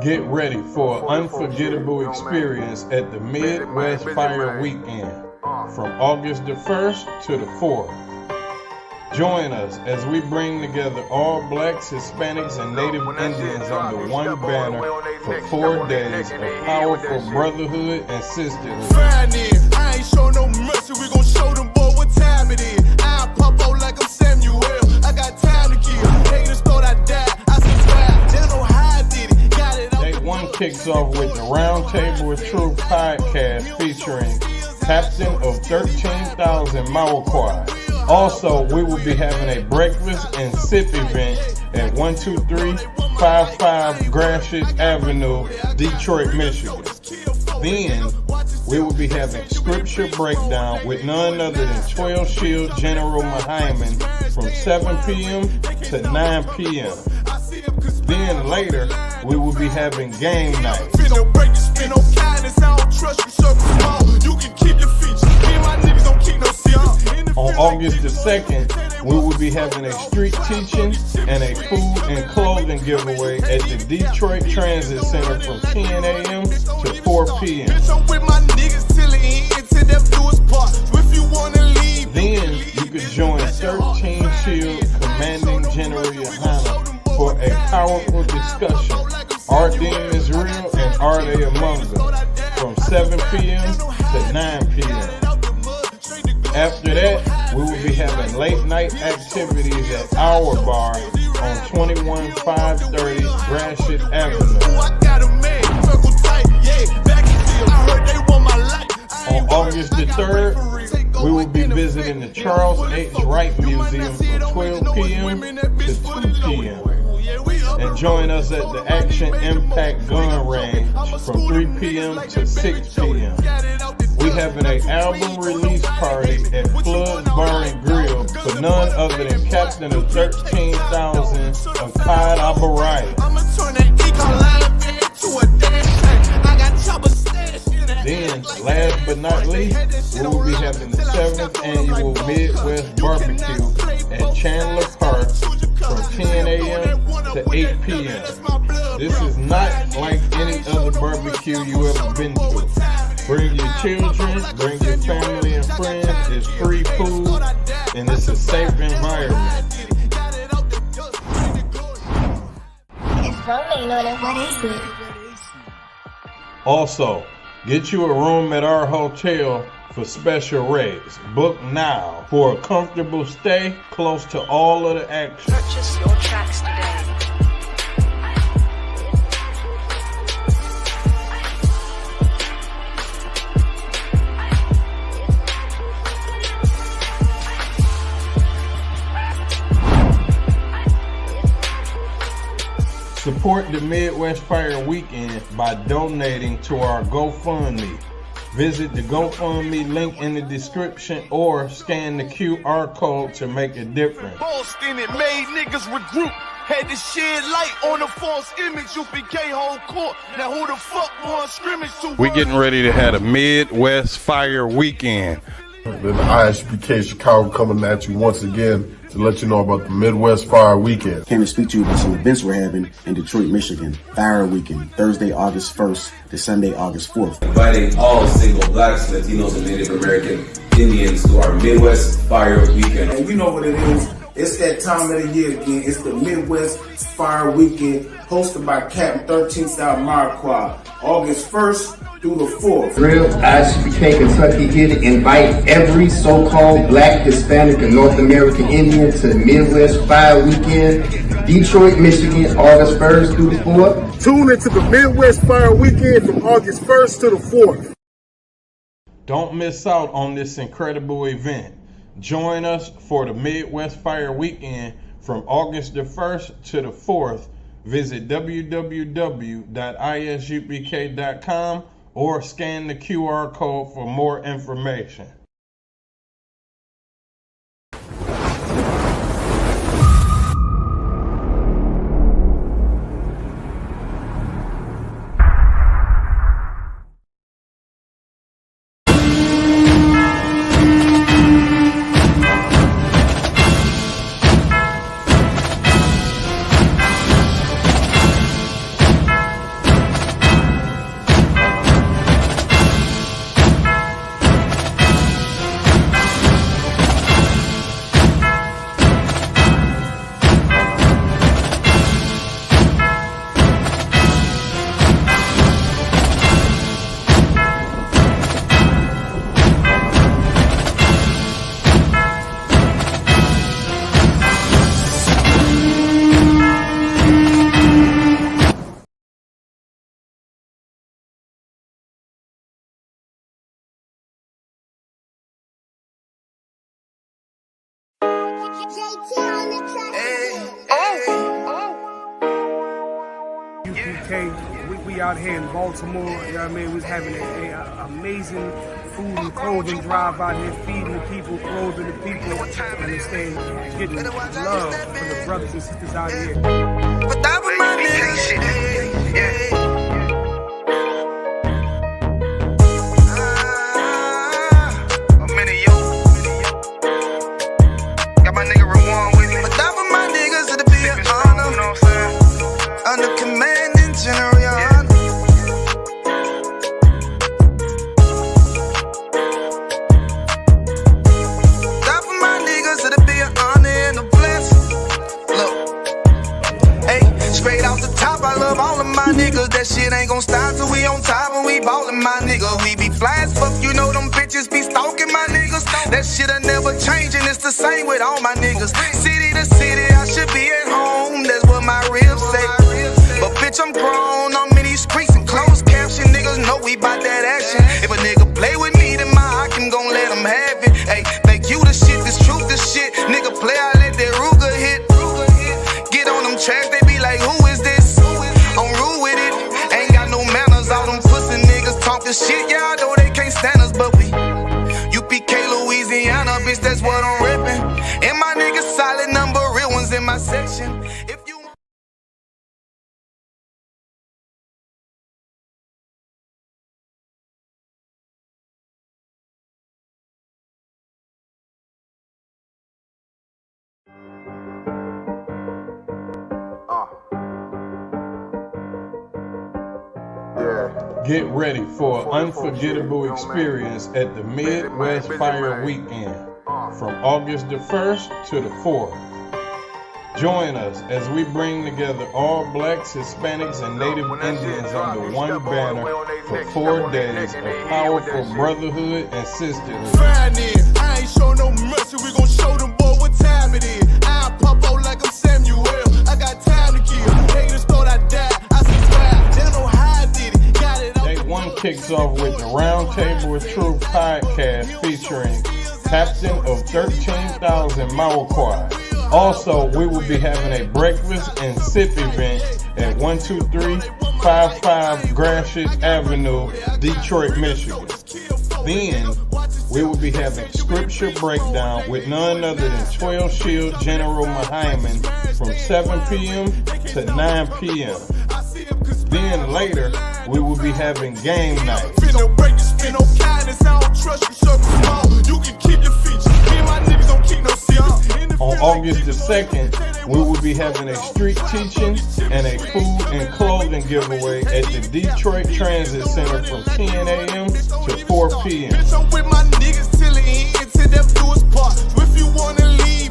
Get ready for an unforgettable experience at the Midwest Fire Weekend from August the 1st to the 4th. Join us as we bring together all blacks, Hispanics, and Native Indians under one banner for 4 days of powerful brotherhood and sisterhood. I ain't show no mercy, we gon' show them boy what time it is. I pop out like I'm Samuel, I got time to kill. Haters thought I died, I subscribed, they don't know how I did it. Got it Day 1 kicks off with the Round Table of Truth podcast featuring Captain of 13,000 Mauquai. Also, we will be having a breakfast and sip event at 12355 Gratiot Avenue, Detroit, Michigan. Then, we will be having scripture breakdown with none other than 12 Shield General Muhammad from 7 p.m. to 9 p.m. Then later, we will be having game night. On August the 2nd, we will be having a street teaching and a food and clothing giveaway at the Detroit Transit Center from 10 a.m. to 4 p.m. Then you can join 13 Shield Commanding General Yahanna for a powerful discussion. Are demons real and are they among us? From 7 p.m. to 9 p.m. After that, we will be having late night activities at our bar on 21530 Gratiot Avenue. On August the 3rd, we will be visiting the Charles H. Wright Museum from 12 p.m. to 2 p.m. And join us at the Action Impact Gun Range from 3 p.m. to 6 p.m. We having an album release party at Flood's Bar and Grill for none other than Captain of 13,000 of Clyde Albright. Then, last but not least, we will be having the 7th annual Midwest Barbecue at Chandler Park from 10 a.m. to 8 p.m. This is not like any other barbecue you ever been to. Bring your children, bring your family and friends. It's free food and it's a safe environment. Also, get you a room at our hotel for special rates. Book now for a comfortable stay close to all of the action. Purchase your tracks today. Support the Midwest Fire Weekend by donating to our GoFundMe. Visit the GoFundMe link in the description or scan the QR code to make a difference. Boston, it made niggas regroup. Had to shed light on the false image. UPK whole court. Now who the fuck won scrimmage to? We getting ready to have a Midwest Fire Weekend. Then the ISUPK Chicago coming at you once again to let you know about the Midwest Fire Weekend. Came to speak to you about some events we're having in Detroit, Michigan. Fire Weekend, Thursday, August 1st to Sunday, August 4th. Inviting all single blacks, Latinos, and Native American Indians to our Midwest Fire Weekend. And you know what it is. It's that time of the year again. It's the Midwest Fire Weekend, hosted by Captain 13,000 Mauquai, August 1st through the 4th. Real ISUPK Kentucky here to invite every so-called black, Hispanic, and North American Indian to the Midwest Fire Weekend, Detroit, Michigan, August 1st through the 4th. Tune into the Midwest Fire Weekend from August 1st to the 4th. Don't miss out on this incredible event. Join us for the Midwest Fire Weekend from August the 1st to the 4th. Visit www.isupk.com or scan the QR code for more information. ISUPK, we out here in Baltimore, you know what I mean? We was having an amazing food and clothing drive out here, feeding the people, clothing the people, understand, getting love for the brothers and sisters out here. But that was my under command in General Yahanna. That for my niggas, it'll be an honor and a blessing. Look, hey, straight off the top, I love all of my niggas. That shit ain't gon' stop till we on top and we ballin', my nigga. We be fly as fuck, you know them bitches be stalking my niggas. That shit'll never change and it's the same with all my niggas. City to city, I should be at home. That's what my ribs say. But bitch, I'm grown, I'm in these streets and closed caption. Niggas know we bout that action. If a nigga play with me, then my Hakim gon' let him have it. Hey, thank you the shit, this truth the shit. Nigga play, I let that Ruger hit. Get on them tracks, they be like, who is this? I'm rude with it, ain't got no manners. All them pussy niggas talking shit, yeah, I know they can't stand us, but we UPK, Louisiana, bitch, that's what I'm reppin'. And my niggas solid number, real ones in my section. If you Get ready for an unforgettable experience at the Midwest Fire Weekend from August the 1st to the 4th. Join us as we bring together all blacks, Hispanics, and Native Indians under one banner for 4 days of powerful brotherhood and sisterhood. I ain't show no mercy, we gon' show them boy what time it is. I pop out like I'm Samuel, I got time to kill. Haters thought I died, I survived, they don't know how I did it. Got it Day 1 kicks off with the Round Table of Truth podcast featuring Captain of 13,000 Mauquai. Also, we will be having a breakfast and sip event at 12355 Gratiot Avenue, Detroit, Michigan. Then, we will be having scripture breakdown with none other than 12 Shield General Muhammad from 7 p.m. to 9 p.m. Then later, we will be having game night. On August the 2nd, we will be having a street teaching and a food and clothing giveaway at the Detroit Transit Center from 10 a.m. to 4 p.m.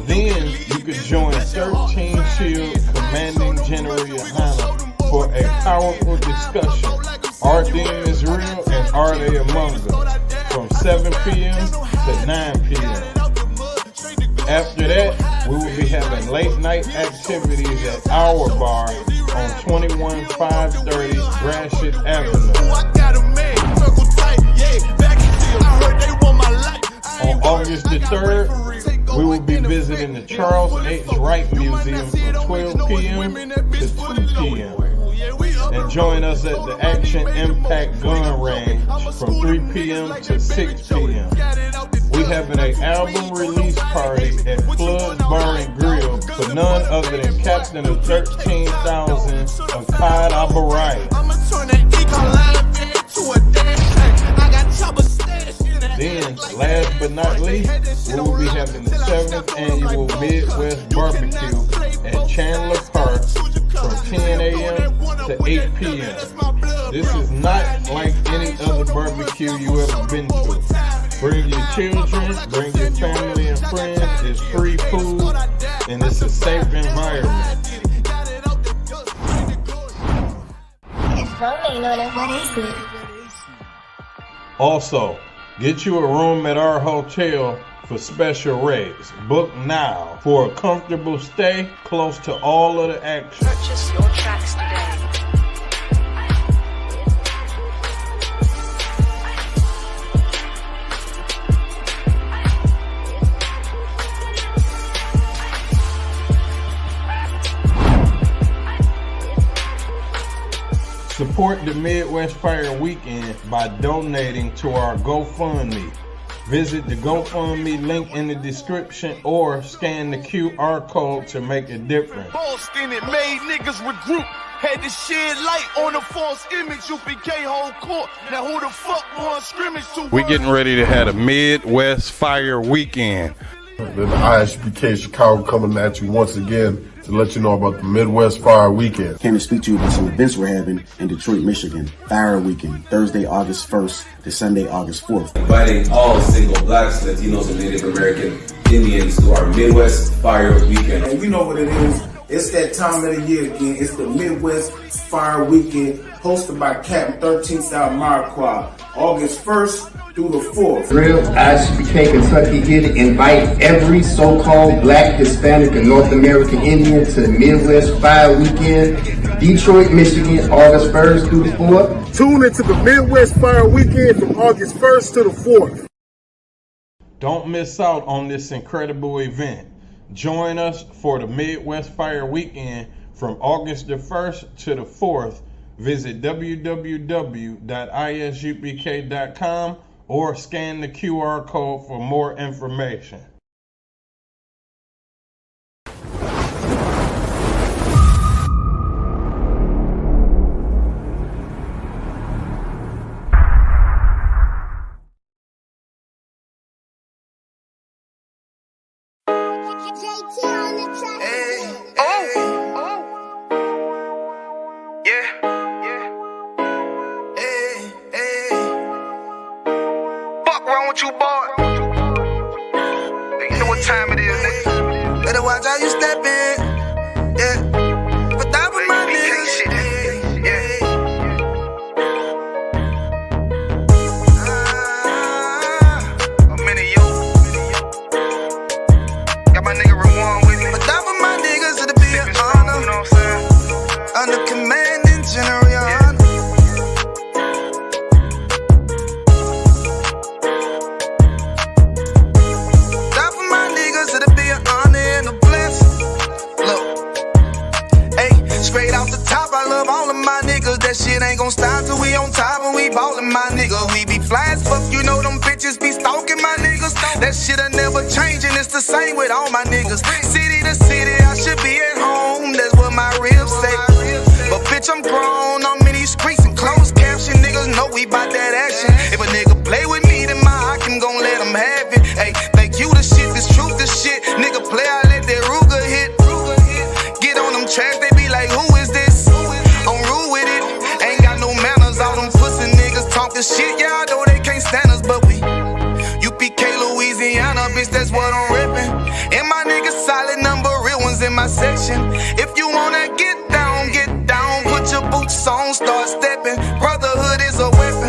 Then you could join 13 Shield Commanding General Yahanna for a powerful discussion. Our demon is real and are they among us? From 7 p.m. to 9 p.m. After that, we will be having late night activities at our bar on 21530 Gratiot Avenue. On August the 3rd, we will be visiting the Charles H. Wright Museum from 12 p.m. to 2 p.m. And join us at the Action Impact Gun Range from 3 p.m. to 6 p.m. We're having an album release party at Flood Bar and Grill for none other than Captain of 13,000 Akkad Abaraya. Then, last but not least, we will be having the 7th annual Midwest Barbecue at Chandler Park from 10 a.m. to 8 p.m. This is not like any other barbecue you ever been to. Bring your children, bring your family and friends. It's free food and it's a safe environment. It's rolling on it. What is it? Also, get you a room at our hotel for special rates. Book now for a comfortable stay close to all of the action. Purchase your tracks today. Support the Midwest Fire Weekend by donating to our GoFundMe. Visit the GoFundMe link in the description or scan the QR code to make a difference. Boston, it made niggas regroup. Had to shed light on the false image. ISUPK whole court. Now who the fuck won scrimmage to? We getting ready to have a Midwest Fire Weekend. Then the ISUPK Chicago coming at you once again to let you know about the Midwest Fire Weekend. Came to speak to you about some events we're having in Detroit, Michigan. Fire Weekend, Thursday, August 1st to Sunday, August 4th. Inviting all single blacks, Latinos, and Native American Indians to our Midwest Fire Weekend. And you know what it is. It's that time of the year again. It's the Midwest Fire Weekend, hosted by Captain 13th South Marquardt, August 1st through the 4th. Real ISUPK Kentucky here to invite every so-called Black, Hispanic, and North American Indian to the Midwest Fire Weekend, Detroit, Michigan, August 1st through the 4th. Tune into the Midwest Fire Weekend from August 1st to the 4th. Don't miss out on this incredible event. Join us for the Midwest Fire Weekend from August the 1st to the 4th. Visit www.isupk.com or scan the QR code for more information. You boy, you know what time it is, nigga. Better watch how you step in, yeah. But that was my nigga, yeah. A minute, yo. Got my nigga Rewan with me. But that was my niggas, it'll be an honor. You know what I'm saying? Under commanding General Yahanna. That shit ain't gon' stop till we on top and we ballin', my nigga. We be fly as fuck, you know them bitches be stalking my niggas. That shit'll never change and it's the same with all my niggas. City to city, I should be at home, that's what my ribs say. But bitch, I'm grown, I'm in these streets and closed caption. Niggas know we bout that action. If a nigga play with me, then my hockin' gon' let him have it. Hey, think you the shit, this truth the shit. Nigga play, I let that Ruger hit. Get on them tracks, they be like, who is this? I'm rude with it. Ain't got no manners. All them pussy niggas talking shit. Yeah, I know they can't stand us, but we UPK Louisiana, bitch, that's what I'm reppin'. And my niggas solid, number real ones in my section. If you wanna get down, put your boots on, start steppin'. Brotherhood is a weapon.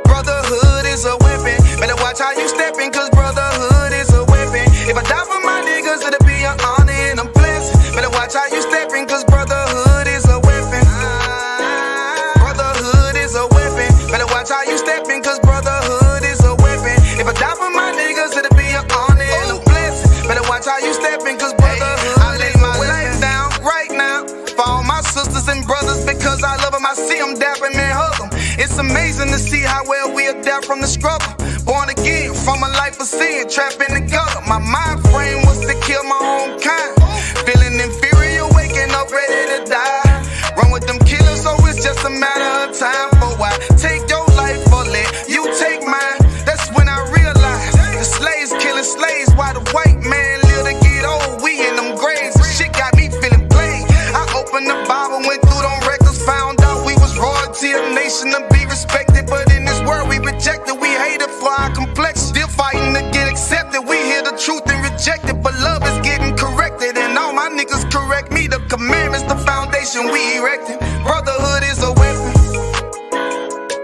Brotherhood is a weapon. Better watch how you steppin', cause brotherhood is a weapon. If I die for my niggas, it'll be an honor and a blessing. Better watch how you steppin', cause brotherhood is a weapon. Brotherhood is a weapon. Better watch how you steppin', cause brotherhood is a weapon. If I die for my niggas, it'll be an honor and a blessing. Better watch how you steppin', cause brotherhood. I lay my life down right now for all my sisters and brothers, because I love them. I see them dapping, man, hug them. It's amazing to see how well we adapt from the struggle. Born again from a life of sin, trapped in the gutter. My mind frame was to kill my own kind. Feeling inferior, waking up ready to die. Run with them killers, so it's just a matter of time. For why take your life or let you take mine? That's when I realized the slaves killing slaves while the white man live to get old. We in them graves, the shit got me feeling played. I opened the Bible, went through them records, found out we was royalty, a nation to be respected. But in this world we rejected, we hated for our complexion. Still fighting to get accepted, we hear the truth and reject it. But love is getting corrected, and all my niggas correct me. The commandments, the foundation we erected. Brotherhood is a weapon.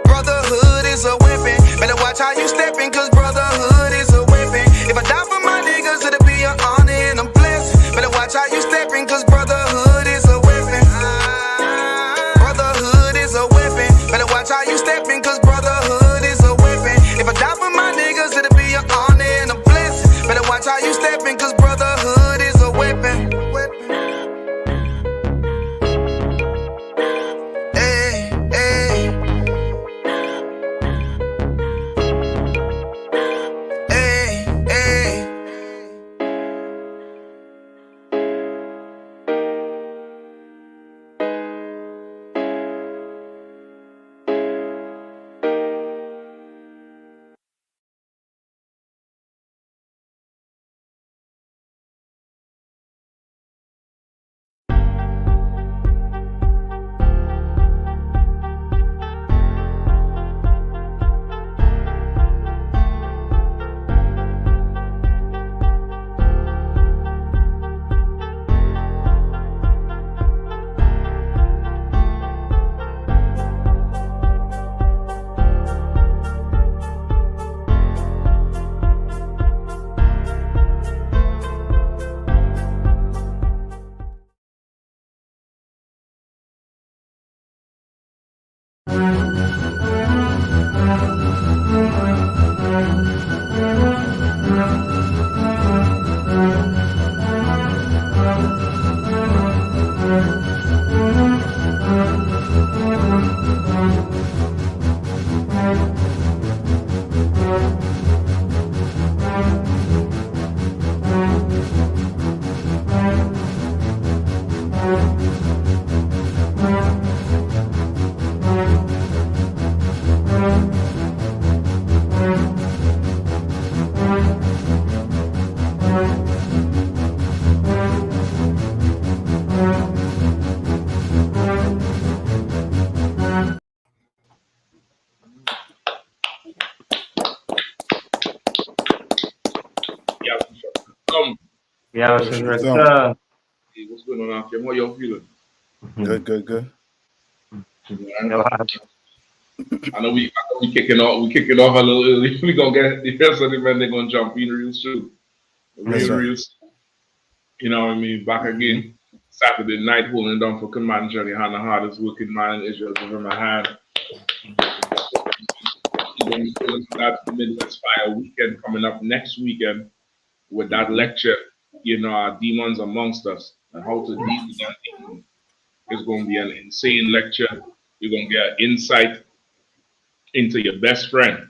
Brotherhood is a weapon. Better watch how you steppin', cause brotherhood is a weapon. If I die for my niggas, it'll be an honor and a blessing. Better watch how you steppin', cause brotherhood is a weapon. Brotherhood is a weapon. Better watch how you steppin', cause brotherhood is a weapon. If I die for my niggas, it'll be an honor and a blessing. Better watch how you steppin', cause brotherhood is a weapon. Hey. Yeah, What's sir. going on out there? How y'all feeling? Good. Yeah. I know we kicking off a little early. We gonna get the rest of the men. They're gonna jump in real soon. Real soon. You know what I mean? Back again. Saturday night holding down for Command Johnny Yahanna, hardest working man in Israel. Give him a hand. That Midwest Fire weekend coming up next weekend with that lecture, our demons amongst us and how to deal with that demon. It's going to be an insane lecture. You're going to get insight into your best friend.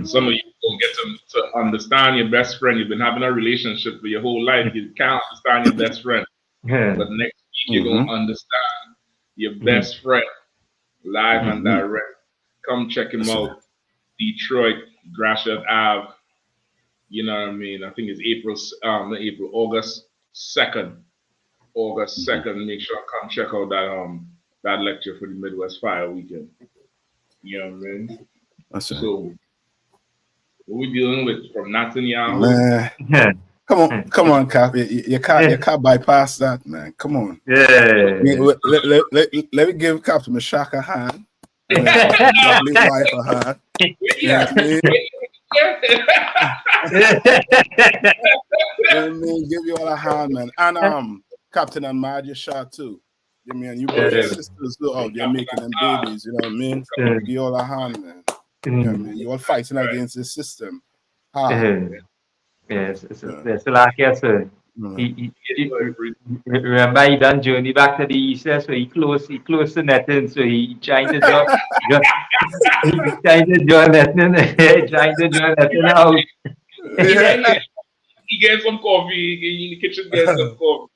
Some of you will get to understand your best friend. You've been having a relationship for your whole life. You can't understand your best friend. But next week, you're going to understand your best friend live and direct. Come check him out. Detroit, Gratiot Ave. You know what I mean? I think it's August 2nd. August 2nd. Make sure I come check out that lecture for the Midwest Fire weekend. You know what I mean? So what we dealing with from Netanyahu? Man. Come on, Cap. You can't bypass that, man. Come on. Yeah. Let me give Captain Mashaka a hand. Lovely wife a hand. Let me give you all a hand, man. And Captain and Margie shot too. You mean you brothers and sisters go out, you're making them babies, you know what I mean? Give you all a hand, man. You know what I mean? You're all fighting against the system. Yes, like yes, sir. Remember he done journey back to the east, so he close to nothing, so he trying to join nothing out. He gets some coffee in the kitchen, gets some coffee.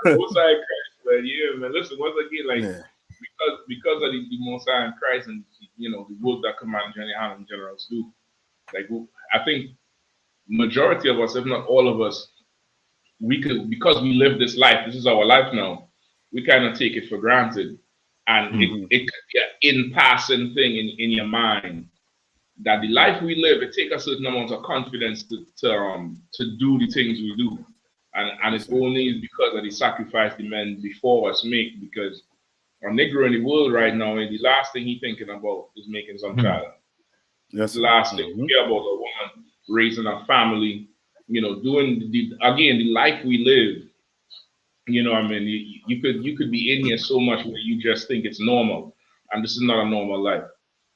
Most High Christ, man. Yeah, man. Listen, once again, because of the Most High in Christ and the work that Command Johnny Yahanna and generals do, I think majority of us, if not all of us, we could, because we live this life, this is our life now, we kind of take it for granted. And it could be an in-passing thing in your mind that the life we live, it takes a certain amount of confidence to do the things we do. And it's only because of the sacrifice the men before us make, because a Negro in the world right now, and the last thing he's thinking about is making some child. That's the last thing. We care about a woman raising a family, doing the life we live. You know what I mean? You could be in here so much where you just think it's normal. And this is not a normal life.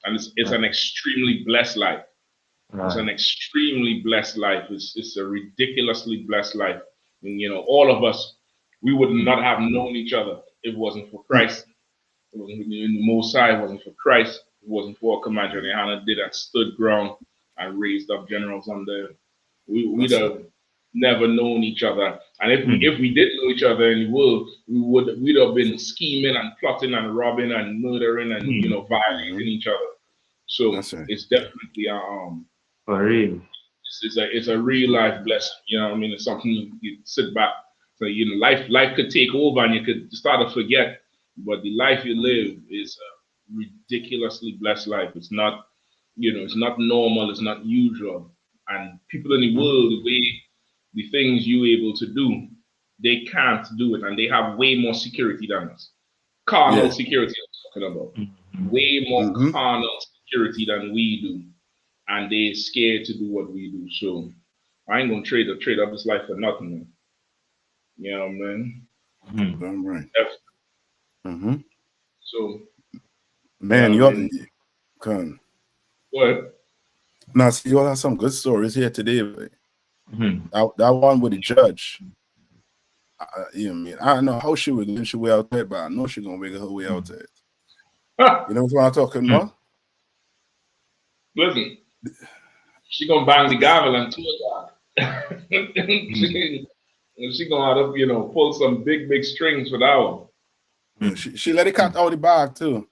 And it's an extremely blessed life. Right. It's an extremely blessed life. It's a ridiculously blessed life. And all of us, we would not have known each other if it wasn't for Christ. It wasn't in the Most High, it wasn't for Christ. It wasn't for Command Johnny Yahanna did and stood ground and raised up generals on there. We'd have never known each other. And if we did know each other in the world, we'd have been scheming and plotting and robbing and murdering and violating each other. So it's definitely for real. It's a real life blessing. You know what I mean? It's something you sit back. So life could take over and you could start to forget. But the life you live is a ridiculously blessed life. It's not, it's not normal. It's not usual. And people in the world, the things you're able to do, they can't do it, and they have way more security than us. Carnal security I'm talking about. Way more carnal security than we do, and they're scared to do what we do. So I ain't gonna trade up this life for nothing, man. You know what I mean? I'm right. So, man, you're come. What? Now, see, you all have some good stories here today. That one with the judge. I don't know how she would wiggle her way out there, but I know she's gonna wiggle her way out there. You know what I'm talking about? Listen, she gonna bang the gavel and two she gonna have to, pull some big strings for that one. She let it cut out the bag too.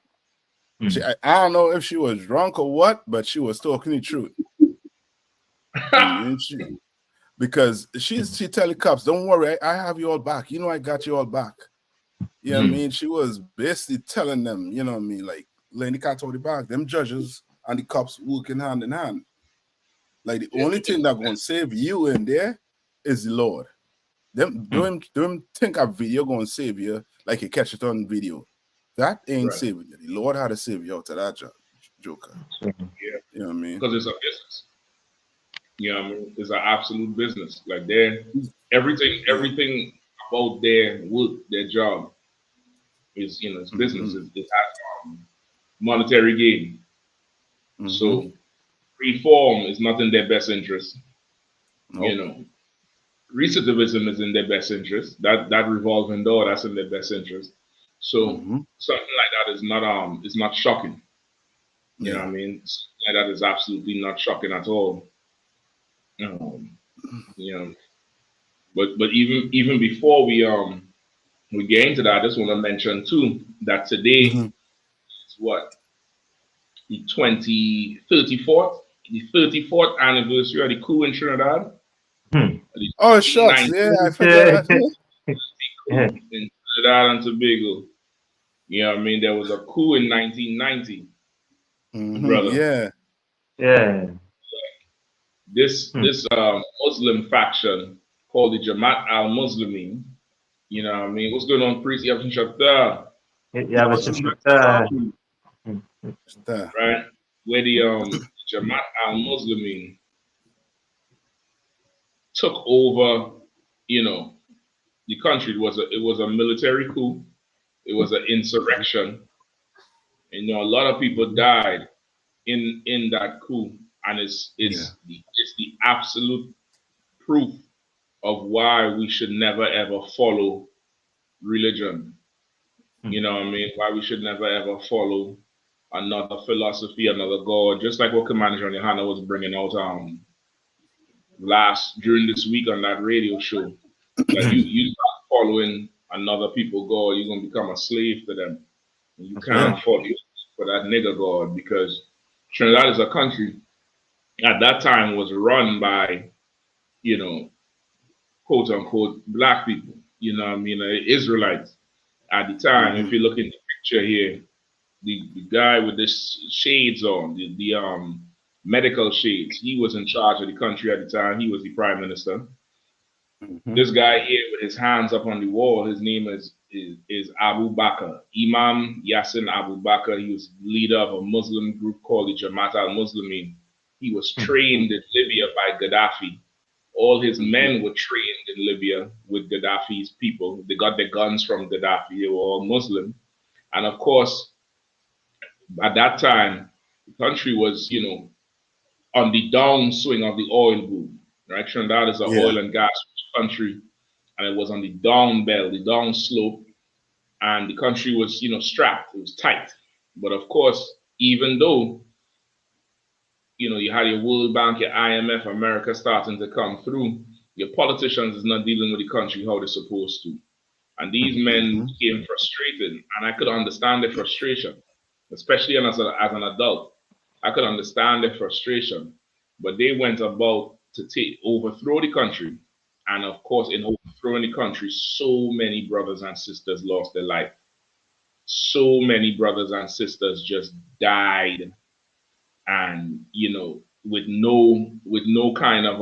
I don't know if she was drunk or what, but she was talking the truth. Because she tell the cops, don't worry, I have you all back. I got you all back. You know what I mean? She was basically telling them, you know what I mean, like laying the cat out the bag. Them judges and the cops working hand in hand. Like the only thing that gonna save you in there is the Lord. Them think a video gonna save you like you catch it on video. That ain't saving you. The Lord had to save you out of that joker. Yeah. You know what I mean? Because it's a business. You know what I mean? It's an absolute business. Like everything about their work, their job is, it's business. It has monetary gain. So reform is not in their best interest. You know, recidivism is in their best interest. That revolving door, that's in their best interest. So something like that is not shocking. You know what I mean? Something like that is absolutely not shocking at all. You know, but even before we get into that, I just want to mention too that today is what, the 34th anniversary of the coup in Trinidad. Oh shucks, yeah, I forgot. In Trinidad and Tobago. You know what I mean? There was a coup in 1990. Brother. Yeah. This Muslim faction called the Jamaat al-Muslimin. You know what I mean? What's going on, priest? You have to right? Where the Jamaat al-Muslimin took over, the country. It was a military coup. It was an insurrection. And a lot of people died in that coup, and it's the absolute proof of why we should never ever follow religion. You know what I mean? Why we should never ever follow another philosophy, another God, just like what Commander Yahanna was bringing out during this week on that radio show. Like you start following another people God, you're gonna become a slave to them. And you can't follow for that nigger God, because Trinidad is a country at that time was run by, quote unquote, black people. You know what I mean? Israelites at the time. If you look in the picture here, the guy with the shades on, the medical shades, he was in charge of the country at the time. He was the prime minister. This guy here with his hands up on the wall, his name is Abu Bakr, Imam Yassin Abu Bakr. He was leader of a Muslim group called the Jamaat al-Muslimin. He was trained in Libya by Gaddafi. All his men were trained in Libya with Gaddafi's people. They got their guns from Gaddafi. They were all Muslim. And of course, at that time, the country was, on the downswing of the oil boom. Right? Trinidad is an oil and gas country, and it was on the down belt, the down slope, and the country was, strapped. It was tight. But of course, even though, you had your World Bank, your IMF, America starting to come through, your politicians is not dealing with the country how they're supposed to. And these men became frustrated, and I could understand their frustration, especially as an adult. I could understand their frustration, but they went about to overthrow the country. And of course, in overthrowing the country, so many brothers and sisters lost their life. So many brothers and sisters just died, and with no kind of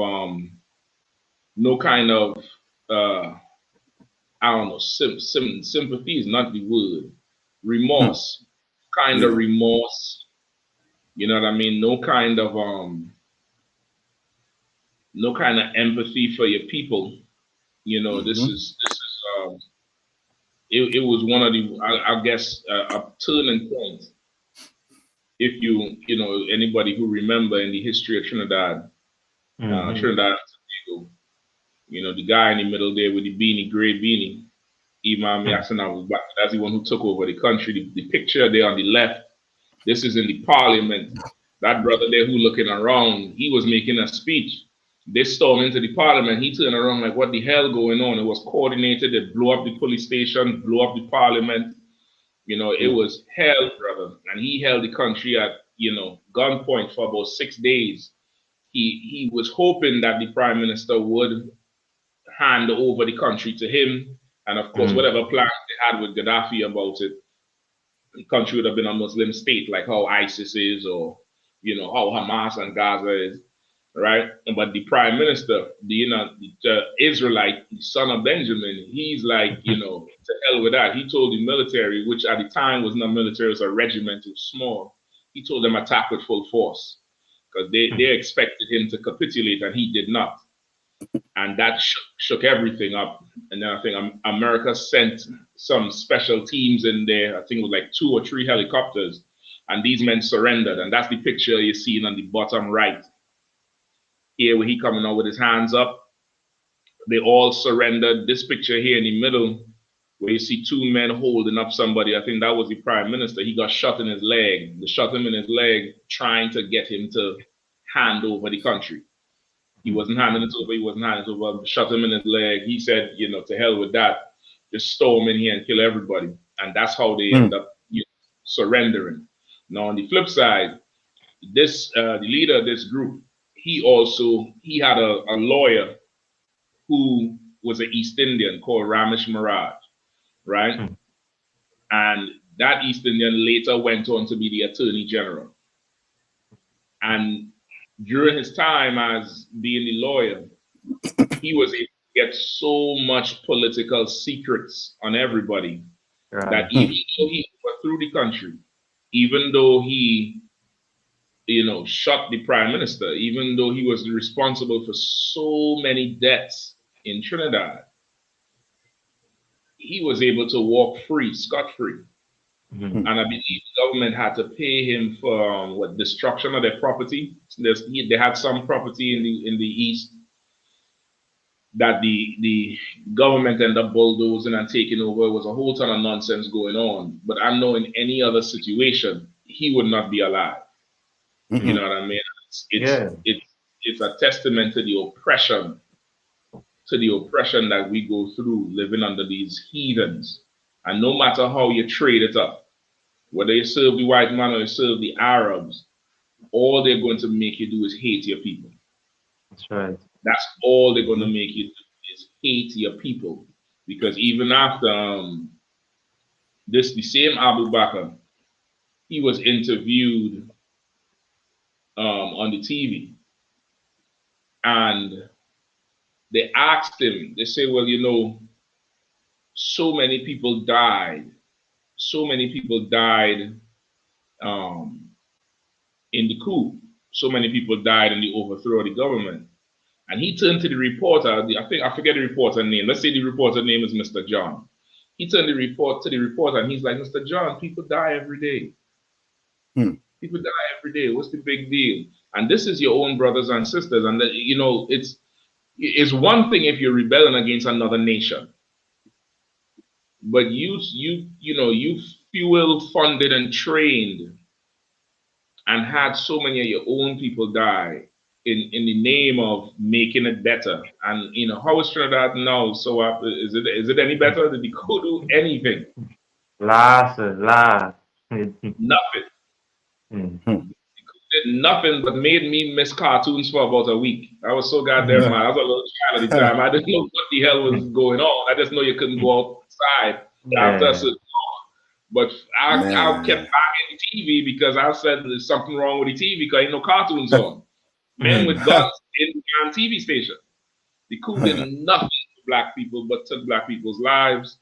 I don't know, sympathy is not the word. Remorse, of remorse. You know what I mean? No kind of empathy for your people. It was one of the, I guess, a turning point. If anybody who remember in the history of Trinidad, Trinidad and Tobago, the guy in the middle there with the beanie, gray beanie, Imam Yassin Abu Bakr, that's the one who took over the country. The picture there on the left, this is in the parliament. That brother there who looking around, he was making a speech. They stormed into the parliament. He turned around like, what the hell going on? It was coordinated. They blew up the police station, blew up the parliament. It was hell, brother. And he held the country at, gunpoint for about 6 days. He was hoping that the prime minister would hand over the country to him. And of course, whatever plans they had with Gaddafi about it, the country would have been a Muslim state, like how ISIS is, or, how Hamas and Gaza is. right? But the prime minister, the Israelite, the son of Benjamin, he's like, to hell with that. He told the military, which at the time was not military, it was a regiment, it was small. He told them attack with full force because they expected him to capitulate, and he did not. And that shook everything up. And then I think America sent some special teams in there. I think it was like 2 or 3 helicopters, and these men surrendered. And that's the picture you're seeing on the bottom right. Here, where he coming out with his hands up, they all surrendered. This picture here in the middle, where you see 2 men holding up somebody, I think that was the prime minister. He got shot in his leg. They shot him in his leg, trying to get him to hand over the country. He wasn't handing it over. He wasn't handing it over. Shot him in his leg. He said, to hell with that. Just storm in here and kill everybody. And that's how they end up surrendering. Now, on the flip side, the leader of this group, he had a lawyer who was an East Indian called Ramesh Maharaj, right? And that East Indian later went on to be the Attorney General. And during his time as being the lawyer, he was able to get so much political secrets on everybody that even though he overthrew the country, even though he shot the prime minister, even though he was responsible for so many deaths in Trinidad, he was able to walk free, scot-free. And I believe the government had to pay him for destruction of their property. They had some property in the east that the government ended up bulldozing and taking over. It was a whole ton of nonsense going on. But I know in any other situation, he would not be alive. You know what I mean? It's a testament to the oppression that we go through living under these heathens. And no matter how you trade it up, whether you serve the white man or you serve the Arabs, all they're going to make you do is hate your people. That's right. That's all they're going to make you do is hate your people. Because even after the same Abu Bakr, he was interviewed on the TV. And they asked him, they say, well, so many people died. So many people died in the coup. So many people died in the overthrow of the government. And he turned to the reporter, I forget the reporter name. Let's say the reporter name is Mr. John. He turned to the reporter and he's like, Mr. John, people die every day. People die every day. What's the big deal? And this is your own brothers and sisters. And it's one thing if you're rebelling against another nation. But you fuel funded and trained and had so many of your own people die in the name of making it better. And how is Trinidad now? So is it any better? Did the coup do anything? Nothing. Did nothing but made me miss cartoons for about a week. I was so goddamn mad. I was a little child at the time. I didn't know what the hell was going on. I just know you couldn't go outside after a certain hour. But I kept buying the TV because I said there's something wrong with the TV because ain't no cartoons on. Men with guns in the TV station. The coup did nothing to black people but took black people's lives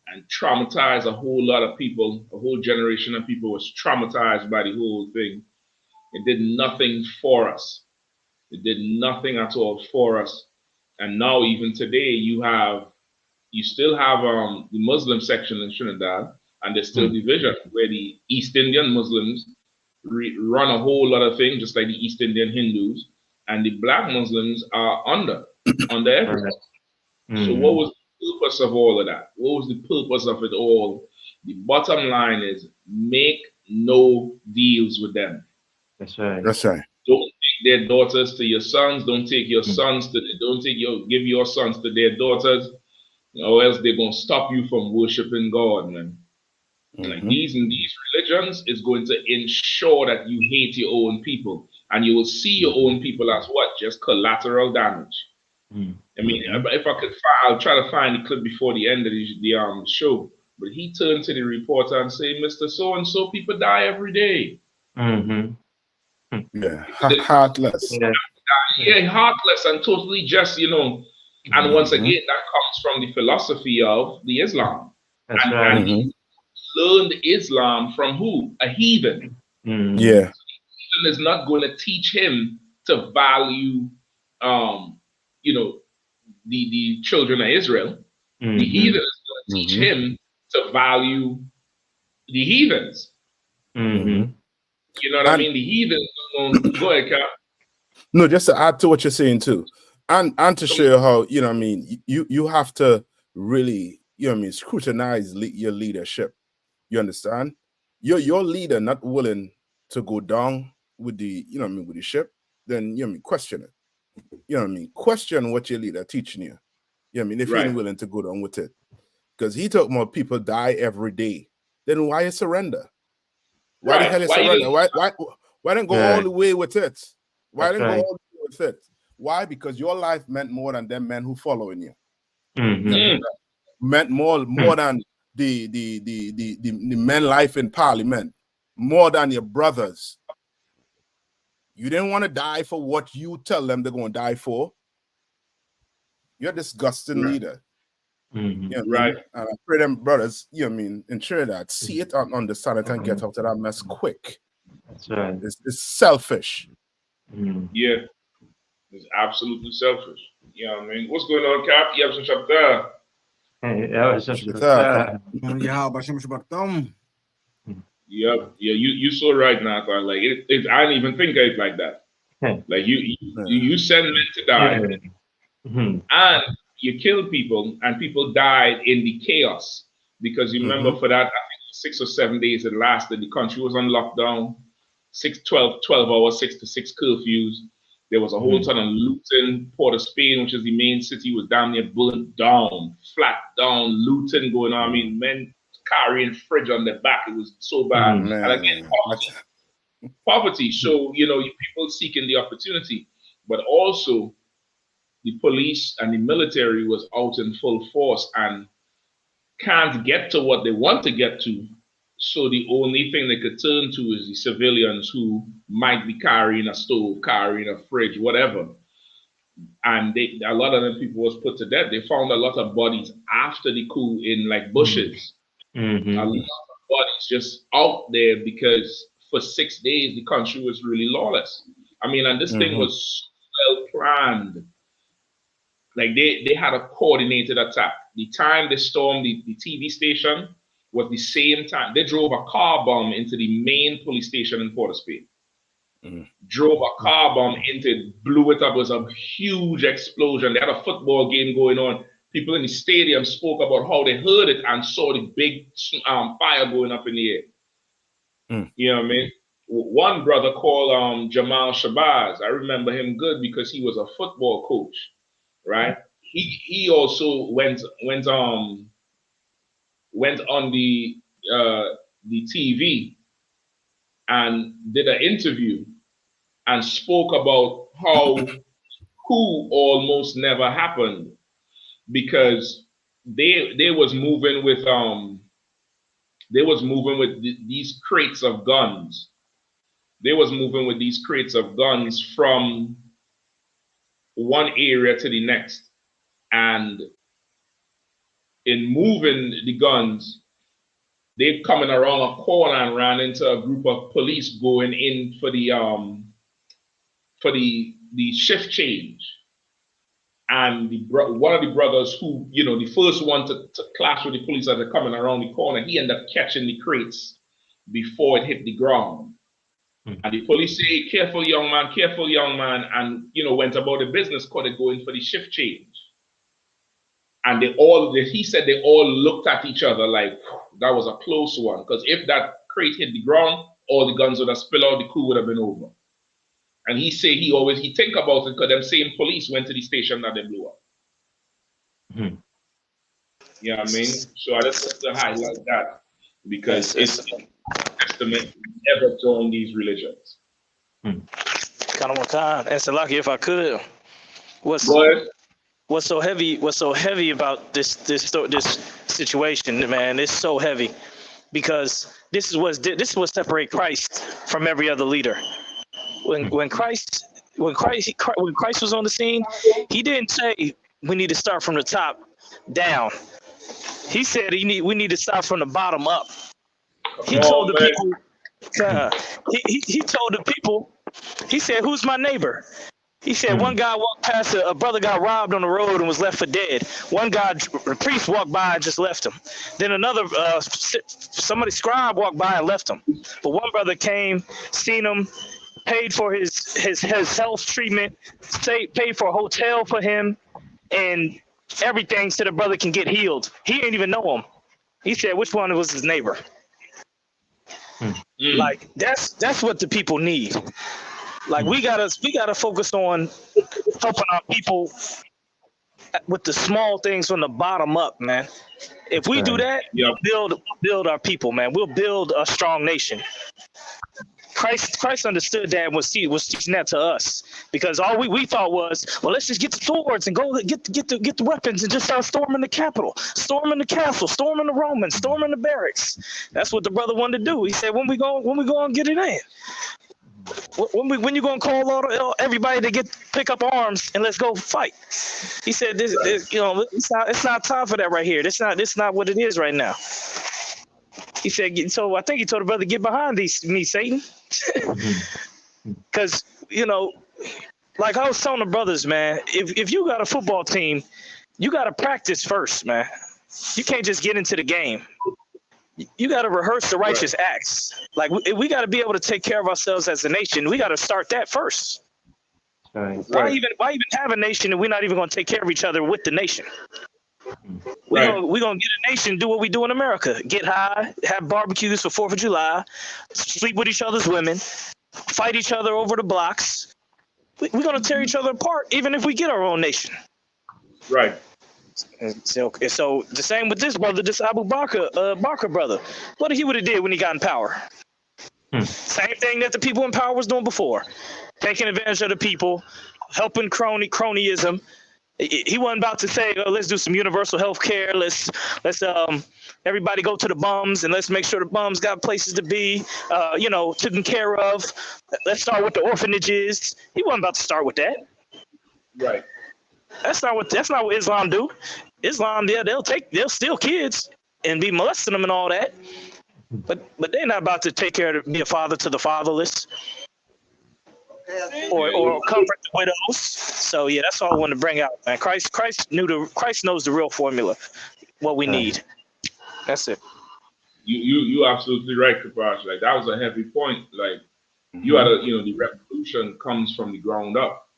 and traumatized a whole lot of people. A whole generation of people was traumatized by the whole thing. It did nothing for us. It did nothing at all for us. And now, even today, you still have the Muslim section in Trinidad, and there's still division where the East Indian Muslims run a whole lot of things, just like the East Indian Hindus, and the black Muslims are under everything. So what was the purpose of all of that? What was the purpose of it all? The bottom line is make no deals with them. That's right. That's right. Don't take their daughters to your sons. Don't take your sons to. Give your sons to their daughters, or else they're gonna stop you from worshiping God, man. Like these religions is going to ensure that you hate your own people, and you will see your own people as what? Just collateral damage. I mean, if I could, I'll try to find the clip before the end of the show. But he turned to the reporter and said, "Mr. So and so, people die every day." Yeah, heartless. heartless and totally just, you know. And once again, that comes from the philosophy of the Islam. That's and, right. and he learned Islam from who? A heathen. Yeah. So the heathen is not going to teach him to value, you know, the children of Israel. The heathen is going to teach him to value the heathens. You know what I mean? The heathen is going to go ahead, Cap. No, just to add to what you're saying too, and to show you how, you know what I mean, you have to really, you know what I mean, scrutinize your leadership. You understand? Your leader not willing to go down with the, you know what I mean, with the ship, then, you know what I mean, question it. You know what I mean? Question what your leader teaching you. You know what I mean? If he ain't willing to go down with it. Because he talking about people die every day. Then why you surrender? Why the hell you surrender? Why don't go all the way with it? Why didn't go all the way with it? Why? Because your life meant more than them men who following you. Meant more than the men life in parliament, more than your brothers. You didn't want to die for what you tell them they're going to die for. You're a disgusting leader. You know what I mean? And I pray them brothers, you know what I mean, in Trinidad, see it and understand it and get out of that mess quick. That's right. It's selfish. Yeah. It's absolutely selfish. You know what I mean? What's going on, Cap? You have some chapter. Yeah, you so right now. Like I didn't even think of it like that. Like you send men to die, and you kill people, and people died in the chaos. Because you remember for that, I think 6 or 7 days it lasted. The country was on lockdown, 12 hours, 6 to 6 curfews. There was a whole ton of looting. Port of Spain, which is the main city, was down there burnt down, flat down, looting going on. I mean, men carrying fridge on their back. It was so bad. And again, poverty. So, you know, people seeking the opportunity. But also, the police and the military was out in full force and can't get to what they want to get to. So the only thing they could turn to is the civilians who might be carrying a stove, carrying a fridge, whatever. And a lot of them people was put to death. They found a lot of bodies after the coup in like bushes. A lot of bodies just out there because for 6 days the country was really lawless. I mean, and this thing was well planned. Like they had a coordinated attack. The time they stormed the TV station was the same time. They drove a car bomb into the main police station in Port of Spain. Drove a car bomb into it, blew it up. It was a huge explosion. They had a football game going on. People in the stadium spoke about how they heard it and saw the big fire going up in the air. You know what I mean? One brother called Jamal Shabazz. I remember him good because he was a football coach, right? He also went on the TV and did an interview and spoke about how coup almost never happened because they was moving with these crates of guns. They was moving with these crates of guns from one area to the next, and in moving the guns, they coming around a corner and ran into a group of police going in for the shift change. And one of the brothers who, you know, the first one to clash with the police as they're coming around the corner, he ended up catching the crates before it hit the ground. And the police say, careful young man, and, you know, went about the business, called it going for the shift change. And he said they all looked at each other like that was a close one. Because if that crate hit the ground, all the guns would have spilled out, the coup would have been over. And he say he think about it because them same police went to the station that they blew up. You know what I mean? So I just want to highlight that because it's a testament to never join these religions. Kind of more time. And Salaki, if I could, what's so heavy about this situation, man? It's so heavy because this is what separates Christ from every other leader. When Christ when Christ was on the scene, he didn't say we need to start from the top down. He said we need to start from the bottom up. He told the people. He told the people. He said, "Who's my neighbor?" He said one guy walked past, a brother got robbed on the road and was left for dead. One guy, a priest, walked by and just left him. Then another, scribe walked by and left him. But one brother came, seen him, paid for his health treatment, paid for a hotel for him, and everything so the brother can get healed. He didn't even know him. He said which one was his neighbor. Like that's what the people need. Like we gotta focus on helping our people with the small things from the bottom up, man. If we do that, build our people, man. We'll build a strong nation. Christ understood that and was teaching that to us, because all we thought was, well, let's just get the swords and go get the weapons and just start storming the Capitol, storming the castle, storming the Romans, storming the barracks. That's what the brother wanted to do. He said, when we go and get it in. When you gonna call everybody to pick up arms and let's go fight? He said, "This it's not time for that right here. This not what it is right now." He said, so I think he told the brother, "Get behind me, Satan," because like I was telling the brothers, man, if you got a football team, you got to practice first, man. You can't just get into the game. You got to rehearse the righteous acts. Like we got to be able to take care of ourselves as a nation. We got to start that first. Right. Why even have a nation and we're not even going to take care of each other with the nation? We're gonna get a nation, do what we do in America: get high, have barbecues for 4th of July, sleep with each other's women, fight each other over the blocks. We're gonna tear each other apart, even if we get our own nation. Right. So the same with this brother, this Abu Bakr brother. What he would have did when he got in power? Same thing that the people in power was doing before, taking advantage of the people, helping cronyism. He wasn't about to say, "Oh, let's do some universal health care. Let's everybody go to the bums and let's make sure the bums got places to be, taken care of. Let's start with the orphanages." He wasn't about to start with that. Right. That's not what Islam do. Islam, they'll steal kids and be molesting them and all that. But they're not about to take care of, be a father to the fatherless. Or comfort the widows. So yeah, that's all I want to bring out, man. Christ knows the real formula, what we need. That's it. You absolutely right, Kapash. Like that was a heavy point. Like you had the revolution comes from the ground up.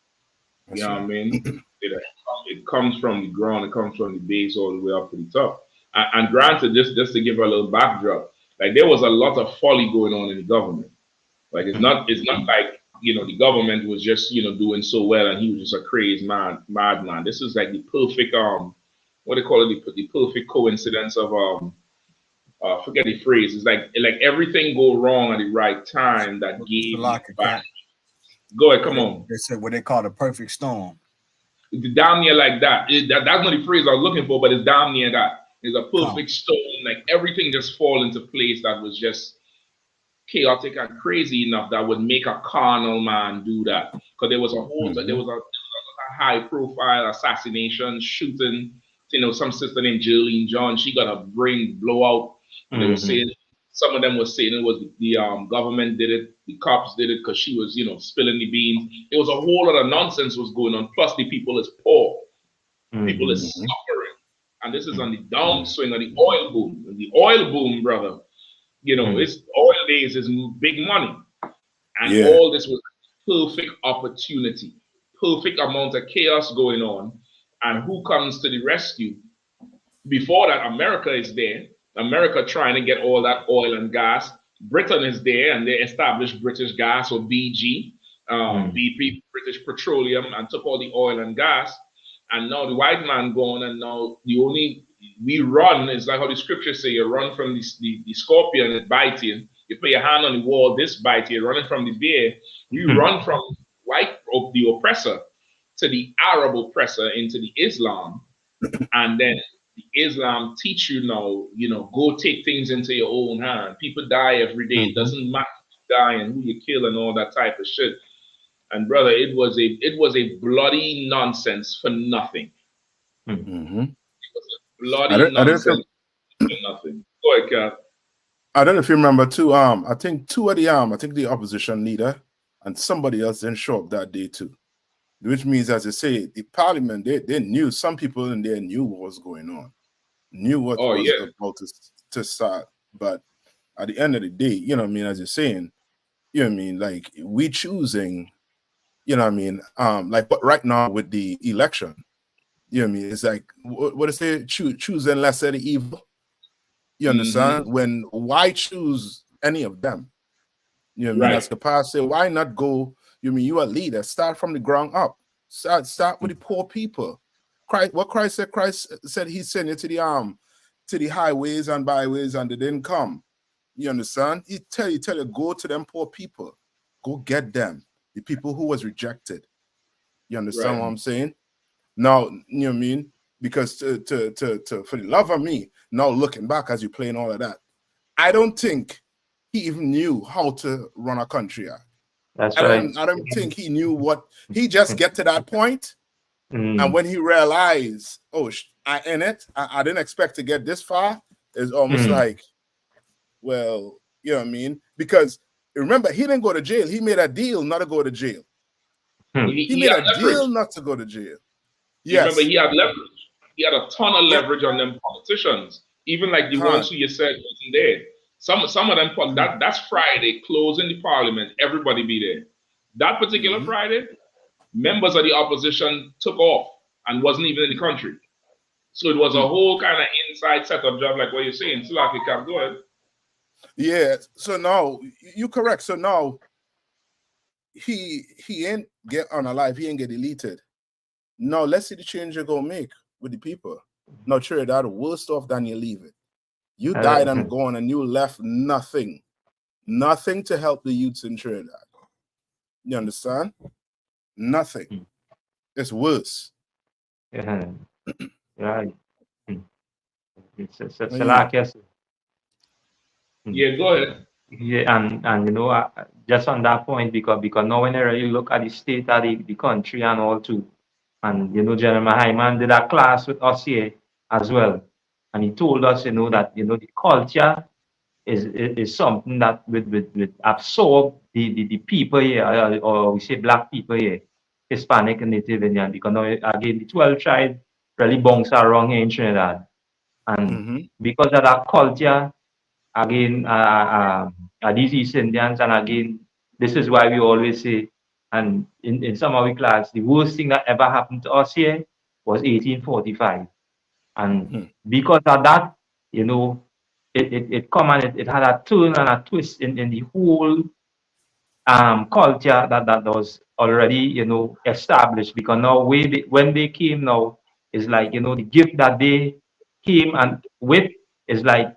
You know what I mean? It comes from the ground. It comes from the base all the way up to the top. And granted, just to give a little backdrop, like there was a lot of folly going on in the government. Like it's not like the government was just doing so well and he was just a crazy madman. This is like the perfect what they call it, the perfect coincidence of forget the phrase. It's like everything go wrong at the right time that gave back. Go ahead, come on. They said what they call the perfect storm. It's damn near like that. That's not the phrase I was looking for, but it's damn near that. It's a perfect storm. Like everything just fall into place that was just chaotic and crazy enough that would make a carnal man do that. Because there was a high profile assassination, shooting. Some sister named Jillian John, she got her brain blow out. They were saying, some of them were saying it was the government did it, the cops did it because she was, spilling the beans. It was a whole lot of nonsense was going on. Plus the people is poor. People is suffering. And this is on the downswing of the oil boom. And the oil boom, brother, it's oil days is big money. And all this was perfect opportunity, perfect amount of chaos going on. And who comes to the rescue? Before that, America is there. America trying to get all that oil and gas. Britain is there, and they established British Gas, or BG, BP, British Petroleum, and took all the oil and gas. And now the white man gone, and now we run. It's like how the scriptures say, you run from the scorpion, it bites you. You put your hand on the wall, this bites you. You're running from the bear. You run from the oppressor to the Arab oppressor into the Islam, and then the Islam teach you now, go take things into your own hand. People die every day. It doesn't matter who die and who you kill and all that type of shit. And brother, it was a bloody nonsense for nothing. Mm-hmm. It was a bloody nonsense for nothing. Go ahead, Cap. I don't know if you remember too. I think the opposition leader and somebody else didn't show up that day too. Which means, as I say, the parliament, they knew, some people in there knew what was going on, knew what was about to start. But at the end of the day, you know what I mean, as you're saying, you know what I mean, like we choosing, you know what I mean, like but right now with the election, you know what I mean, it's like, what is it, choosing lesser of the evil? You understand? When why choose any of them? You know what I mean? As the past say, why not go? You mean you a leader? Start from the ground up. Start with the poor people. Christ said he sent you to the highways and byways, and they didn't come. You understand? He tell you, go to them poor people, go get them, the people who was rejected. You understand what I'm saying? Now, you know what I mean? Because to for the love of me, now looking back as you playing all of that, I don't think he even knew how to run a country. That's I right. don't think he knew what he just get to that point, and when he realized, oh, I in it, I didn't expect to get this far. It's almost like, well, you know what I mean? Because remember, he didn't go to jail. He made a deal not to go to jail. He made a deal not to go to jail. Yes. Remember, he had leverage. He had a ton of leverage on them politicians, even like the ones who you said wasn't there. Some of them, that's Friday, closing the parliament, everybody be there. That particular Friday, members of the opposition took off and wasn't even in the country. So it was a whole kind of inside setup job, like what you're saying. So like, go ahead. Yeah, so now, you're correct. So now, he ain't get unalive, he ain't get deleted. Now, let's see the change you're going to make with the people. Now, Trinidad, worse off than you leave it. You died and gone, and you left nothing. Nothing to help the youths in Trinidad. You understand? Nothing. It's worse. Yeah. Right. It's like yes. Yeah, go ahead. Yeah, and you know, just on that point, because now when I really look at the state of the country and all too, and you know, Jeremiah Hyman did a class with us here as well, and he told us, you know, that you know the culture is something that would absorb the people here, or we say black people here, Hispanic and Native Indian, because now again the 12 tribes really bounce around here in Trinidad, and because of that culture. Again, these East Indians, and again, this is why we always say, and in some of our class, the worst thing that ever happened to us here was 1845. And because of that, you know, it come and it had a turn and a twist in the whole culture that was already, you know, established. Because now when they came now, it's like, you know, the gift that they came and with is like,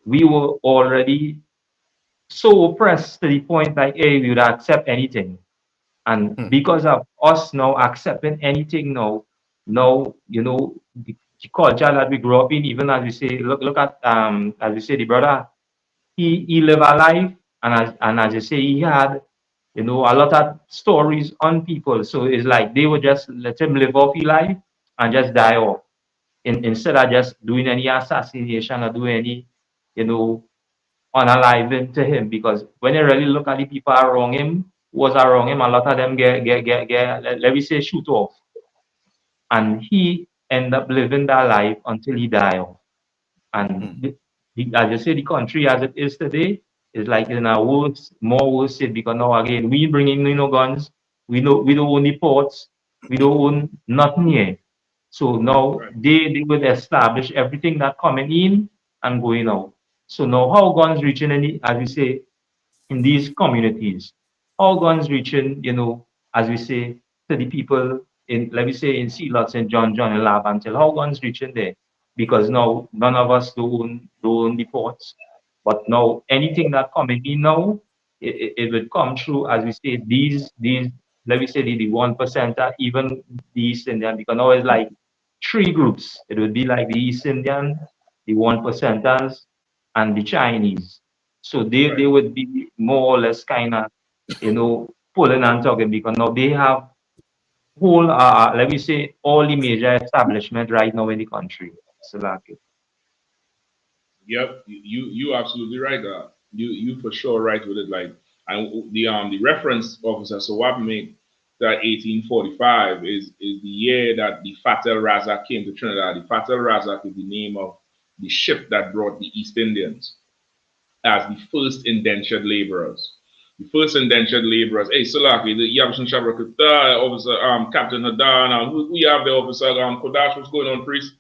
we were already so oppressed to the point like, hey, we would accept anything. And because of us now accepting anything now, you know, the culture that we grew up in, even as we say, look at as we say, the brother, he lived a life, and as you say, he had, you know, a lot of stories on people. So it's like they would just let him live off his life and just die off. Instead of just doing any assassination or doing any, you know, unaliving to him, because when you really look at the people around him, who was around him, a lot of them get let me say shoot off, and he end up living that life until he died off. And as you say, the country as it is today is like in a more worse state, because now again we bringing in no guns, we don't own the ports, we don't own nothing here. So now they would establish everything that coming in and going out. So now how guns reaching any, as we say, in these communities, how guns reaching, you know, as we say, to the people in, let me say, in Sea Lots and John and Lab until how guns reaching there? Because now none of us do own the ports. But now anything that coming in now, it would come through, as we say, these let me say the 1%, even the East Indian, because now it's like three groups. It would be like the East Indian, the 1%ers, and the Chinese. So they would be more or less kind of, you know, pulling and talking because now they have whole, let me say, all the major establishment right now in the country. So like it. Yep, you absolutely right. You for sure right with it. Like, and the reference officer so what make that 1845 is the year that the Fat El Razak came to Trinidad. The Fat El Razak is the name of the ship that brought the East Indians as the first indentured laborers. The first indentured laborers. Hey, Salaki, the Yabshan Shabrakata, officer, Captain Hadan, we have the officer, Kodash, what's going on, priest?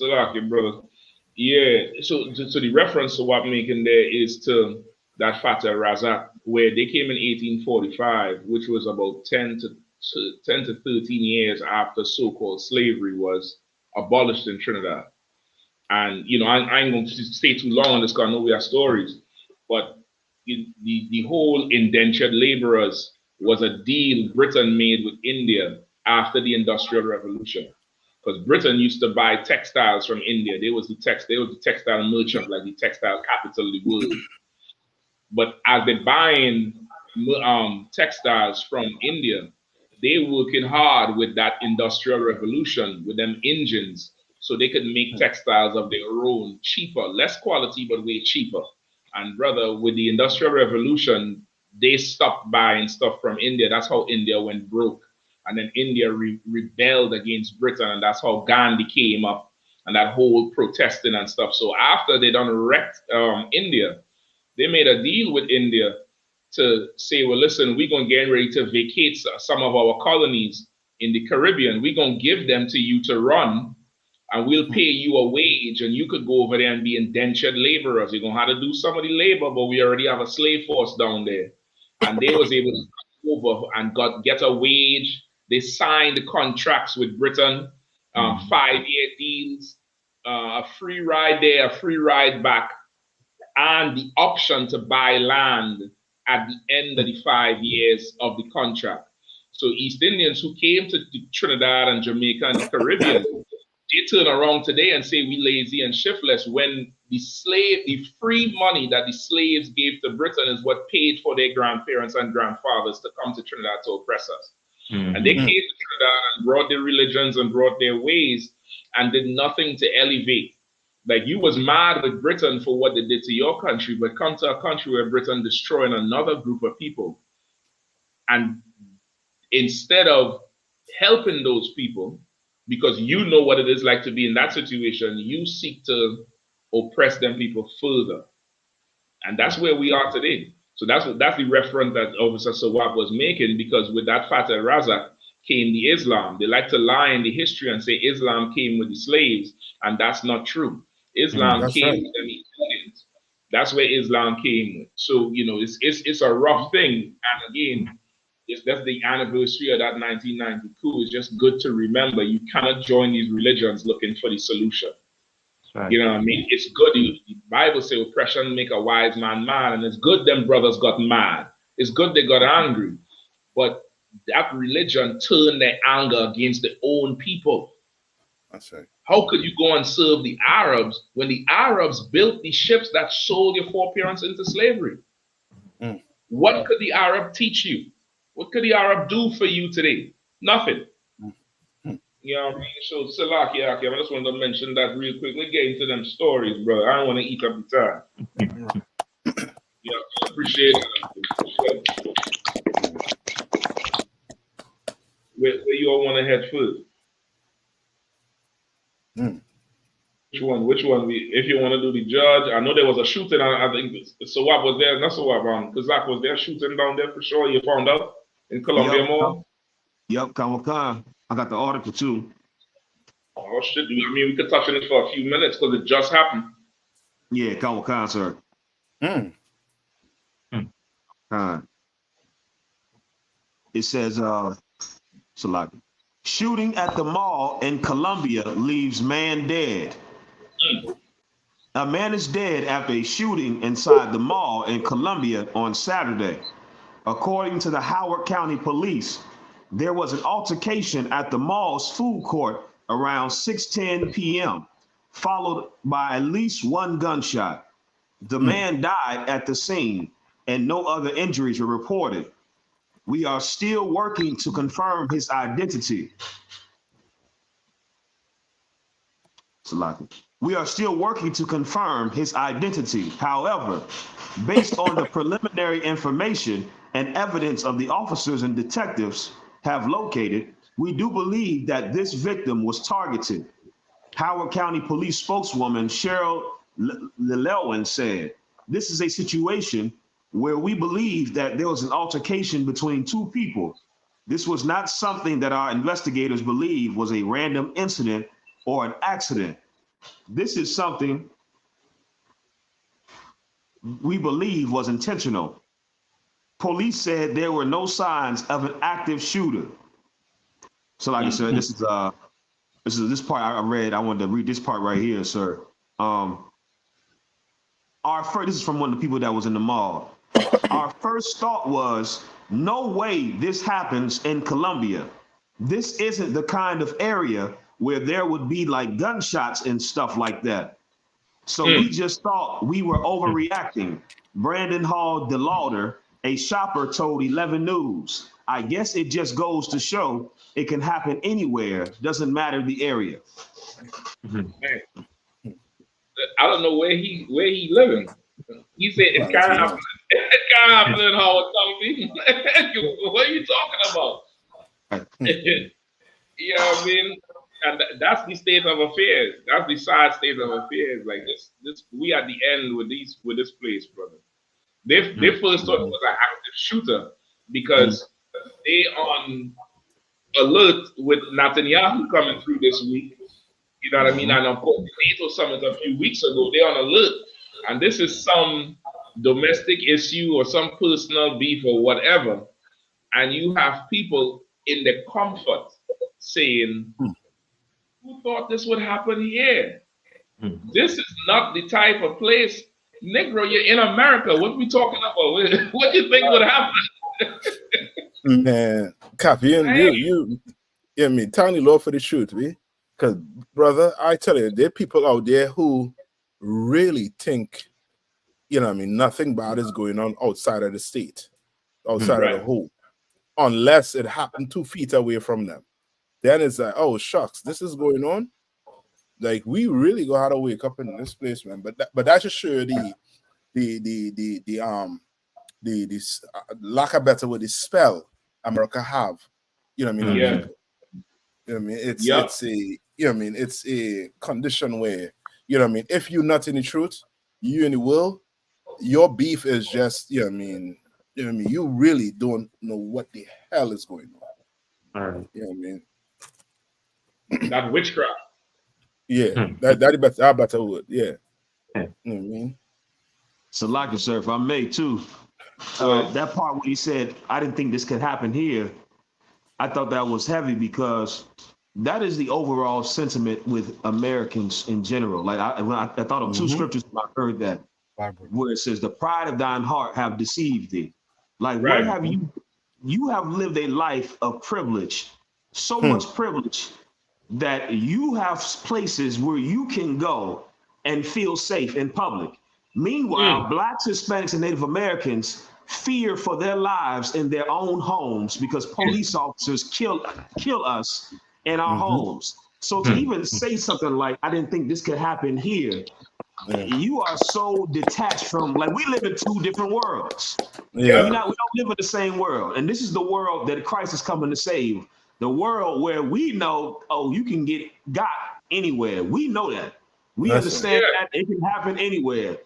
Salaki, brother. Yeah, so the reference to what I'm making there is to that Fat El Razak, where they came in 1845, which was about 10 to 13 years after so-called slavery was abolished in Trinidad. And, you know, I ain't going to stay too long on this because I know we have stories, but the whole indentured laborers was a deal Britain made with India after the Industrial Revolution. Because Britain used to buy textiles from India. They was the textile merchant, like the textile capital of the world. But as they're buying textiles from India, they working hard with that Industrial Revolution, with them engines, so they could make textiles of their own, cheaper, less quality, but way cheaper. And brother, with the Industrial Revolution, they stopped buying stuff from India. That's how India went broke. And then India rebelled against Britain, and that's how Gandhi came up and that whole protesting and stuff. So after they done wrecked India, they made a deal with India to say, well, listen, we're going to get ready to vacate some of our colonies in the Caribbean. We're going to give them to you to run, and we'll pay you a wage, and you could go over there and be indentured laborers. You're going to have to do some of the labor, but we already have a slave force down there. And they was able to come over and get a wage. They signed the contracts with Britain, 5-year deals, a free ride there, a free ride back, and the option to buy land at the end of the 5 years of the contract. So East Indians who came to Trinidad and Jamaica and the Caribbean, they turn around today and say we lazy and shiftless when the free money that the slaves gave to Britain is what paid for their grandparents and grandfathers to come to Trinidad to oppress us. And they came to Trinidad and brought their religions and brought their ways and did nothing to elevate. Like, you was mad with Britain for what they did to your country, but come to a country where Britain destroying another group of people. And instead of helping those people, because you know what it is like to be in that situation, you seek to oppress them people further. And that's where we are today. So that's the reference that Officer Sawab was making, because with that Fat El Razak came the Islam. They like to lie in the history and say Islam came with the slaves, and that's not true. Islam came with the Indians. That's where Islam came with. So, you know, it's a rough thing. And again, that's the anniversary of that 1990 coup. It's just good to remember you cannot join these religions looking for the solution. Right. You know what I mean? It's good. The Bible says oppression make a wise man mad, and it's good them brothers got mad. It's good they got angry. But that religion turned their anger against their own people. That's right. How could you go and serve the Arabs when the Arabs built the ships that sold your foreparents into slavery? What could the Arab teach you? What could the Arab do for you today? Nothing. You know what I mean? So, Salaki, I just wanted to mention that real quick. We get into them stories, bro. I don't want to eat up the time. Yeah, appreciate it. Where you all want to head first? Which one? If you want to do the judge, I know there was a shooting. I think Sawab was there. Not Sawab. Kazak was there shooting down there for sure. You found out in Columbia Mall. Yep, Kawakan. I got the article too. Oh shit! I mean, we could touch on it for a few minutes because it just happened. Yeah, Kawakan, sir. It says, Salaki. Shooting at the mall in Columbia leaves man dead. A man is dead after a shooting inside the mall in Columbia on Saturday. According to the Howard County Police, there was an altercation at the mall's food court around 6:10 p.m., followed by at least one gunshot. The man died at the scene and no other injuries were reported. We are still working to confirm his identity. We are still working to confirm his identity. However, based on the preliminary information and evidence of the officers and detectives have located, we do believe that this victim was targeted. Howard County Police spokeswoman Cheryl Llewellyn said, "This is a situation where we believe that there was an altercation between two people. This was not something that our investigators believe was a random incident or an accident. This is something we believe was intentional." Police said there were no signs of an active shooter. So like I said, this is part I read. I wanted to read this part right here, sir. This is from one of the people that was in the mall. Our first thought was, no way this happens in Colombia. This isn't the kind of area where there would be like gunshots and stuff like that. So we just thought we were overreacting. Brandon Hall DeLauder, a shopper, told 11 News, "I guess it just goes to show it can happen anywhere, doesn't matter the area." Man, I don't know where he living. He said it can't happen. It can't happen in Howard County. What are you talking about? You know what I mean? And that's the state of affairs. That's the sad state of affairs. Like this, we at the end with this place, brother. They first thought it was an active shooter because they on alert with Netanyahu coming through this week. You know what I mean? And of course, the NATO summit a few weeks ago, they're on alert. And this is some domestic issue or some personal beef or whatever. And you have people in the comfort saying, who thought this would happen here? This is not the type of place. Negro, you're in America. What are we talking about? What do you think would happen? Man, Cap, you tiny law for the truth, man. Because, brother, I tell you, there are people out there who really think, nothing bad is going on outside of the state, outside of the home, unless it happened 2 feet away from them. Then it's like, oh, shucks, this is going on. Like, we really gonna have to wake up in this place, man. But that just show you the lack of better word, the spell America have. You know what I mean? Yeah. You know what I mean? It's a condition where, if you're not in the truth, you in the world, your beef is just, you really don't know what the hell is going on. All right. You know what I mean? That witchcraft. Yeah, that better word. Yeah. Yeah. You know what I mean? So, like sir, if I may too, that part when he said, "I didn't think this could happen here," I thought that was heavy because that is the overall sentiment with Americans in general. Like I thought of 2 scriptures when I heard that, where it says, "The pride of thine heart have deceived thee." Like, what have you have lived a life of privilege, so much privilege that you have places where you can go and feel safe in public. Meanwhile, Blacks, Hispanics, and Native Americans fear for their lives in their own homes because police officers kill us in our homes. So to even say something like, "I didn't think this could happen here," you are so detached from, like, we live in 2 different worlds. Yeah. We don't live in the same world. And this is the world that Christ is coming to save. The world where we know, you can get got anywhere. We know that. We understand that it can happen anywhere.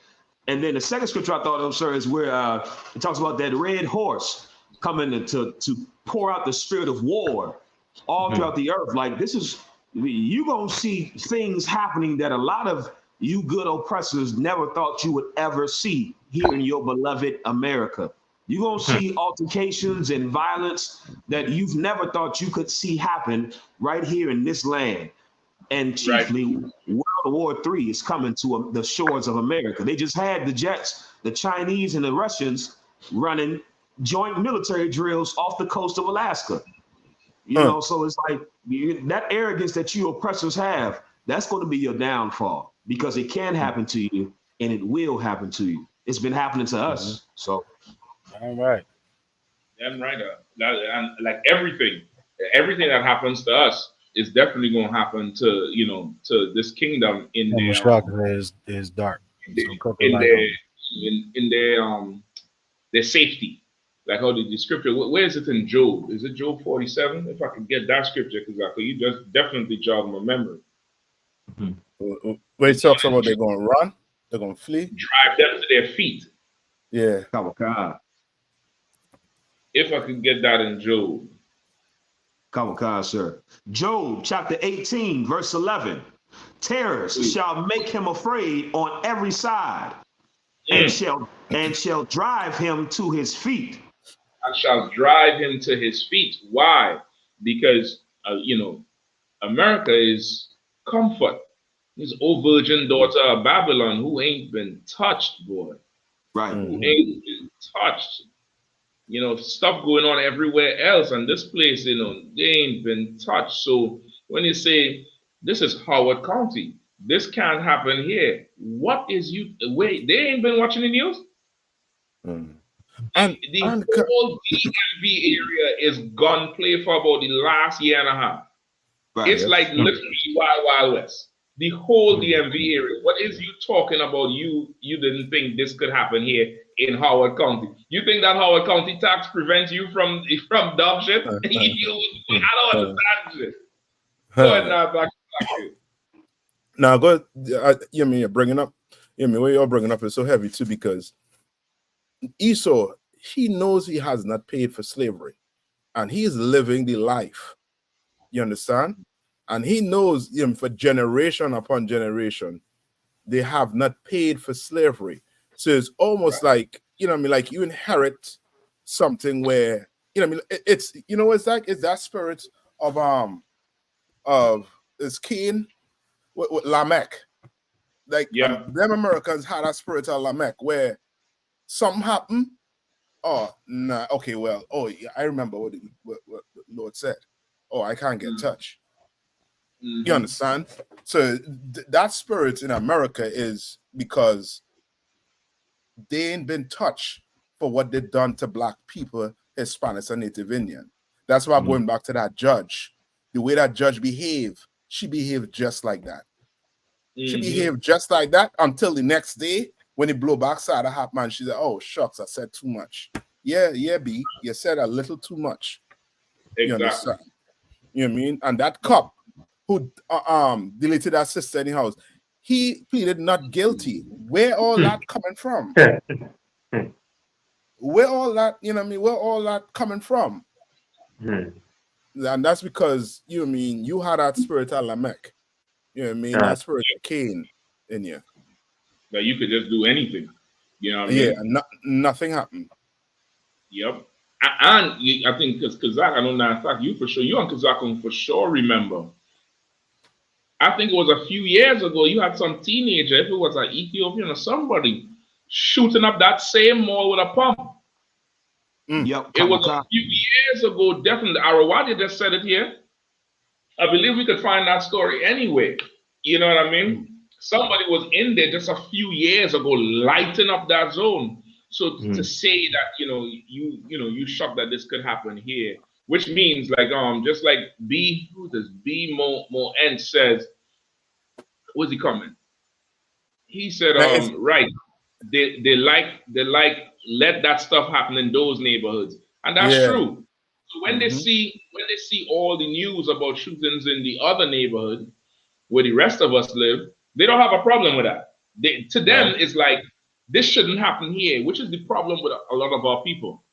And then the second scripture I thought of, sir, is where it talks about that red horse coming to pour out the spirit of war all throughout the earth. Like, this is, you're going to see things happening that a lot of you good oppressors never thought you would ever see here in your beloved America. You're going to see altercations and violence that you've never thought you could see happen right here in this land. And chiefly, World War III is coming to the shores of America. They just had the jets, the Chinese and the Russians running joint military drills off the coast of Alaska. You know, so it's like that arrogance that you oppressors have, that's going to be your downfall because it can happen to you and it will happen to you. It's been happening to us. So, all right. Damn right. And like everything that happens to us is definitely going to happen to, you know, to this kingdom in is dark. Their safety. Like how the scripture, where is it in Job? Is it Job 47? If I could get that scripture, because you just definitely jog my memory. Where it talks about they're going to run, they're going to flee. Drive them to their feet. Yeah. If I could get that in Job. Come, sir. Job chapter 18, verse 11. Terrors shall make him afraid on every side, and shall drive him to his feet. I shall drive him to his feet. Why? Because you know, America is comfort. This old virgin daughter of Babylon who ain't been touched, boy. Right. Who ain't been touched. You know, stuff going on everywhere else, and this place, you know, they ain't been touched. So when you say this is Howard County, this can't happen here. What is you? Wait, they ain't been watching the news. And the whole DMV area is gunplay for about the last year and a half. Right, it's like literally Wild West. The whole DMV area. What is you talking about? You didn't think this could happen here in Howard County. You think that Howard County tax prevents you from dumb shit? I don't understand this. Go ahead now, back to you. Now, go. You mean you're bringing up? You mean what you're bringing up is so heavy too, because Esau, he knows he has not paid for slavery, and he's living the life. You understand? And he knows, you know, for generation upon generation, they have not paid for slavery. So it's almost like, you know what I mean, like you inherit something where, you know what I mean, it's, you know, it's like, it's that spirit of it's Cain with Lamech. Like, them Americans had that spirit of Lamech where something happened. Oh, nah, okay, well, oh, yeah, I remember what the Lord said. Oh, I can't get touched. You understand? So that spirit in America is because they ain't been touched for what they've done to black people, Hispanics, and Native Indian. That's why I'm going back to that judge. The way that judge behaved, she behaved just like that. She behaved just like that until the next day when he blew backside of Hapman. She said, "Oh shucks, I said too much." Yeah, B, you said a little too much. Exactly. You understand? You know what I mean? And that cop who deleted that sister in the house, he pleaded not guilty. Where all that coming from? Where all that, you know what I mean? Where all that coming from? And that's because, you know what I mean, you had that spirit of Lamech. You know what I mean? That spirit of Cain in you. That you could just do anything. You know what I mean? Yeah, nothing happened. Yep. And I think because Kazak, I don't know, in fact, you for sure, you and Kazak for sure remember. I think it was a few years ago, you had some teenager, if it was an Ethiopian or somebody, shooting up that same mall with a pump. Yep. It was a few years ago, definitely. Arawadi just said it here. I believe we could find that story anyway. You know what I mean? Somebody was in there just a few years ago, lighting up that zone. So to say that, you shocked that this could happen here, which means like just like B Mo N says, what's he coming? He said, right, they like let that stuff happen in those neighborhoods, and that's true. So when they see all the news about shootings in the other neighborhood where the rest of us live, they don't have a problem with that. To them, it's like, this shouldn't happen here, which is the problem with a lot of our people.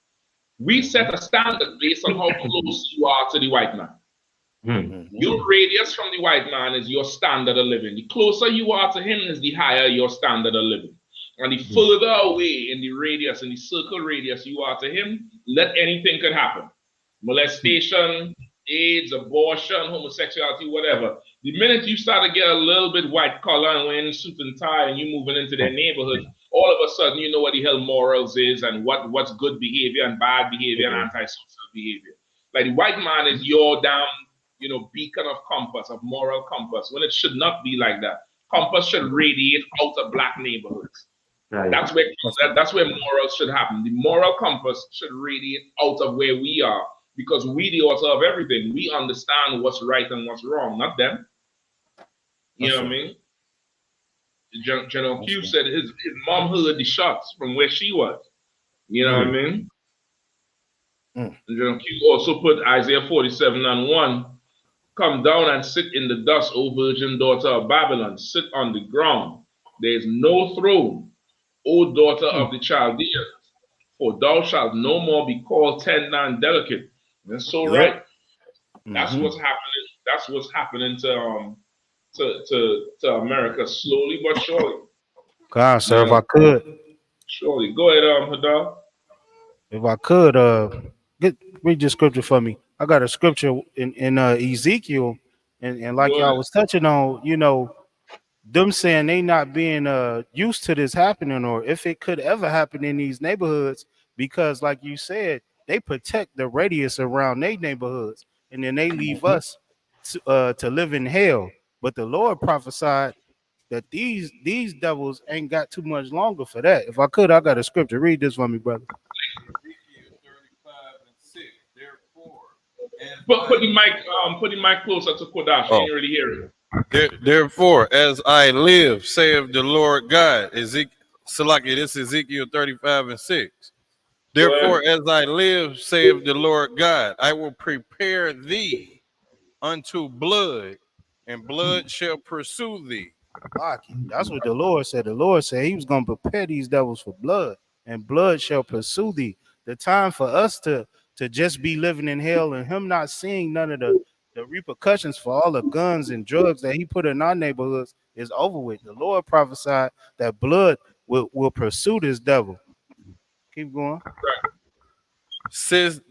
We set a standard based on how close you are to the white man. Your radius from the white man is your standard of living. The closer you are to him is the higher your standard of living. And the further away in the radius, in the circle radius you are to him, let anything could happen. Molestation, AIDS, abortion, homosexuality, whatever. The minute you start to get a little bit white collar and wearing suit and tie and you moving into their neighborhood, all of a sudden you know what the hell morals is and what's good behavior and bad behavior and antisocial behavior. Like the white man is your damn, beacon of compass, of moral compass, when it should not be like that. compass should radiate out of black neighborhoods. Right. That's where morals should happen. The moral compass should radiate out of where we are, because we the author of everything. We understand what's right and what's wrong, not them. You know what I mean? General Q said his mom heard the shots from where she was. You know what I mean? General Q also put Isaiah 47:1. Come down and sit in the dust, O virgin daughter of Babylon. Sit on the ground. There is no throne, O daughter of the Chaldeans, for thou shalt no more be called tender and delicate. That's so right. That's what's happening. That's what's happening to America slowly but surely. God, sir, if I could. Surely. Go ahead, Hadar. If I could, read the scripture for me. I got a scripture in Ezekiel, and like y'all was touching on, you know, them saying they not being used to this happening, or if it could ever happen in these neighborhoods, because like you said, they protect the radius around their neighborhoods, and then they leave us to live in hell. But the Lord prophesied that these devils ain't got too much longer for that. If I could, I got a scripture. Read this for me, brother. Put the mic closer to Kodash. You ain't really hear it. Therefore, as I live, saith the Lord God, Salaki, this is Ezekiel 35:6. Therefore, as I live, saith the Lord God, I will prepare thee unto blood, and blood shall pursue thee. That's what the Lord said. The Lord said he was going to prepare these devils for blood, and blood shall pursue thee. The time for us to just be living in hell and him not seeing none of the repercussions for all the guns and drugs that he put in our neighborhoods is over with. The Lord prophesied that blood will pursue this devil. Keep going. Since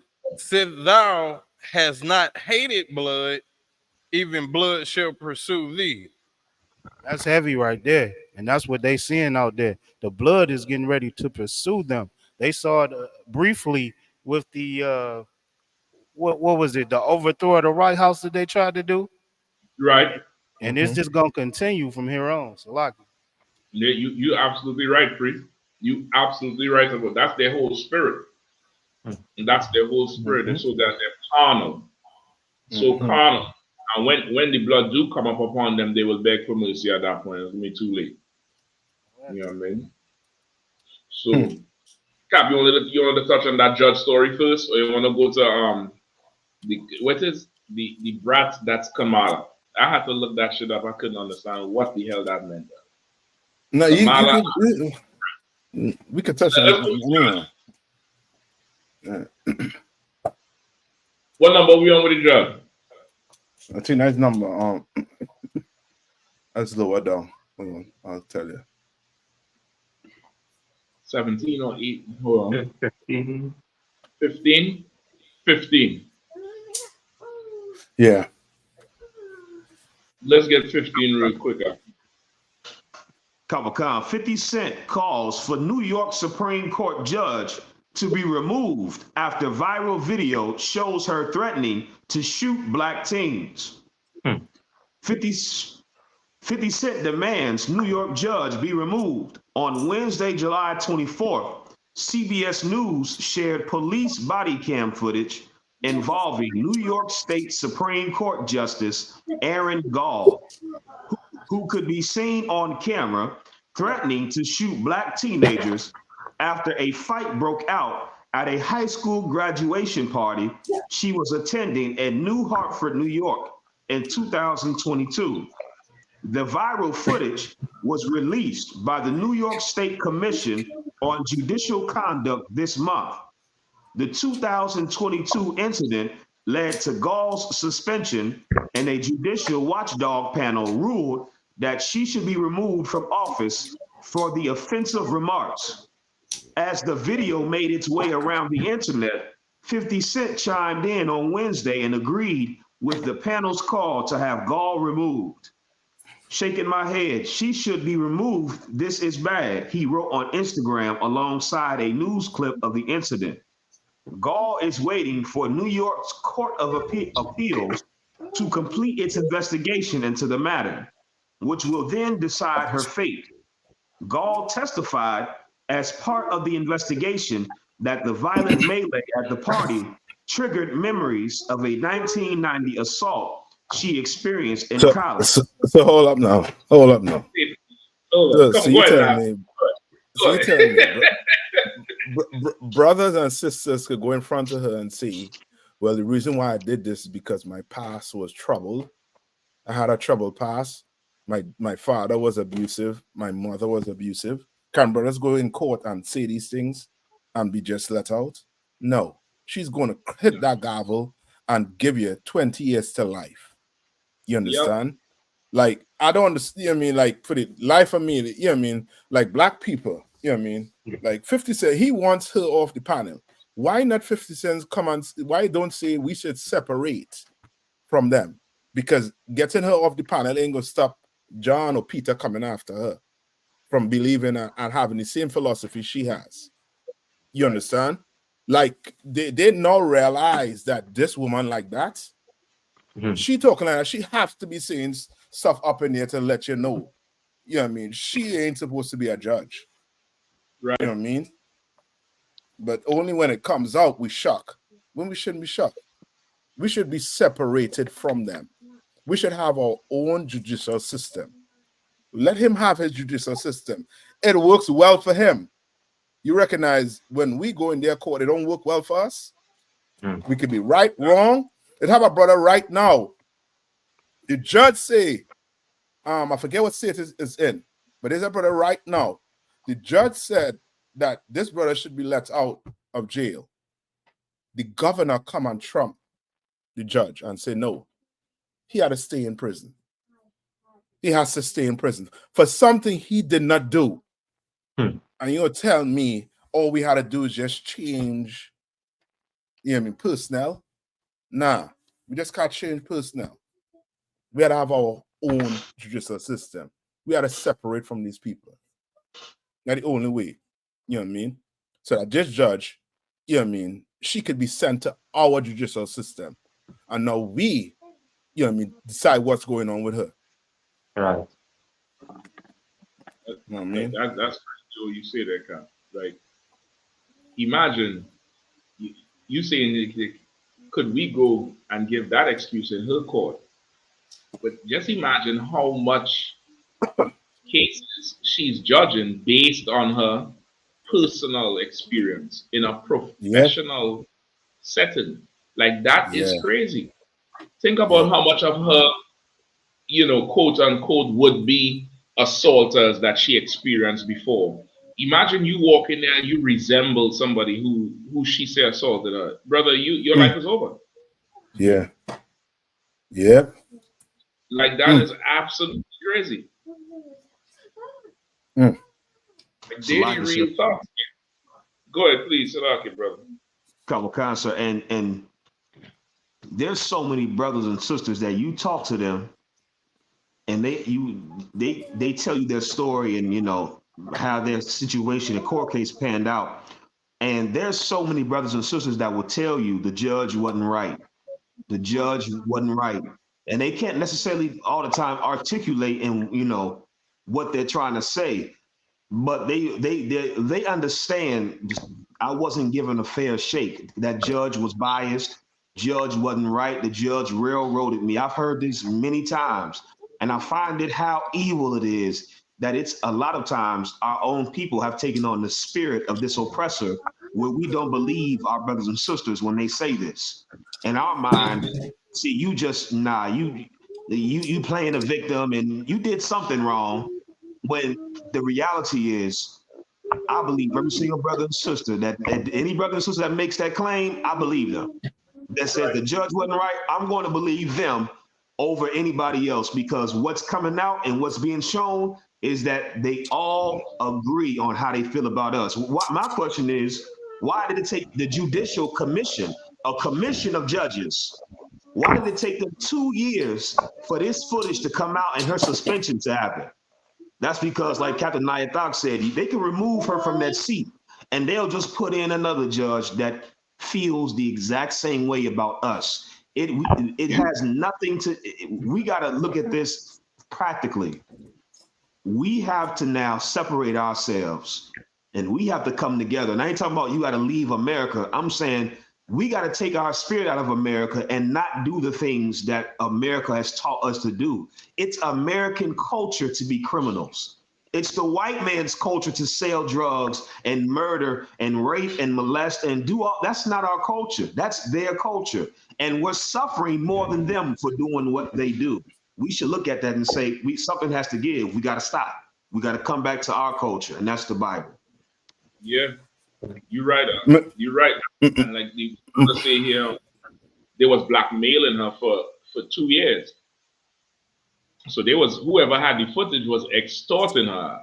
thou hast not hated blood, even blood shall pursue thee. That's heavy right there. And that's what they seeing out there. The blood is getting ready to pursue them. They saw it briefly with the what was it? The overthrow of the White House that they tried to do. Right. And it's just gonna continue from here on. So like, yeah, you absolutely right, priest. You absolutely right about that's their whole spirit. And that's their whole spirit. And so that they're carnal. So carnal. And when the blood do come up upon them, they will beg for mercy at that point. It's gonna be too late. You know what I mean? So Cap, you want to touch on that judge story first, or you want to go to the brat that's Kamala? I had to look that shit up. I couldn't understand what the hell that meant. No, we could touch on it. What number we on with the judge? I think that's number. That's lower down. I'll tell you. 17 or 8? Hold on. 15. 15? 15. Yeah. Let's get 15 real quick. Khan, 50 Cent calls for New York Supreme Court judge to be removed after viral video shows her threatening to shoot black teens. 50 Cent demands New York judge be removed. On Wednesday, July 24th, CBS News shared police body cam footage involving New York State Supreme Court Justice Aaron Gall, who could be seen on camera threatening to shoot black teenagers after a fight broke out at a high school graduation party she was attending in New Hartford, New York in 2022. The viral footage was released by the New York State Commission on Judicial Conduct this month. The 2022 incident led to Gall's suspension, and a judicial watchdog panel ruled that she should be removed from office for the offensive remarks. As the video made its way around the internet, 50 Cent chimed in on Wednesday and agreed with the panel's call to have Gall removed. Shaking my head, she should be removed. This is bad, he wrote on Instagram alongside a news clip of the incident. Gall is waiting for New York's Court of Appeals to complete its investigation into the matter. which will then decide her fate. Gall testified as part of the investigation that the violent melee at the party triggered memories of a 1990 assault she experienced in college. So hold up now. So you tell me, brothers and sisters could go in front of her and say, well, the reason why I did this is because my past was troubled. I had a troubled past. My father was abusive. My mother was abusive. Can brothers go in court and say these things and be just let out? No. She's going to hit that gavel and give you 20 years to life. You understand? Yep. Like, I don't understand, you know what I mean? Like, for the life of me, you know what I mean? Like, black people, you know what I mean? Like, 50 Cent, he wants her off the panel. Why not 50 Cent come on? Why don't say we should separate from them? Because getting her off the panel ain't going to stop John or Peter coming after her from believing and having the same philosophy she has. You understand? Like, they now realize that this woman like that, she talking like that, she has to be saying stuff up in there to let you know. You know what I mean? She ain't supposed to be a judge. Right. You know what I mean? But only when it comes out, we shock. When we shouldn't be shocked. We should be separated from them. We should have our own judicial system. Let him have his judicial system. It works well for him. You recognize when we go in their court, it don't work well for us. We could be right, wrong. Let's have a brother right now. The judge say, I forget what state is in, but there's a brother right now. The judge said that this brother should be let out of jail. The governor come and trump the judge and say, no, he had to stay in prison. He has to stay in prison for something he did not do. And you'll tell me all we had to do is just change, you know what I mean, personnel? Nah, we just can't change personnel. We had to have our own judicial system. We had to separate from these people. That's the only way, you know what I mean? So that this judge, you know what I mean, she could be sent to our judicial system. And now we, you know what I mean, decide what's going on with her. Right. You know what I mean? That's pretty cool you say that, Kyle. Like, imagine you saying, could we go and give that excuse in her court? But just imagine how much cases she's judging based on her personal experience in a professional setting. Like, that is crazy. Think about how much of her, you know, quote unquote, would be assaulters that she experienced before. Imagine you walk in there and you resemble somebody who she say assaulted her. Brother, your life is over. Yeah. Yeah. Like, that is absolutely crazy. Like, daily real thoughts. Go ahead, please, Salaki, brother. Couple concert, and there's so many brothers and sisters that you talk to them, and they tell you their story and, you know, how their situation, the court case panned out. And there's so many brothers and sisters that will tell you the judge wasn't right. The judge wasn't right. And they can't necessarily all the time articulate in, you know, what they're trying to say, but they understand I wasn't given a fair shake. That judge was biased. Judge wasn't right. The judge railroaded me. I've heard this many times, and I find it how evil it is that it's a lot of times our own people have taken on the spirit of this oppressor where we don't believe our brothers and sisters when they say this. In our mind, see, you just, you playing a victim and you did something wrong, when the reality is, I believe every single brother and sister that any brother and sister that makes that claim, I believe them. That says the judge wasn't right, I'm going to believe them over anybody else, because what's coming out and what's being shown is that they all agree on how they feel about us. My question is, why did it take the Judicial Commission, a commission of judges, why did it take them 2 years for this footage to come out and her suspension to happen? That's because, like Captain Nayathak said, they can remove her from that seat and they'll just put in another judge that feels the exact same way about us. It has nothing to, we got to look at this practically, we have to now separate ourselves and we have to come together. And I ain't talking about you got to leave America. I'm saying we got to take our spirit out of America and not do the things that America has taught us to do. It's American culture to be criminals. It's the white man's culture to sell drugs and murder and rape and molest and do all. That's not our culture. That's their culture. And we're suffering more than them for doing what they do. We should look at that and say, something has to give. We got to stop. We got to come back to our culture, and that's the Bible. Yeah, you're right. You're right. And like the say here, they was blackmailing her for 2 years. So there was whoever had the footage was extorting her.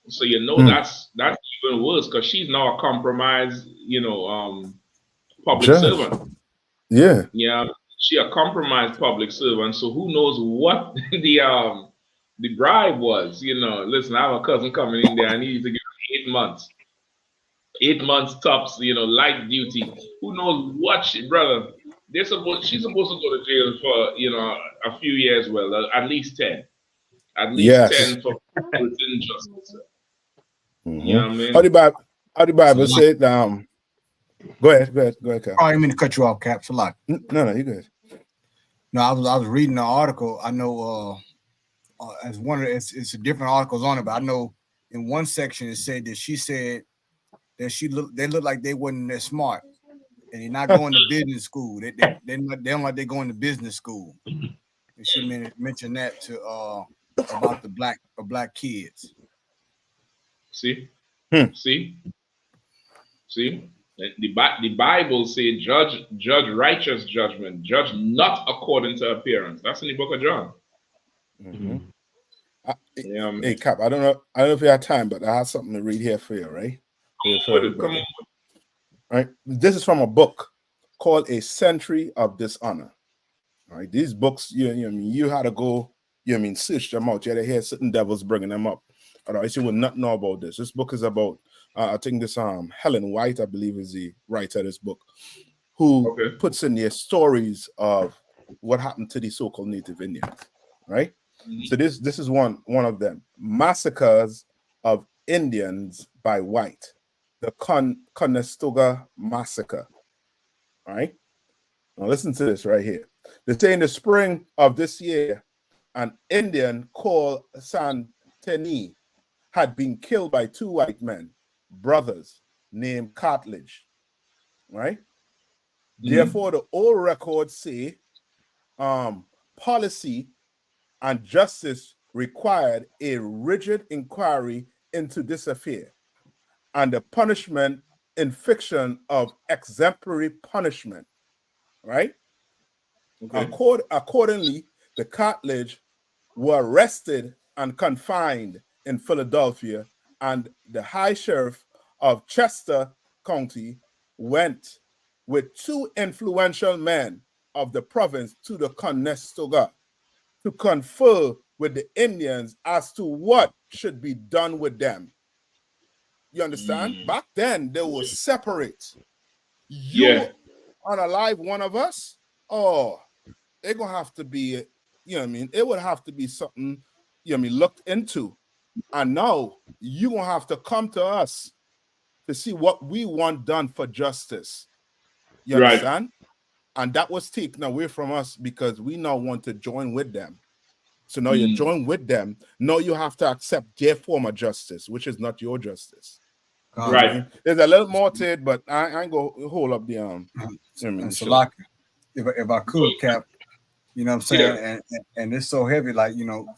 So that's even worse because she's now a compromised, public servant. Yeah. Yeah, she a compromised public servant. So who knows what the bribe was? Listen, I have a cousin coming in there. I need you to give him 8 months. 8 months tops. Light duty. Who knows what brother? She's supposed to go to jail for a few years. Well, at least 10. At least 10 for injustice. You know what I mean? How the Bible said, go ahead, Cap. I didn't mean to cut you off, Cap. A lot. No, you good. No, I was reading the article. I know as one of it's different articles on it, but I know in one section it said that she said that they look like they wasn't that smart. And they're not going to business school. They don't like they're going to business school. And she mentioned that to about the black kids. See. The Bible says, judge righteous judgment, judge not according to appearance. That's in the book of John. Hey, Cap, I don't know if you have time, but I have something to read here for you, right? Come on. Right. This is from a book called A Century of Dishonor. All right. These books, you had to go, search them out. You had to hear certain devils bringing them up. Otherwise, you would not know about this. This book is about, I think this Helen White, I believe, is the writer of this book, who puts in their stories of what happened to the so-called Native Indians. Right. So this is one of them. Massacres of Indians by white. The Conestoga Massacre. All right. Now listen to this right here. They say in the spring of this year, an Indian called Santeni had been killed by 2 white men, brothers, named Cartledge. Right? Therefore, the old records say policy and justice required a rigid inquiry into this affair, and the punishment in fiction of exemplary punishment, right? Accordingly, the Cartledge were arrested and confined in Philadelphia, and the High Sheriff of Chester County went with 2 influential men of the province to the Conestoga to confer with the Indians as to what should be done with them. You understand? Back then, they were separate. You unalive one of us, they're going to have to be, it would have to be something, looked into. And now, you're going to have to come to us to see what we want done for justice. You understand? And that was taken away from us because we now want to join with them. So now you join with them. Now you have to accept their form of justice, which is not your justice. Right. There's a little more to it, but I ain't gonna hold up the if I could, Cap, you know what I'm saying, and it's so heavy, like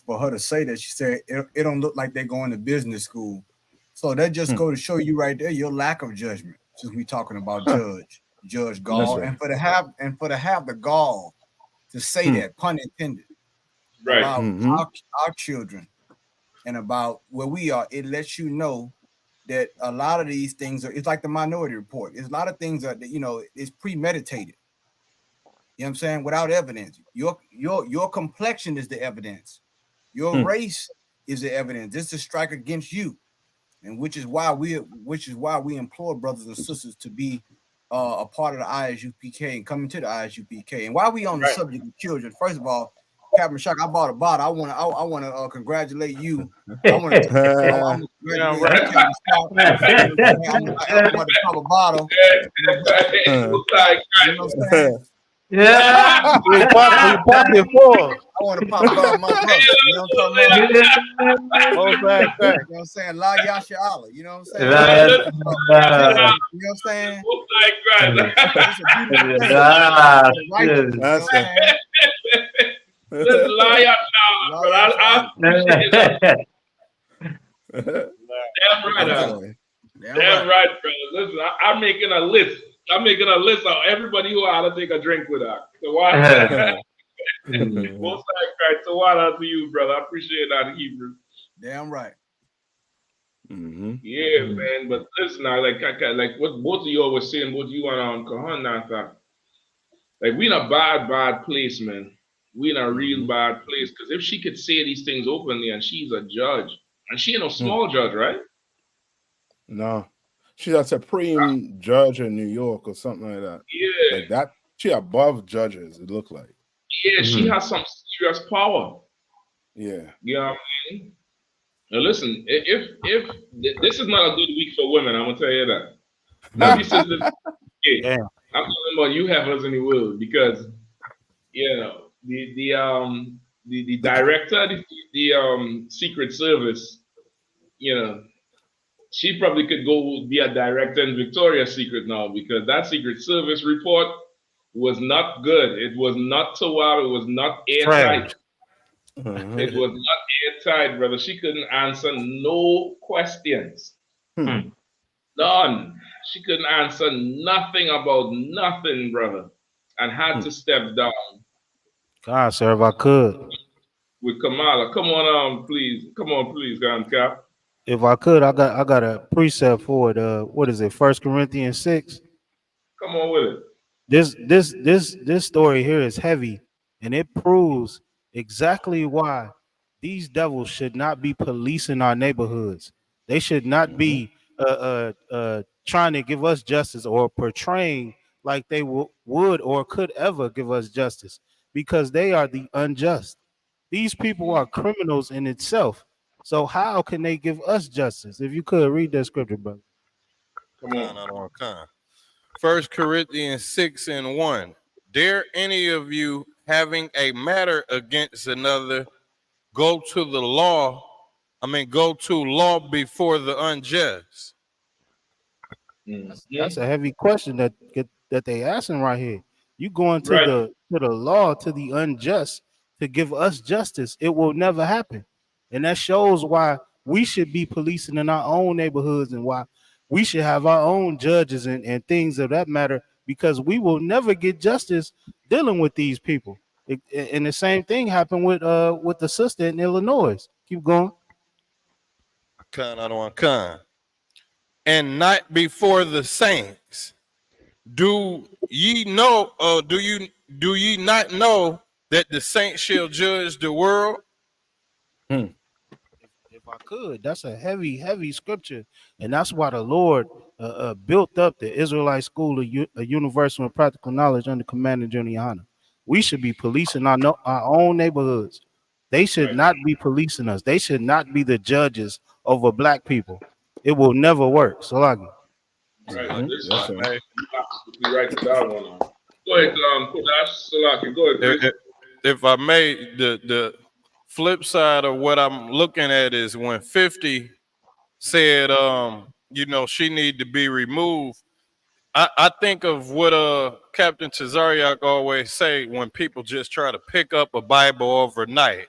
for her to say that, she said it don't look like they're going to business school. So that just go to show you right there your lack of judgment. Since we talking about Judge Gall, right. and for to have the gall to say that, pun intended, about our children and about where we are, it lets you know that a lot of these things it's like the Minority Report. There's a lot of things that it's premeditated. You know what I'm saying? Without evidence. Your complexion is the evidence. Your race is the evidence. This is a strike against you. And which is why we implore brothers and sisters to be a part of the ISUPK and come into the ISUPK. And while we on the subject of children, first of all, Captain Shock, I bought a bottle. I want to congratulate you. I want to congratulate you, Captain Shock. I'm about to pop a bottle. You know what I'm saying? Yeah. You pop it for. I want to pop God my brother. You know what I'm talking about? Oh, back. You know what I'm saying? La Yasha Allah. You know what I'm saying? You know what I'm saying? It's a beautiful thing. Righteous, That's Let's lie out now, but I appreciate it. Damn right, damn right, brother. Listen, I'm making a list. I'm making a list of everybody who ought to take a drink with us. So why? Most right. So why not to you, brother? I appreciate that, Hebrew. Damn right. Yeah, man. But listen, like what both of you were saying, both you and Yahanna, like we in a bad place, man. We in a real bad place. Because if she could say these things openly, and she's a judge, and she ain't no small judge, right? No. She's a supreme judge in New York or something like that. Yeah. Like that. She above judges, it looked like. Yeah, she has some serious power. Yeah. You know what I mean? Now listen, if this is not a good week for women, I'm gonna tell you that. Let me say this. Okay, I'm talking about you have us in the world because you know the director, the Secret Service, you know, she probably could go be a director in Victoria's Secret now because that Secret Service report was not good. It was not so well. It was not airtight. It was not airtight, brother. She couldn't answer no questions. None. She couldn't answer nothing about nothing, brother, and had to step down. God, sir, if I could. With Kamala. Come on, please. Come on, please, Cap. If I could, I got a precept for it. What is it? 1 Corinthians 6. Come on with it. This story here is heavy, and it proves exactly why these devils should not be policing our neighborhoods. They should not be trying to give us justice or portraying like they would or could ever give us justice, because they are the unjust. These people are criminals in itself. So how can they give us justice? If you could read that scripture, brother. Come on. 1 Corinthians 6:1. Dare any of you having a matter against another go to law before the unjust? That's a heavy question that they asking right here. You going to the law, to the unjust, to give us justice. It will never happen. And that shows why we should be policing in our own neighborhoods and why we should have our own judges and things of that matter, because we will never get justice dealing with these people. And the same thing happened with the sister in Illinois. Keep going. And not before the saints. Do ye not know that the saints shall judge the world? If I could, that's a heavy scripture, and that's why the Lord built up the Israelite School of Universal and Practical Knowledge under command of General Yahanna. We should be policing our own neighborhoods. They should not be policing us. They should not be the judges over black people. It will never work. So like it. Right. Right to that one. Go ahead, Salaki. Go ahead, please. If I may, the flip side of what I'm looking at is when 50 said, she need to be removed. I think of what Captain Tazariak always say when people just try to pick up a Bible overnight.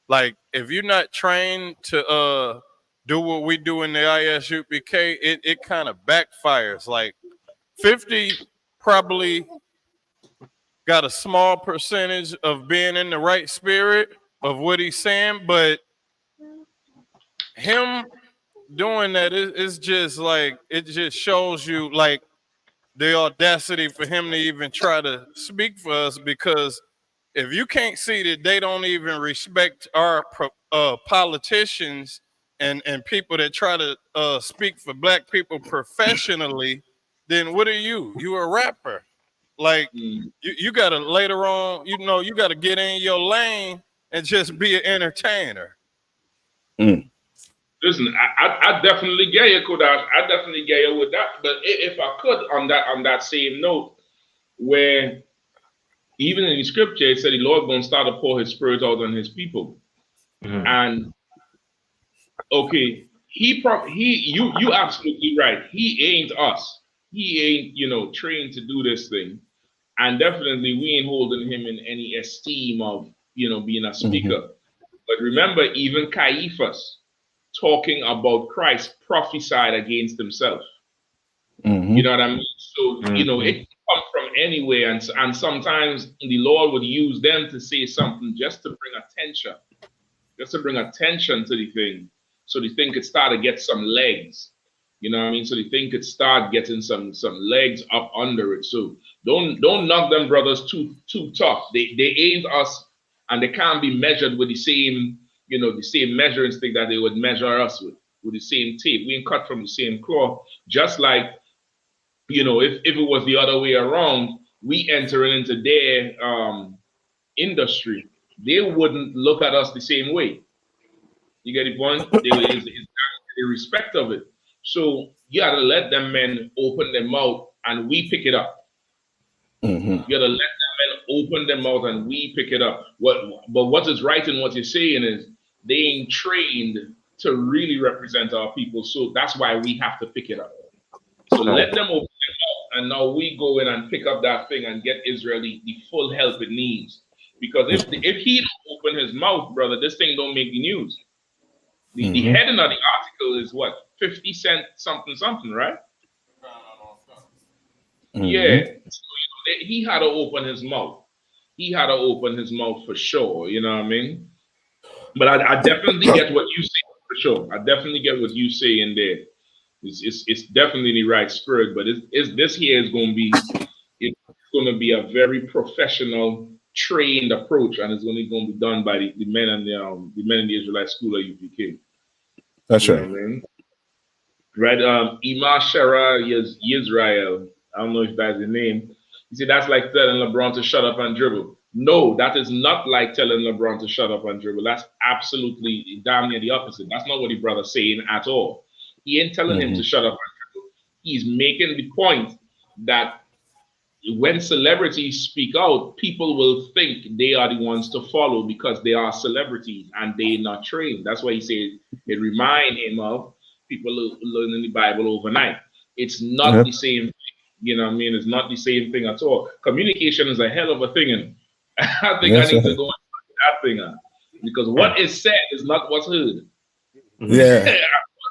Like, if you're not trained to do what we do in the ISUPK, it kind of backfires. Like, 50 probably got a small percentage of being in the right spirit of what he's saying, but him doing that is just like, it just shows you like the audacity for him to even try to speak for us, because if you can't see that they don't even respect our politicians and people that try to speak for black people professionally, then what are you? You a rapper. Like you gotta later on, you know, you gotta get in your lane and just be an entertainer. Listen, I definitely get you, Kodash. I definitely get you with that. But if I could, on that same note, where even in the scripture it said the Lord gonna start to pour His Spirit out on His people, and okay, you absolutely right. He ain't us. He ain't, you know, trained to do this thing, and definitely we ain't holding him in any esteem of, you know, being a speaker. But remember, even Caiaphas, talking about Christ, prophesied against himself. You know what I mean? So, you know, it can come from anywhere. And sometimes the Lord would use them to say something just to bring attention to the thing. So the thing could start to get some legs. You know what I mean? So the thing could start getting some legs up under it. So don't knock them brothers too tough. They ain't us, and they can't be measured with the same, you know, the same measuring stick that they would measure us with the same tape. We ain't cut from the same cloth. Just like, you know, if it was the other way around, we entering into their industry, they wouldn't look at us the same way. You get the point? It's the respect of it. So you gotta let them men open their mouth and we pick it up. You gotta let them men open their mouth and we pick it up. But what is right in what you're saying is they ain't trained to really represent our people. So that's why we have to pick it up. So let them open their mouth, and now we go in and pick up that thing and get Israel the full help it needs. Because if he don't open his mouth, brother, this thing don't make the news. The heading of the article is what? 50 cent something, right? Yeah. So, you know, he had to open his mouth. He had to open his mouth for sure, you know what I mean? But I definitely get what you say for sure. I definitely get what you say in there. It's definitely the right spirit, but this here is going to be a very professional, trained approach, and it's only going to be done by the men and the men in the Israelite school of UPK. That's right. I mean? Right. Ima Shara Yisrael. I don't know if that's the name. You see, that's like telling LeBron to shut up and dribble. No, that is not like telling LeBron to shut up and dribble. That's absolutely damn near the opposite. That's not what the brother's saying at all. He ain't telling him to shut up and dribble. He's making the point that when celebrities speak out, people will think they are the ones to follow because they are celebrities and they're not trained. That's why he said it reminds him of people learning the Bible overnight. It's not the same thing. You know what I mean? It's not the same thing at all. Communication is a hell of a thing. And I think I need to go and put that thing on. Because what is said is not what's heard. Yeah.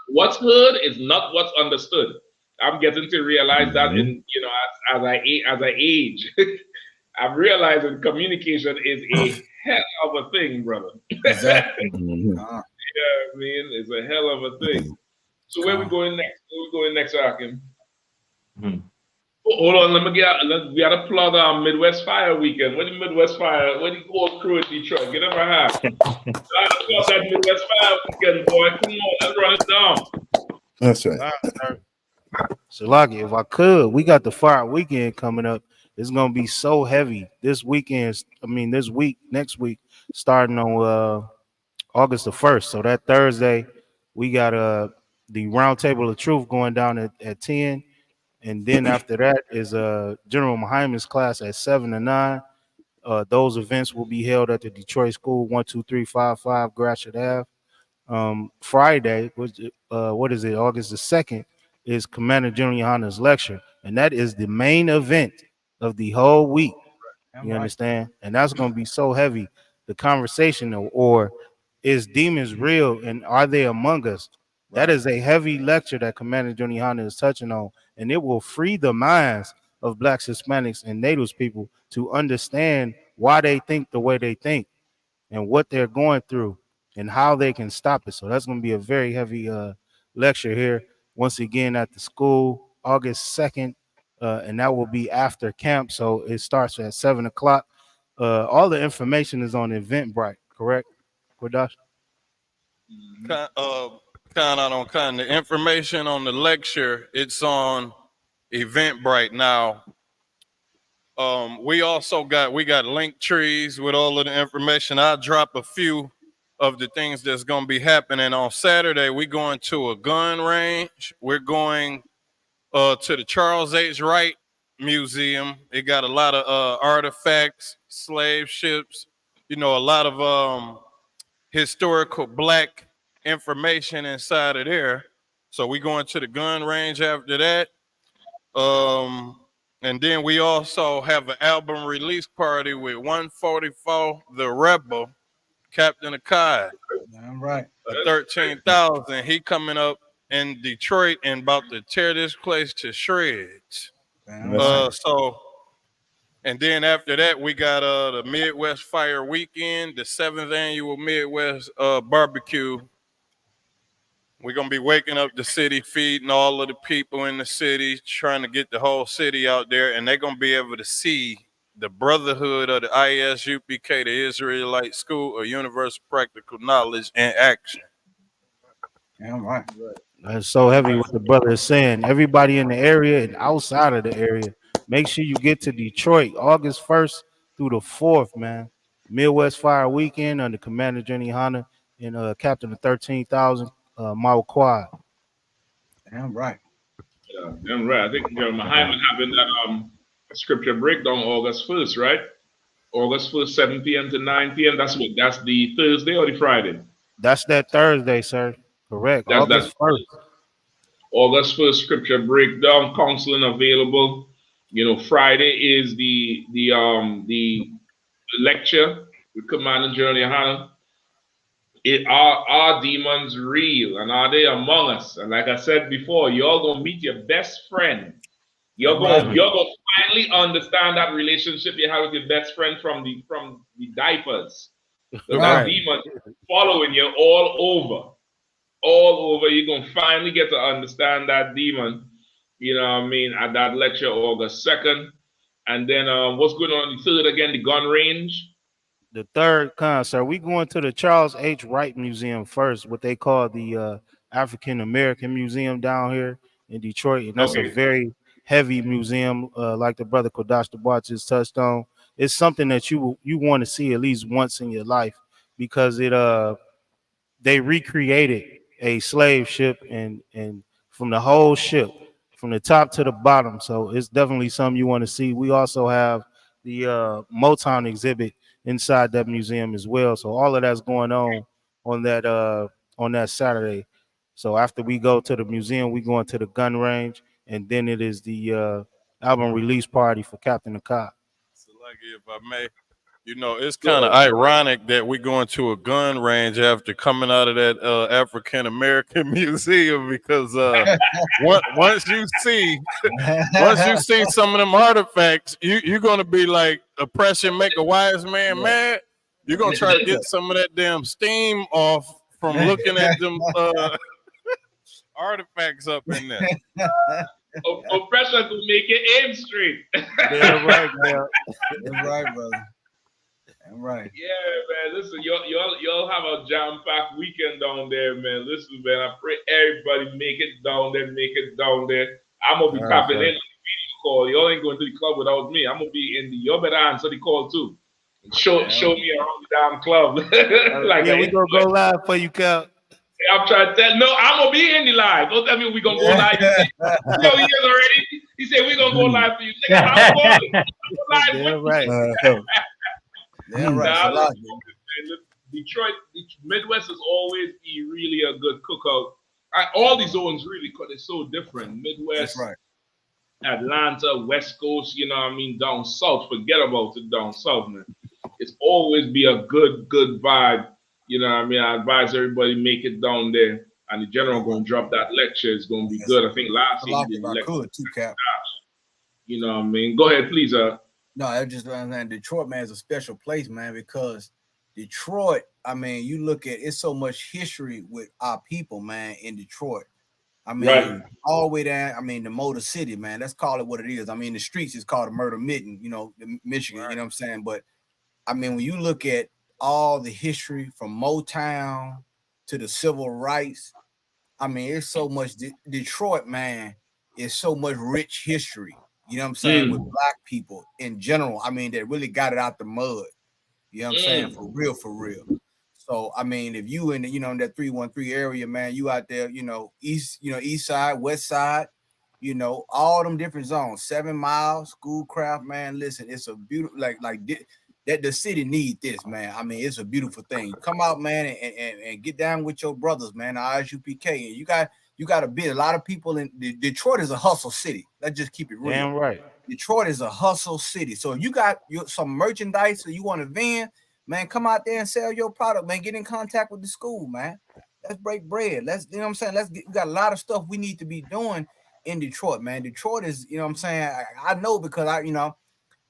What's heard is not what's understood. I'm getting to realize that in, you know, as I age, I'm realizing communication is a hell of a thing, brother. Exactly. Yeah, I mean, it's a hell of a thing. So where we going next? Where we going next, Akim? Hold on, we gotta plug our Midwest Fire weekend. When the Midwest Fire, when the whole crew in Detroit, get over here. Plug that Midwest Fire weekend, boy. Come on, let's run it down. That's right. So, Lucky, if I could, we got the Fire weekend coming up. It's gonna be so heavy this weekend. I mean, this week, next week, starting on August the 1st. So that Thursday, we got the Round Table of Truth going down at 10. And then after that is General Muhammad's class at 7 to 9. Those events will be held at the Detroit School, 12355 Gratiot Ave. Friday, what is it? August the 2nd is Commander General Yahanna's lecture, and that is the main event of the whole week. You understand? And that's going to be so heavy. The conversation, or is demons real and are they among us? That is a heavy lecture that Commander General Yahanna is touching on, and it will free the minds of Blacks, Hispanics, and Natives people to understand why they think the way they think and what they're going through and how they can stop it. So that's going to be a very heavy lecture here once again at the school, August 2nd, and that will be after camp. So it starts at 7 o'clock. All the information is on Eventbrite, correct, Kodash? The information on the lecture, it's on Eventbrite now. We also got link trees with all of the information. I'll drop a few of the things that's going to be happening on Saturday. We're going to a gun range. We're going to the Charles H. Wright Museum. It got a lot of artifacts, slave ships, a lot of historical black information inside of there. So we going to the gun range after that. And then we also have an album release party with 144 The Rebel, Captain Akai. All right. 13,000. He coming up in Detroit and about to tear this place to shreds. And then after that, we got the Midwest Fire Weekend, the 7th annual Midwest barbecue. We're going to be waking up the city, feeding all of the people in the city, trying to get the whole city out there, and they're going to be able to see the Brotherhood of the ISUPK, the Israelite School of Universal Practical Knowledge in action. Yeah, right. That's so heavy what the brother is saying. Everybody in the area and outside of the area, make sure you get to Detroit August 1st through the 4th, man. Midwest Fire Weekend under Commander Yahanna and Captain of 13,000 Mile Quad. Damn right. Yeah, damn right. I think Muhammad having that scripture breakdown August 1st, right? August 1st, 7 p.m. to 9 p.m. That's the Thursday or the Friday? That's that Thursday, sir. Correct. August 1st. August 1st scripture breakdown, counseling available. Friday is the lecture with Commander General Yahanna. Are demons real, and are they among us? And like I said before, you're gonna meet your best friend. You're gonna finally understand that relationship you have with your best friend from the diapers. So that demon following you all over. You're gonna finally get to understand that demon. At that lecture August 2nd. And then what's going on the 3rd again? The gun range. The 3rd concert, we going to the Charles H. Wright Museum first, what they call the African American Museum down here in Detroit, and that's a very heavy museum, like the brother Kodash Dabar just touched on. It's something that you want to see at least once in your life, because they recreated a slave ship and from the whole ship, from the top to the bottom. So it's definitely something you want to see. We also have the Motown exhibit inside that museum as well. So all of that's going on that Saturday. So after we go to the museum, we go into the gun range, and then it is the album release party for Captain Akai. So like if I may, it's kind of ironic that we're going to a gun range after coming out of that African American museum, because once you see some of them artifacts, you're gonna be like, oppression make a wise man mad. You're gonna try to get some of that damn steam off from looking at them artifacts up in there. Oppression to make it aim straight. Yeah, right, man. That's right, brother. Right. Yeah, man. Listen, y'all have a jam-packed weekend down there, man. Listen, man. I pray everybody make it down there. I'm gonna be tapping in on the video call. Y'all ain't going to the club without me. I'm gonna be in the. Y'all better answer the call too. And show me around the damn club. We gonna go live for you, Cal. I'm trying to tell. No, I'm gonna be in the live. Don't tell me we gonna go live. He is already. He said we gonna go live for you. Nigga, I'm going live. Yeah, right. Detroit, Midwest is always be really a good cookout. All these zones really, because they're so different. Midwest, right. Atlanta, West Coast, down south. Forget about it down south, man. It's always be a good vibe. I advise everybody make it down there. And the general going to drop that lecture. It's going to be good. I think last week he did lecture. Could too, Cap. Go ahead, please. No, I just Detroit, man, is a special place, man, because Detroit, you look at it's so much history with our people, man, in Detroit. All the way down, the Motor City, man. Let's call it what it is. The streets is called a murder mitten, the Michigan, you know what I'm saying? But when you look at all the history from Motown to the civil rights, it's so much Detroit, man, is so much rich history. You know what I'm saying? With black people in general. I mean, that really got it out the mud. You know what I'm saying? For real, for real. So I mean, if you in the, in that 313 area, man, you out there, east side, west side, all them different zones, 7 miles, Schoolcraft, man. Listen, it's a beautiful, that the city need this, man. I mean, it's a beautiful thing. Come out, man, and get down with your brothers, man. ISUPK, and you got to be a lot of people in Detroit is a hustle city. Let's just keep it real. Damn right. Detroit is a hustle city. So if you got some merchandise or you want to vend, man, come out there and sell your product, man. Get in contact with the school, man. Let's break bread. Let's, you know what I'm saying? We got a lot of stuff we need to be doing in Detroit, man. Detroit is, you know what I'm saying? I know because I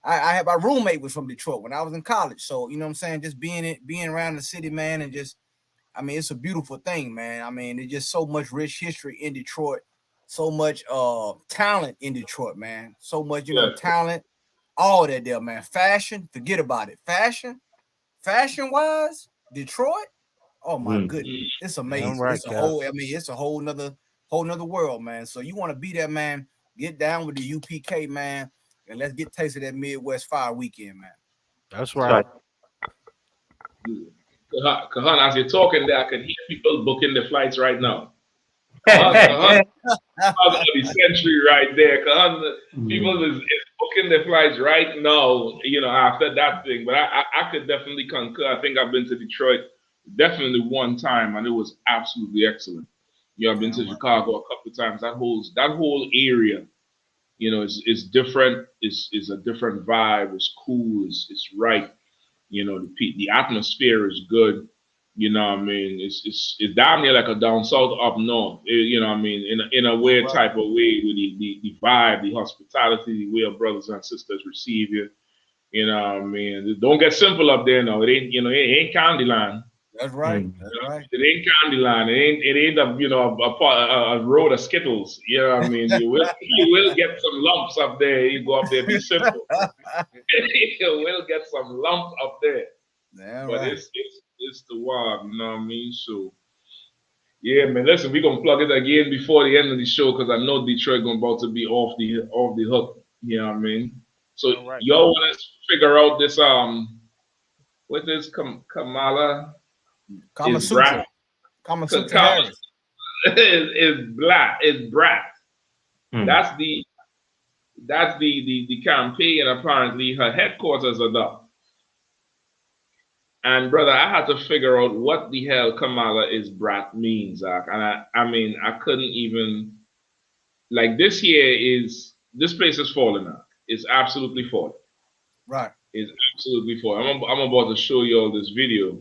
had my roommate was from Detroit when I was in college. So, you know what I'm saying? Just being around the city, man, and just, I mean, it's a beautiful thing, man. I mean, there's just so much rich history in Detroit, so much talent in Detroit, man. So much, talent, all that there, man. Fashion, forget about it. Fashion-wise, Detroit, oh my goodness, it's amazing. Right, it's a whole nother world, man. So you want to be there, man. Get down with the UPK, man, and let's get taste of that Midwest Fire Weekend, man. That's right. Kahan, as you're talking there, I can hear people booking the flights right now. Kahan, the century right there. Kahan, people is booking the flights right now, after that thing. But I could definitely concur. I think I've been to Detroit definitely one time, and it was absolutely excellent. I've been to Chicago a couple of times. That whole area, is different. Is a different vibe. It's cool. It's right. The atmosphere is good. You know what I mean? It's damn near like a down south up north. You know what I mean? In a weird type of way, with the vibe, the hospitality, the way our brothers and sisters receive you. You know what I mean? Don't get simple up there. No, it ain't. It ain't Candyland. That's right. That's right. It ain't Candyland. It ain't a road of Skittles. You know what I mean? You will get some lumps up there. You go up there, be simple. You will get some lumps up there. Yeah, but right. it's the wild, you know what I mean? So yeah, man. Listen, we're gonna plug it again before the end of the show because I know Detroit about to be off the hook. You know what I mean? So y'all want to figure out this what is Kamala? Kama Sutra. Kama Sutra Harris. is black. Is Brat. That's the campaign. Apparently, her headquarters are done. And brother, I had to figure out what the hell Kamala is Brat means, Zach. And I mean, I couldn't even, like, this place is falling out. It's absolutely falling. Right. It's absolutely falling. I'm about to show you all this video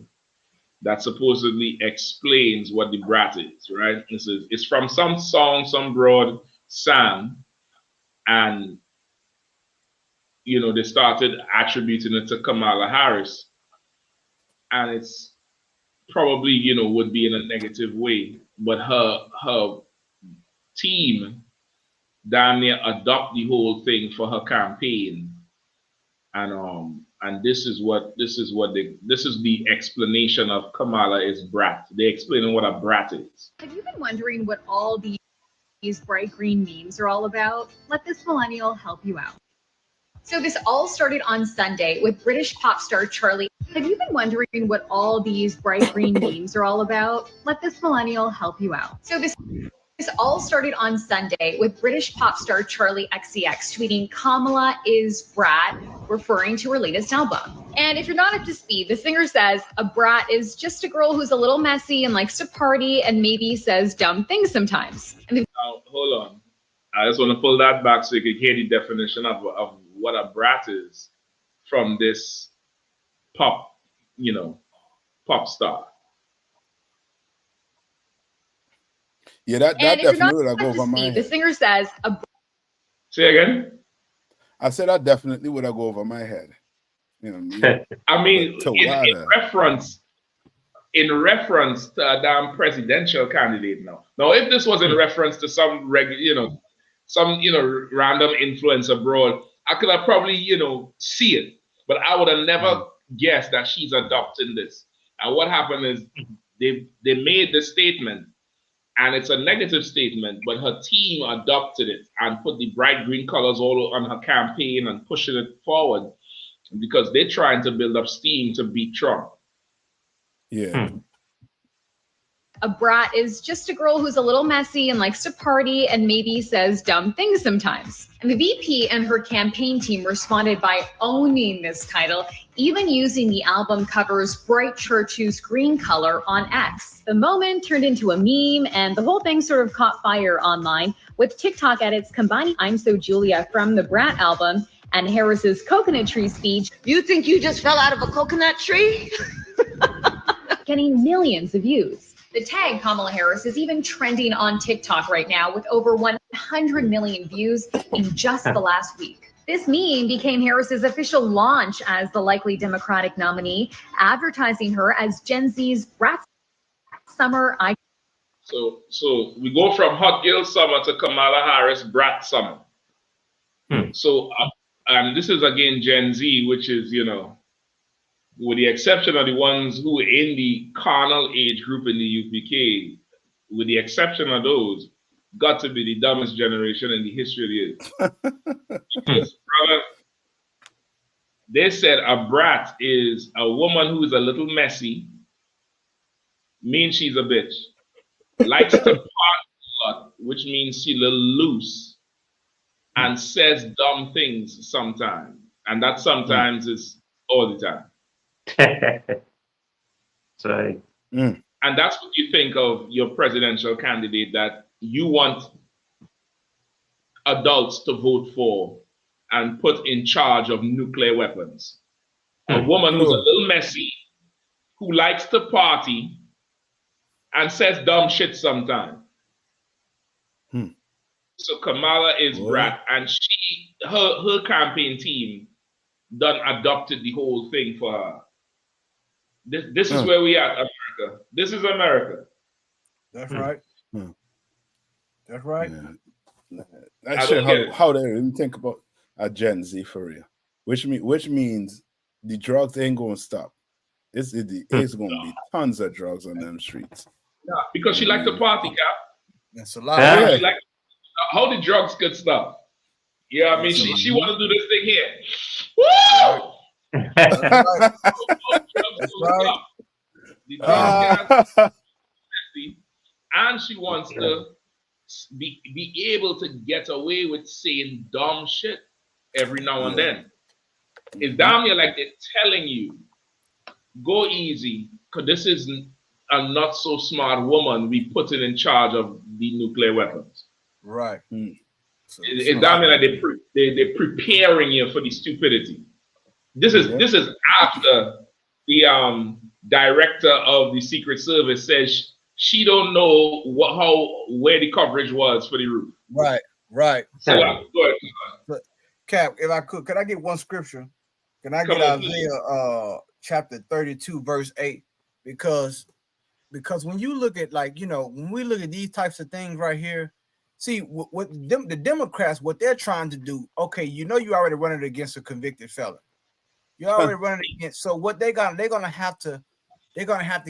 that supposedly explains what the Brat is, right? It's from some song, some broad sang, and they started attributing it to Kamala Harris. And it's probably, would be in a negative way. But her team damn near adopt the whole thing for her campaign. And this is the explanation of Kamala is Brat. They're explaining what a Brat is. Have you been wondering what all these bright green memes are all about? Let this millennial help you out. So this all started on Sunday with British pop star Charlie. Have you been wondering what all these bright green memes are all about? Let this millennial help you out. So this all started on Sunday with British pop star Charlie XCX tweeting Kamala is Brat, referring to her latest album. And if you're not up to speed, the singer says a brat is just a girl who's a little messy and likes to party and maybe says dumb things sometimes. Now, hold on. I just want to pull that back so you can hear the definition of what a brat is from this pop star. Yeah, that definitely would go over my head. The singer says Say again? I said that definitely would go over my head. I mean, in reference to a damn presidential candidate now. Now, if this was in reference to some random influence abroad, I could have probably, see it. But I would have never guessed that she's adopting this. And what happened is they made the statement, and it's a negative statement, but her team adopted it and put the bright green colors all on her campaign and pushing it forward because they're trying to build up steam to beat Trump. Yeah. A brat is just a girl who's a little messy and likes to party and maybe says dumb things sometimes. And the VP and her campaign team responded by owning this title, even using the album cover's bright chartreuse green color on X. The moment turned into a meme, and the whole thing sort of caught fire online, with TikTok edits combining I'm So Julia from the Brat album and Harris's coconut tree speech. You think you just fell out of a coconut tree? Getting millions of views. The tag Kamala Harris is even trending on TikTok right now with over 100 million views in just the last week. This meme became Harris's official launch as the likely Democratic nominee, advertising her as Gen Z's Brat Summer icon. So we go from Hot Girl Summer to Kamala Harris Brat Summer. So, and this is again Gen Z, which is, you know, with the exception of the ones who are in the carnal age group in the UPK, with the exception of those, got to be the dumbest generation in the history of the earth. Because, brother, they said a brat is a woman who is a little messy, means she's a bitch, likes to party a lot, which means she's a little loose, and says dumb things sometimes. And that sometimes is all the time. Sorry. And that's what you think of your presidential candidate that you want adults to vote for and put in charge of nuclear weapons. A woman who's a little messy, who likes to party and says dumb shit sometimes. So Kamala is brat, and her campaign team done adopted the whole thing for her. This is where we are, America. This is America. That's right. That's right. That's sure how they even think about a Gen Z for real. Which means the drugs ain't gonna stop. It's gonna be tons of drugs on them streets. Yeah, because she likes to party, Cap. That's a lot. Yeah. She like how the drugs could stop. Yeah, I mean she want to do this thing here. Woo! That's right. The drugs and she wants to be able to get away with saying dumb shit every now and then. It's down here like they're telling you, go easy, because this is a not so smart woman we putting in charge of the nuclear weapons. Right. It's down here like they're preparing you for the stupidity. This is after the director of the Secret Service says she don't know where the coverage was for the roof. Right. So go ahead. Cap, if I could I get one scripture? Can I get Isaiah chapter 32, verse 8? Because when you look at, like, you know, when we look at these types of things right here, see what the Democrats, what they're trying to do. Okay, you know, you already running against a convicted felon. You're already running against. So what they're gonna have to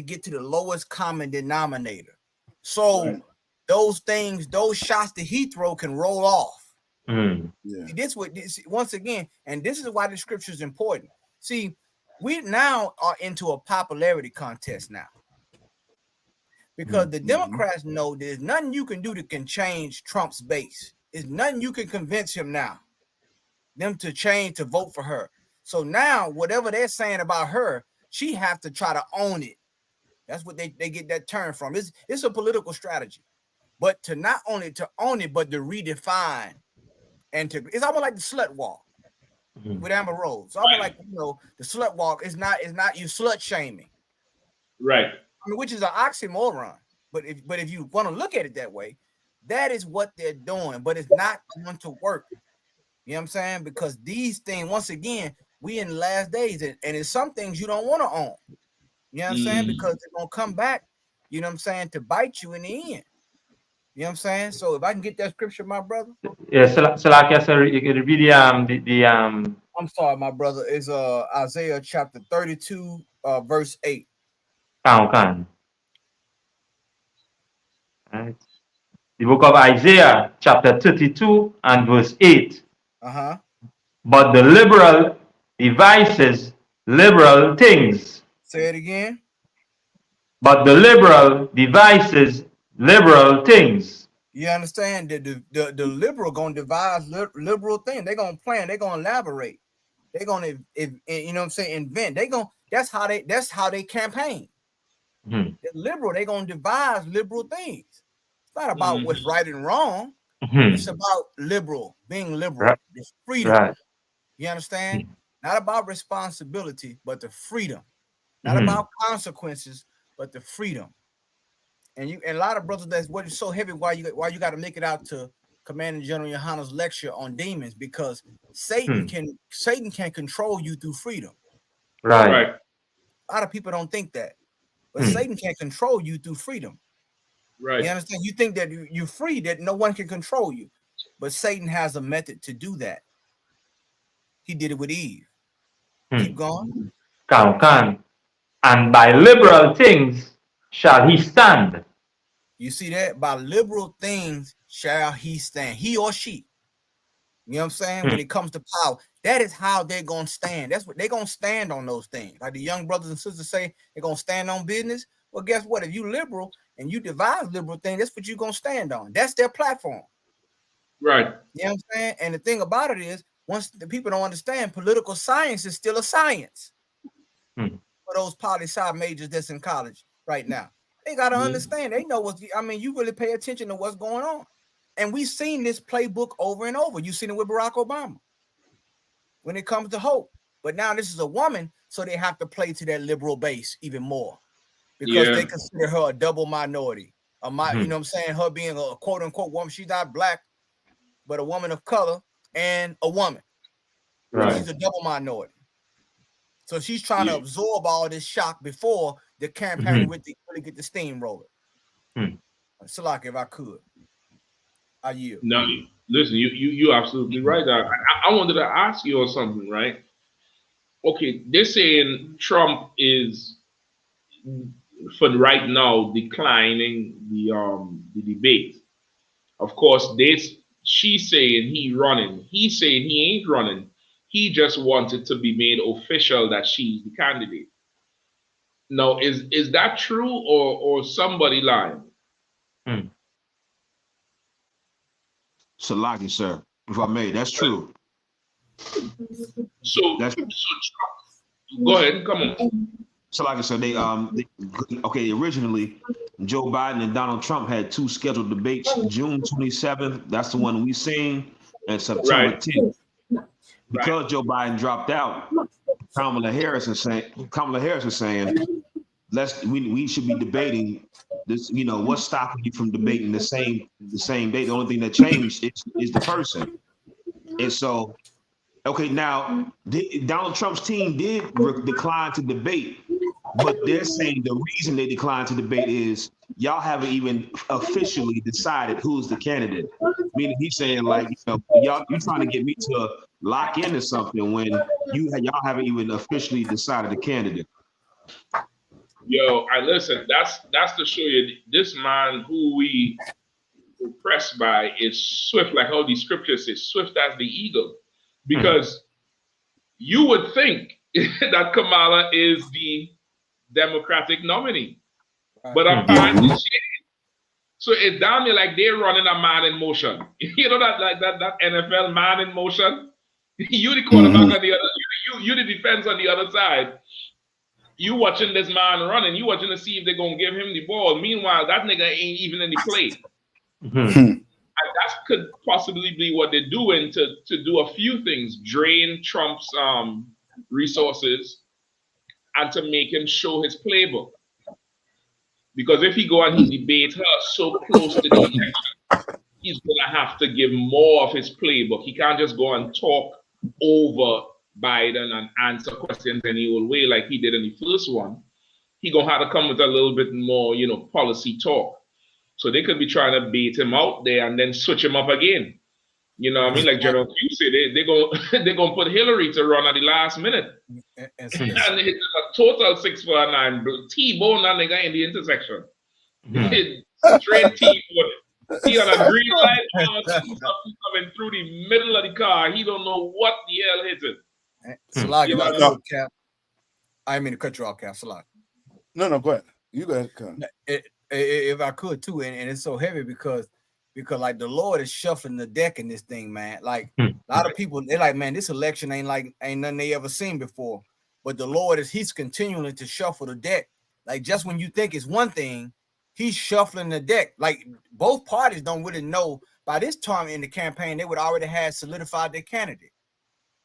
get to the lowest common denominator. So those things, those shots that he throw can roll off. Once again, and this is why the scripture is important. See, we now are into a popularity contest now. Because the Democrats know there's nothing you can do that can change Trump's base. There's nothing you can convince him now, them to change, to vote for her. So now, whatever they're saying about her, she have to try to own it. That's what they get that term from. It's a political strategy. But to not only to own it, but to redefine and to, it's almost like the slut walk with Amber Rose. It's almost like, you know, the slut walk is not you slut shaming. Right. I mean, which is an oxymoron. But if you want to look at it that way, that is what they're doing, but it's not going to work. You know what I'm saying? Because these things, once again, we in the last days, and it's some things you don't want to own. You know what I'm saying? Because they're gonna come back, you know what I'm saying, to bite you in the end. You know what I'm saying? So if I can get that scripture, my brother. Yeah, so like I said, you could read the I'm sorry, my brother. Is Isaiah chapter 32, verse 8. Can. Right? The book of Isaiah, chapter 32 and verse 8. But the liberal devises liberal things. Say it again. But the liberal devises liberal things. You understand that the liberal gonna devise liberal thing. They're gonna plan. They're gonna elaborate. They're gonna, you know what I'm saying, invent. That's how they campaign. The liberal, they're gonna devise liberal things. It's not about what's right and wrong. It's about being liberal, the freedom. You understand? Not about responsibility, but the freedom. Not about consequences, but the freedom. And a lot of brothers, that's what is so heavy. Why you got to make it out to Commanding General Yahanna's lecture on demons, because Satan can control you through freedom. Right. A lot of people don't think that, but Satan can control you through freedom. Right. You understand? You think that you're free, that no one can control you, but Satan has a method to do that. He did it with Eve. Keep going. Can. And by liberal things shall he stand. You see that? By liberal things shall he stand. He or she. You know what I'm saying? When it comes to power, that is how they're going to stand. That's what they're going to stand on, those things. Like the young brothers and sisters say, they're going to stand on business. Well, guess what? If you liberal and you devise liberal things, that's what you're going to stand on. That's their platform. Right. You know what I'm saying? And the thing about it is, once the people don't understand, political science is still a science. For those poli-sci majors that's in college right now, they got to understand. They know you really pay attention to what's going on. And we've seen this playbook over and over. You've seen it with Barack Obama when it comes to hope. But now this is a woman, so they have to play to that liberal base even more, because they consider her a double minority. You know what I'm saying? Her being a quote unquote woman, she's not black, but a woman of color and a woman. Right. She's a double minority. So she's trying to absorb all this shock before the campaign really get the steam rolling. So like, if I could, I yield. No, listen, you absolutely right. I wanted to ask you on something, right? Okay, they're saying Trump is, for right now, declining the debate. Of course, she's saying he's running. He's saying he ain't running. He just wanted to be made official that she's the candidate. Now, is that true, or somebody lying? Salaki, sir, if I may, that's true. So go ahead, come on. Salaki, sir, they originally Joe Biden and Donald Trump had two scheduled debates, June 27th, that's the one we seen, and September 10th. Because Joe Biden dropped out, Kamala Harris is saying, we should be debating this. You know, what's stopping you from debating the same day? The only thing that changed is the person. And so, okay, now Donald Trump's team did decline to debate, but they're saying the reason they declined to debate is y'all haven't even officially decided who's the candidate. Meaning he's saying, like, you're trying to get me to lock into something when y'all haven't even officially decided a candidate. Yo, listen, that's to show you this man who we impressed by is swift, like how the scriptures say, swift as the eagle. Because you would think that Kamala is the Democratic nominee. But apparently she ain't. So it's down there like they're running a man in motion. You know that NFL man in motion? You the quarterback on the other, you the defense on the other side. You watching this man running, you watching to see if they're gonna give him the ball. Meanwhile, that nigga ain't even in the play. And that could possibly be what they're doing to do a few things, drain Trump's resources and to make him show his playbook. Because if he go and he debate her so close to the election, he's gonna have to give more of his playbook. He can't just go and talk over Biden and answer questions any old way like he did in the first one. He gonna have to come with a little bit more, policy talk. So they could be trying to bait him out there and then switch him up again. You know what I mean? Like General Q said, they're gonna put Hillary to run at the last minute. And hit a total 6 for a 9. T-bone that nigga in the intersection. Straight T-40. He on a green light, all coming through the middle of the car. He don't know what the hell hit him. Salaki, if I could, Cap. I didn't mean to cut you off, Cap. Salaki. No, go ahead. You go ahead. If I could too, and it's so heavy because like the Lord is shuffling the deck in this thing, man. Like a lot of people, they're like, man, this election ain't nothing they ever seen before. But the Lord he's continuing to shuffle the deck. Like just when you think it's one thing, he's shuffling the deck. Like both parties don't really know by this time in the campaign, they would already have solidified their candidate.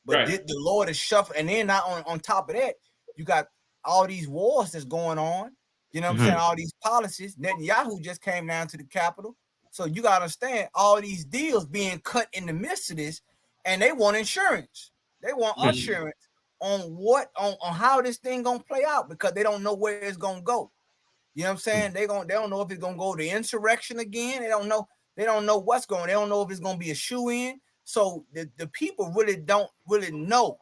But the Lord is shuffling, and then not on top of that, you got all these wars that's going on. You know what I'm saying? All these policies. Netanyahu just came down to the Capitol. So you got to understand all these deals being cut in the midst of this, and they want insurance. They want assurance on how this thing gonna play out because they don't know where it's gonna go. You know what I'm saying? They don't know if it's gonna go to insurrection again. They don't know what's going. They don't know if it's gonna be a shoe-in. So the people really don't really know.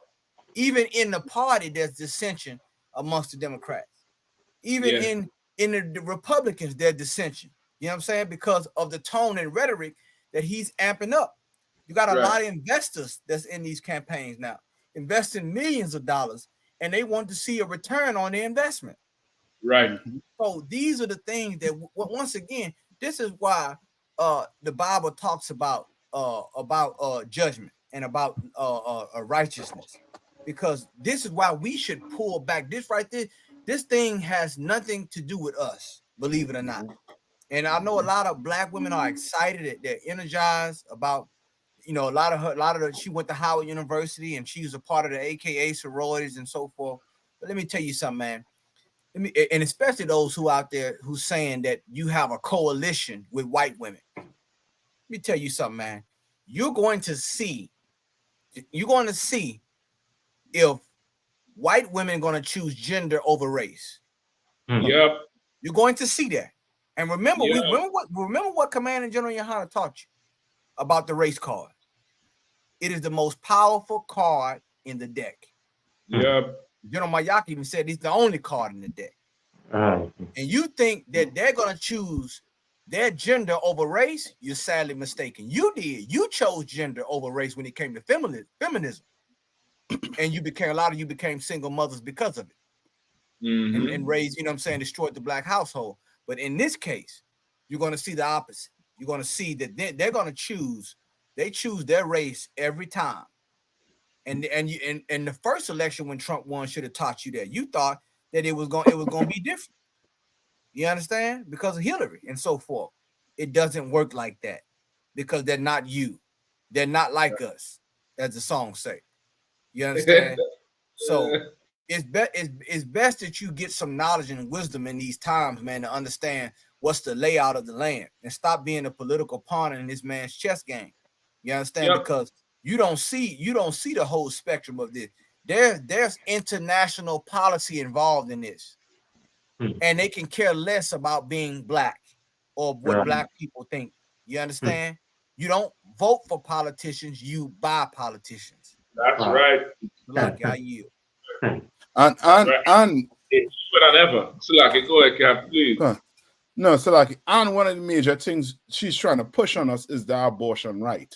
Even in the party, there's dissension amongst the Democrats. Even in the Republicans, there's dissension. You know what I'm saying? Because of the tone and rhetoric that he's amping up. You got a lot of investors that's in these campaigns now, investing millions of dollars, and they want to see a return on their investment. Right. So these are the things that, once again, this is why the Bible talks about judgment and about righteousness, because this is why we should pull back. This right there, this thing has nothing to do with us, believe it or not. And I know a lot of Black women are excited, they're energized about, you know, a lot of she went to Howard University and she was a part of the AKA sororities and so forth. But let me tell you something, man. And especially those who out there who's saying that you have a coalition with white women. Let me tell you something, man. You're going to see if white women are going to choose gender over race. Yep. You're going to see that. And remember, remember what Commander General Yahanna taught you about the race card. It is the most powerful card in the deck. Yep. General Mayaki even said it's the only card in the deck. And you think that they're going to choose their gender over race? You're sadly mistaken. You did. You chose gender over race when it came to feminism. And a lot of you became single mothers because of it. And raised, you know what I'm saying, destroyed the Black household. But in this case, you're going to see the opposite. You're going to see that they're going to choose their race every time. And the first election when Trump won should have taught you that. You thought that it was going to be different. You understand? Because of Hillary and so forth. It doesn't work like that because they're not you. They're not like us, as the song say. You understand? So it's best that you get some knowledge and wisdom in these times, man, to understand what's the layout of the land and stop being a political pawn in this man's chess game. You understand? Because you don't see the whole spectrum of this. There's international policy involved in this, and they can care less about being Black or what Black people think. You understand? You don't vote for politicians, you buy politicians. That's right. Like I yield. And whatever. So like, go ahead, Cap, please. No, so like, and one of the major things she's trying to push on us is the abortion right.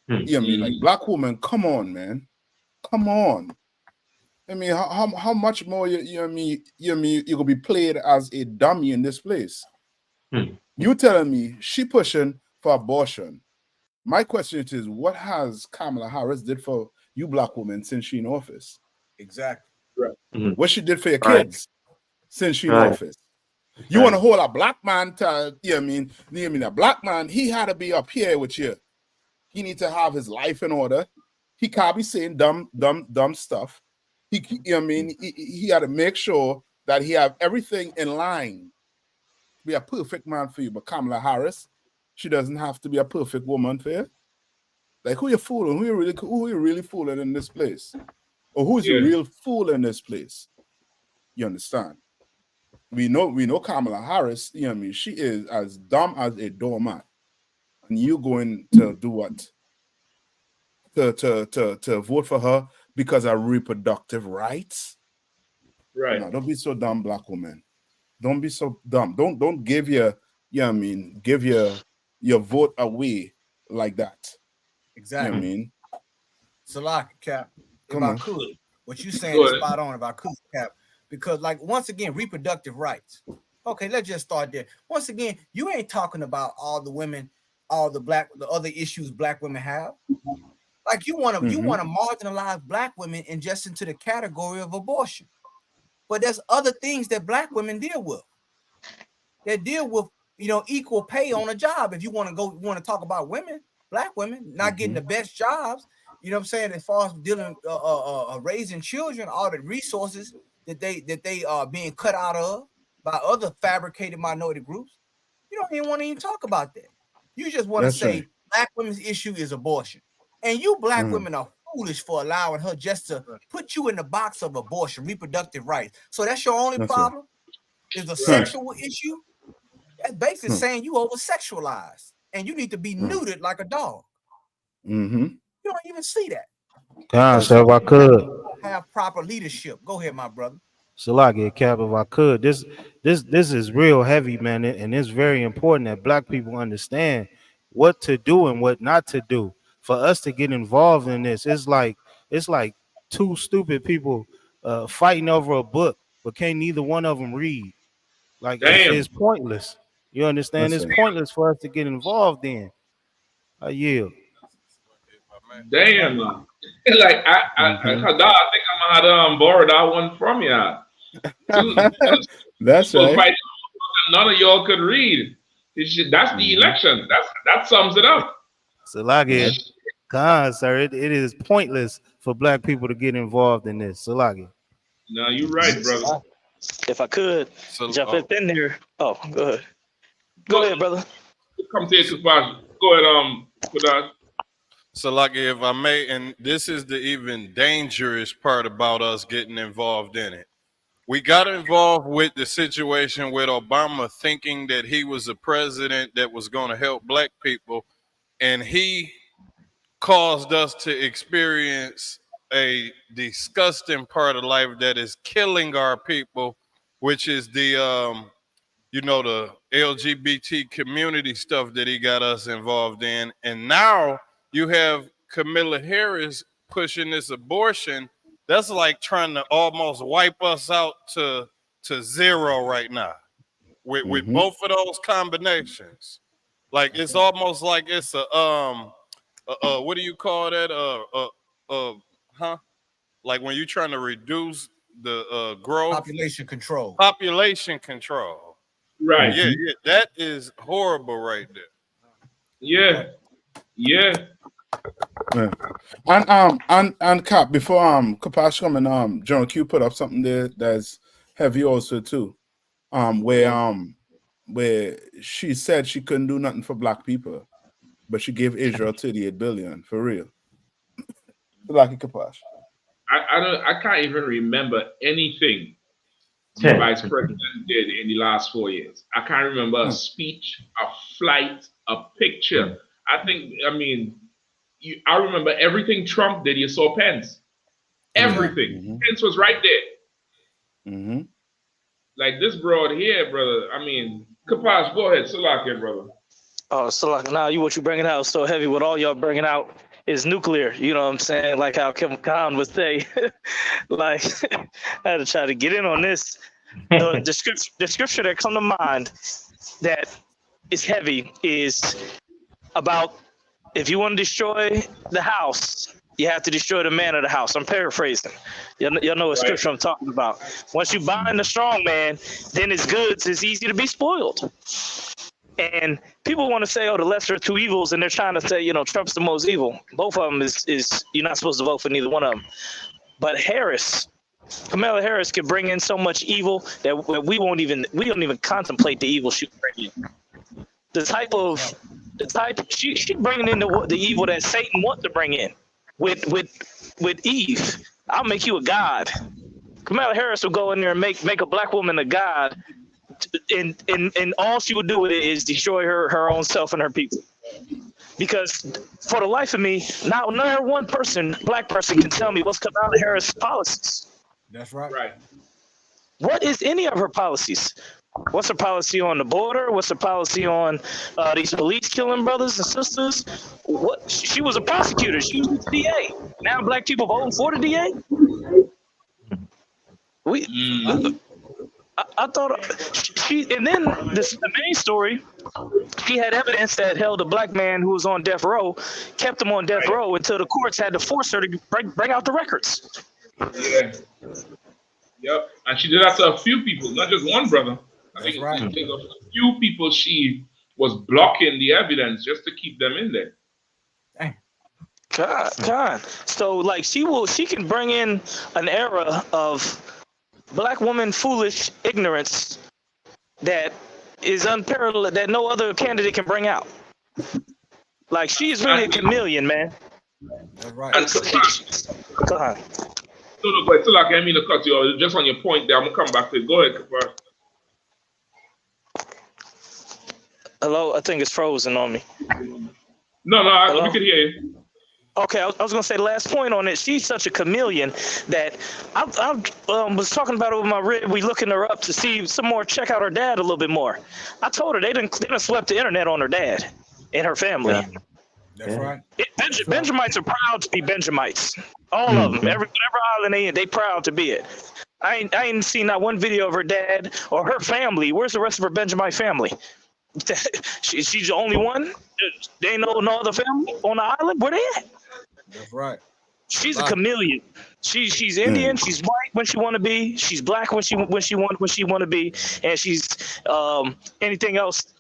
You know what I mean? Like, Black woman, come on, man. Come on. I mean, how much more you know what I mean? You're gonna be played as a dummy in this place. You telling me she pushing for abortion. My question is, what has Kamala Harris did for you Black women since she in office? Exactly. Right. What she did for your kids since she in office? You want to hold a Black man to, you know what I mean? A Black man, he had to be up here with you. He needs to have his life in order. He can't be saying dumb stuff. You know what I mean? He had to make sure that he have everything in line to be a perfect man for you. But Kamala Harris, she doesn't have to be a perfect woman for you. Like, who you fooling? Who you really fooling in this place? Or who's the real fool in this place? You understand? We know Kamala Harris, you know what I mean? She is as dumb as a doormat. And you going to do what? To vote for her because of reproductive rights? Right. No, don't be so dumb, Black woman. Don't be so dumb. Don't give your I mean, give your vote away like that. Exactly. You know what I mean? Salak, Cap, if Come I on. could, what you saying is spot on. If I could, Cap, because like once again, reproductive rights. Okay, let's just start there. Once again, you ain't talking about all the women, all the other issues black women have. Like you want to marginalize black women and just into the category of abortion. But there's other things that black women deal with. They deal with, equal pay on a job. If you want to talk about women, black women not getting the best jobs, you know what I'm saying, as far as dealing raising children, all the resources that they are being cut out of by other fabricated minority groups. You don't even want to talk about that. You just want to say black women's issue is abortion. And you black women are foolish for allowing her just to put you in the box of abortion, reproductive rights. So that's your only problem? Is a sexual issue? That's basically saying you over-sexualized and you need to be neutered like a dog. You don't even see that. God, so if I could have proper leadership. Go ahead, my brother. Salaki, Cap, if I could, this is real heavy, man, and it's very important that black people understand what to do and what not to do. For us to get involved in this, it's like two stupid people fighting over a book, but can't neither one of them read. Like it's pointless. You understand? It's pointless for us to get involved in. I yield. Damn. Like I think I'm gonna have borrow that one from you. That's right. None of y'all could read. That's the election. That sums it up. Salagi, sir, it is pointless for black people to get involved in this. Salagi. No, you're right, brother. If I could jump in there. Oh, go ahead. Go ahead, brother. Come to you, go ahead, Kudas. Salaki, if I may, and this is the even dangerous part about us getting involved in it. We got involved with the situation with Obama thinking that he was a president that was going to help black people, and he caused us to experience a disgusting part of life that is killing our people, which is the the LGBT community stuff that he got us involved in. And now you have Kamala Harris pushing this abortion. That's like trying to almost wipe us out to zero right now with both of those combinations. Like it's almost like it's a what do you call that? Like when you're trying to reduce the growth. Population control. Population control. Right. Yeah, that is horrible right there. Yeah. And Cap, before Kapash come and John Q put up something there that's heavy also too. Where she said she couldn't do nothing for black people, but she gave Israel 38 billion for real. Like Kapash. I can't even remember anything the vice president did in the last 4 years. I can't remember a speech, a flight, a picture. I remember everything Trump did. You saw Pence. Everything. Pence was right there. Like this broad here, brother. Kapash, go ahead. Salak, brother. Oh, Salak, now what you bringing out is so heavy. What all y'all bringing out is nuclear. You know what I'm saying? Like how Kevin Khan would say. Like, I had to try to get in on this. The scripture that come to mind that is heavy is about if you want to destroy the house, you have to destroy the man of the house. I'm paraphrasing. Y'all know what scripture I'm talking about. Once you bind the strong man, then his goods is easy to be spoiled. And people want to say, the lesser of two evils, and they're trying to say, Trump's the most evil. Both of them is you're not supposed to vote for neither one of them. But Kamala Harris could bring in so much evil that we don't even contemplate the evil she bring in. She bringing in the evil that Satan wants to bring in with Eve. I'll make you a god. Kamala Harris will go in there and make a black woman a god, and all she would do with it is destroy her own self and her people. Because for the life of me, not one black person can tell me what's Kamala Harris' policies. That's right. Right. What is any of her policies? What's her policy on the border? What's her policy on these police killing brothers and sisters? What? She was a prosecutor. She was the DA. Now black people voting for the DA. I thought she, and then the main story, she had evidence that held a black man who was on death row, kept him on death row until the courts had to force her to bring out the records. Yeah. Yep. And she did that to a few people, not just one brother. I think a few people she was blocking the evidence just to keep them in there. God. So like she can bring in an era of black woman foolish ignorance that is unparalleled, that no other candidate can bring out. Like she's really a chameleon, man. That's right. Go ahead. No, but still, I didn't mean to cut you off. Just on your point there, I'm gonna come back to it. Go ahead, Kapar. Hello, I think it's frozen on me. No, we can hear you. Okay, I was gonna say the last point on it. She's such a chameleon that I was talking about it with my rib. We looking her up to see some more, check out her dad a little bit more. I told her they done swept the internet on her dad and her family. Yeah. That's right. Benjamites are proud to be Benjamites. All of them. Whatever island they proud to be it. I ain't seen not one video of her dad or her family. Where's the rest of her Benjamite family? She's the only one. They ain't no other family on the island. Where they at? That's right. She's a chameleon. She's Indian. She's white when she want to be. She's black when she want to be, and she's anything else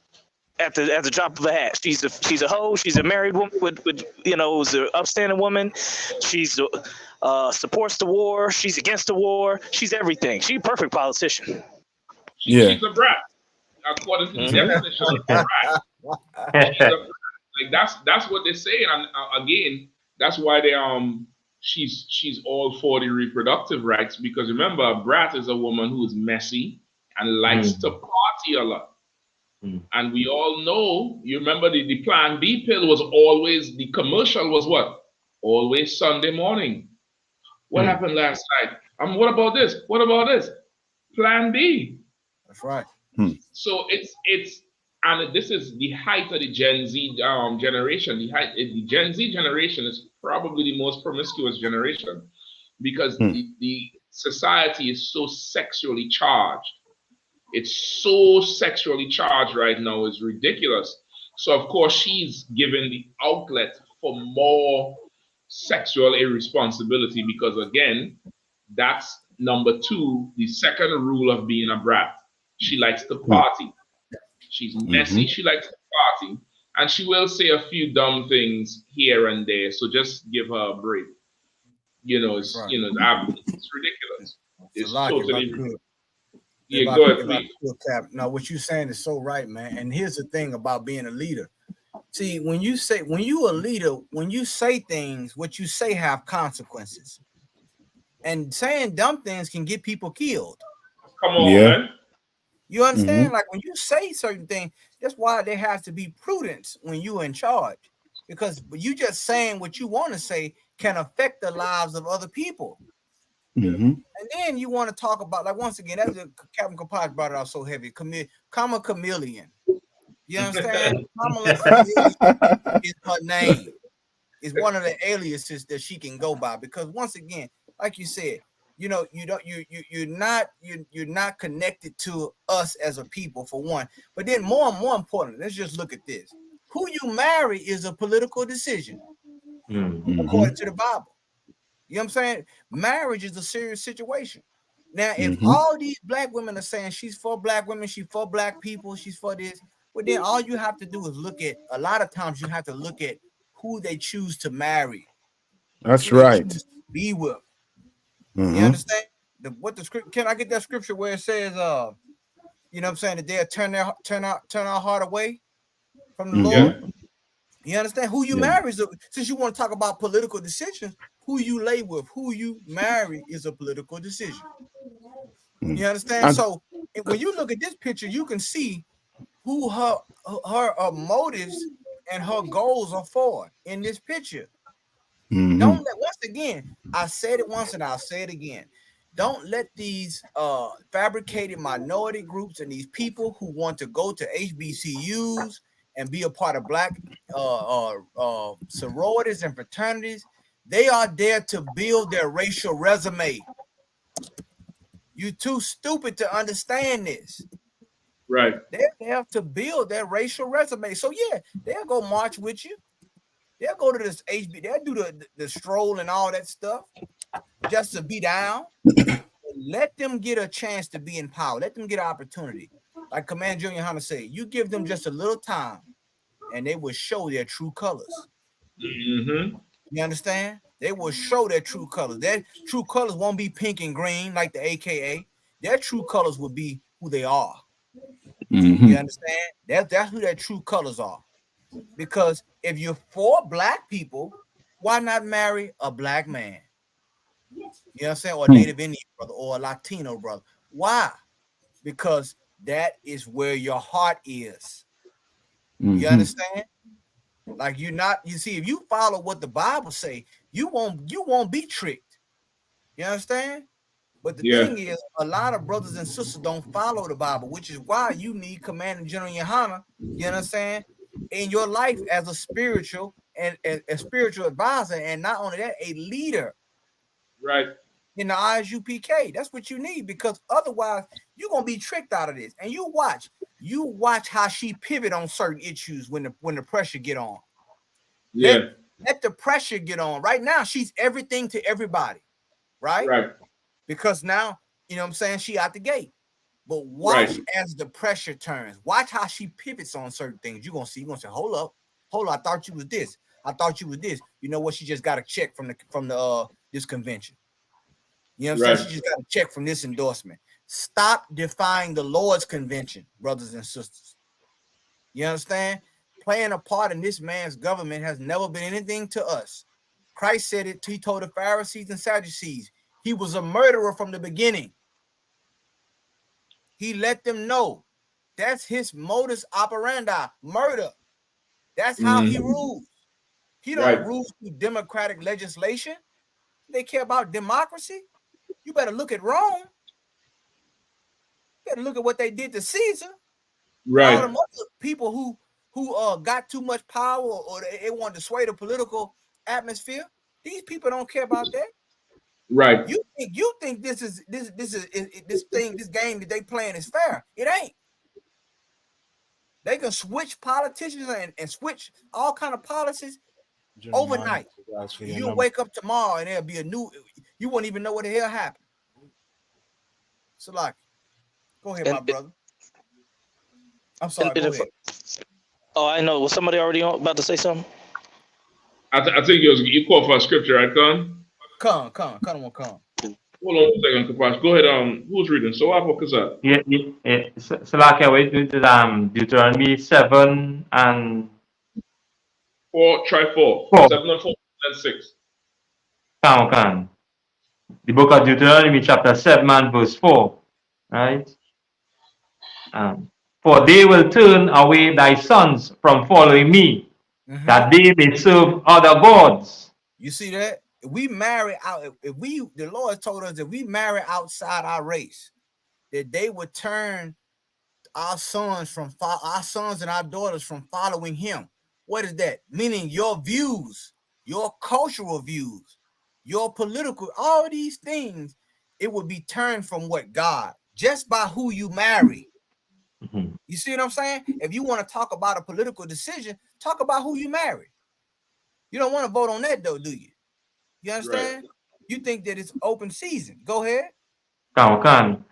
at the drop of a hat. She's a hoe. She's a married woman with is an upstanding woman. She's supports the war. She's against the war. She's everything. She's a perfect politician. She's a brat. According to the definition of a brat. Like that's what they're saying. And again, that's why they she's all for the reproductive rights, because remember, a brat is a woman who is messy and likes to party a lot. And we all know, you remember the Plan B pill was always, the commercial was what? Always Sunday morning. What happened last night? What about this? What about this? Plan B. That's right. So it's and this is the height of the Gen Z generation. The Gen Z generation is probably the most promiscuous generation, because the society is so sexually charged. It's so sexually charged right now, it's ridiculous. So of course she's given the outlet for more sexual irresponsibility, because again, that's number two, the second rule of being a brat. She likes to party. She's messy. She likes to party, and she will say a few dumb things here and there. So just give her a break. It's ridiculous. It's totally ridiculous. Yeah, go ahead, please. Now, what you're saying is so right, man. And here's the thing about being a leader. See, when you're a leader, when you say things, what you say have consequences. And saying dumb things can get people killed. Come on, man. You understand? Like when you say certain things, that's why there has to be prudence when you're in charge. Because you just saying what you want to say can affect the lives of other people. And then you want to talk about, like, once again, that's Captain Kapaj brought it out so heavy. Comma chameleon. You understand? Kamala Chameleon is her name. Is one of the aliases that she can go by, because once again, like you said, you're not connected to us as a people, for one. But then more and more important, let's just look at this. Who you marry is a political decision, according to the Bible. You know what I'm saying? Marriage is a serious situation. Now, if all these black women are saying she's for black women, she's for black people, she's for this, well, then all you have to do is look at, a lot of times you have to look at who they choose to marry. That's right. Be with. You understand? What the script? Can I get that scripture where it says, you know what I'm saying, that they'll turn our heart away from the Lord? You understand? Who you marry is since you want to talk about political decisions, who you lay with, who you marry is a political decision. You understand? So when you look at this picture, you can see who her motives and her goals are for in this picture. Don't let, once again, I said it once and I'll say it again. Don't let these fabricated minority groups and these people who want to go to HBCUs and be a part of black sororities and fraternities, they are there to build their racial resume. You too stupid to understand this. Right. They're there to build their racial resume. So yeah, they'll go march with you. They'll go to this HB. They'll do the stroll and all that stuff just to be down. Let them get a chance to be in power. Let them get an opportunity. Like Commander Junior Yahanna said, you give them just a little time, and they will show their true colors. Mm-hmm. You understand? They will show their true colors. Their true colors won't be pink and green like the AKA. Their true colors will be who they are. Mm-hmm. You understand? That's who their true colors are. Because if you're for black people, why not marry a black man? You know what I'm saying? Or a Native Indian brother or a Latino brother. Why? Because that is where your heart is. Mm-hmm. You understand? Like you see, if you follow what the Bible say, you won't be tricked. You understand? But the thing is, a lot of brothers and sisters don't follow the Bible, which is why you need Commander General Yahanna, you understand, in your life as a spiritual and a spiritual advisor, and not only that, a leader. Right. In the ISUPK. That's what you need, because otherwise you're gonna be tricked out of this. And you watch how she pivot on certain issues when the pressure get on. Yeah. Let the pressure get on. Right now, she's everything to everybody, right? Right. Because now, you know what I'm saying, she out the gate. But watch as the pressure turns. Watch how she pivots on certain things. You're gonna see, hold up, I thought you was this. I thought you was this. You know what? She just got a check from the this convention. You know what I'm saying? She just got a check from this endorsement. Stop defying the Lord's convention, brothers and sisters. You understand? Playing a part in this man's government has never been anything to us. Christ said it. He told the Pharisees and Sadducees, he was a murderer from the beginning. He let them know that's his modus operandi, murder. That's how he rules. He don't rule through democratic legislation. They care about democracy. You better look at Rome. You better look at what they did to Caesar. Right. All them other people who got too much power or they wanted to sway the political atmosphere. These people don't care about that. Right. You think this game that they playing is fair? It ain't. They can switch politicians and switch all kind of policies overnight. You'll wake up tomorrow and there'll be a new. You won't even know what the hell happened. Salaki, go ahead, my brother. I'm sorry. Go ahead. Oh, I know. Was somebody already about to say something? I think you called for a scripture, right, Con? Come. Hold on a second, Kapash. Go ahead. Who's reading? So I focus up. Yeah. Salaki, wait with Deuteronomy 7 and 4. Try 4. 4. 7 and 4 and 6. Can. The book of Deuteronomy, chapter 7 and verse 4. Right? For they will turn away thy sons from following me, that they may serve other gods. You see that? If we marry out, the Lord told us that we marry outside our race, that they would turn our sons and our daughters from following him. What is that? Meaning your views, your cultural views, your political, all these things, it would be turned from what God, just by who you marry. You see what I'm saying? If you want to talk about a political decision, talk about who you marry. You don't want to vote on that though, do you? You understand? Right. You think that it's open season. Go ahead. Can.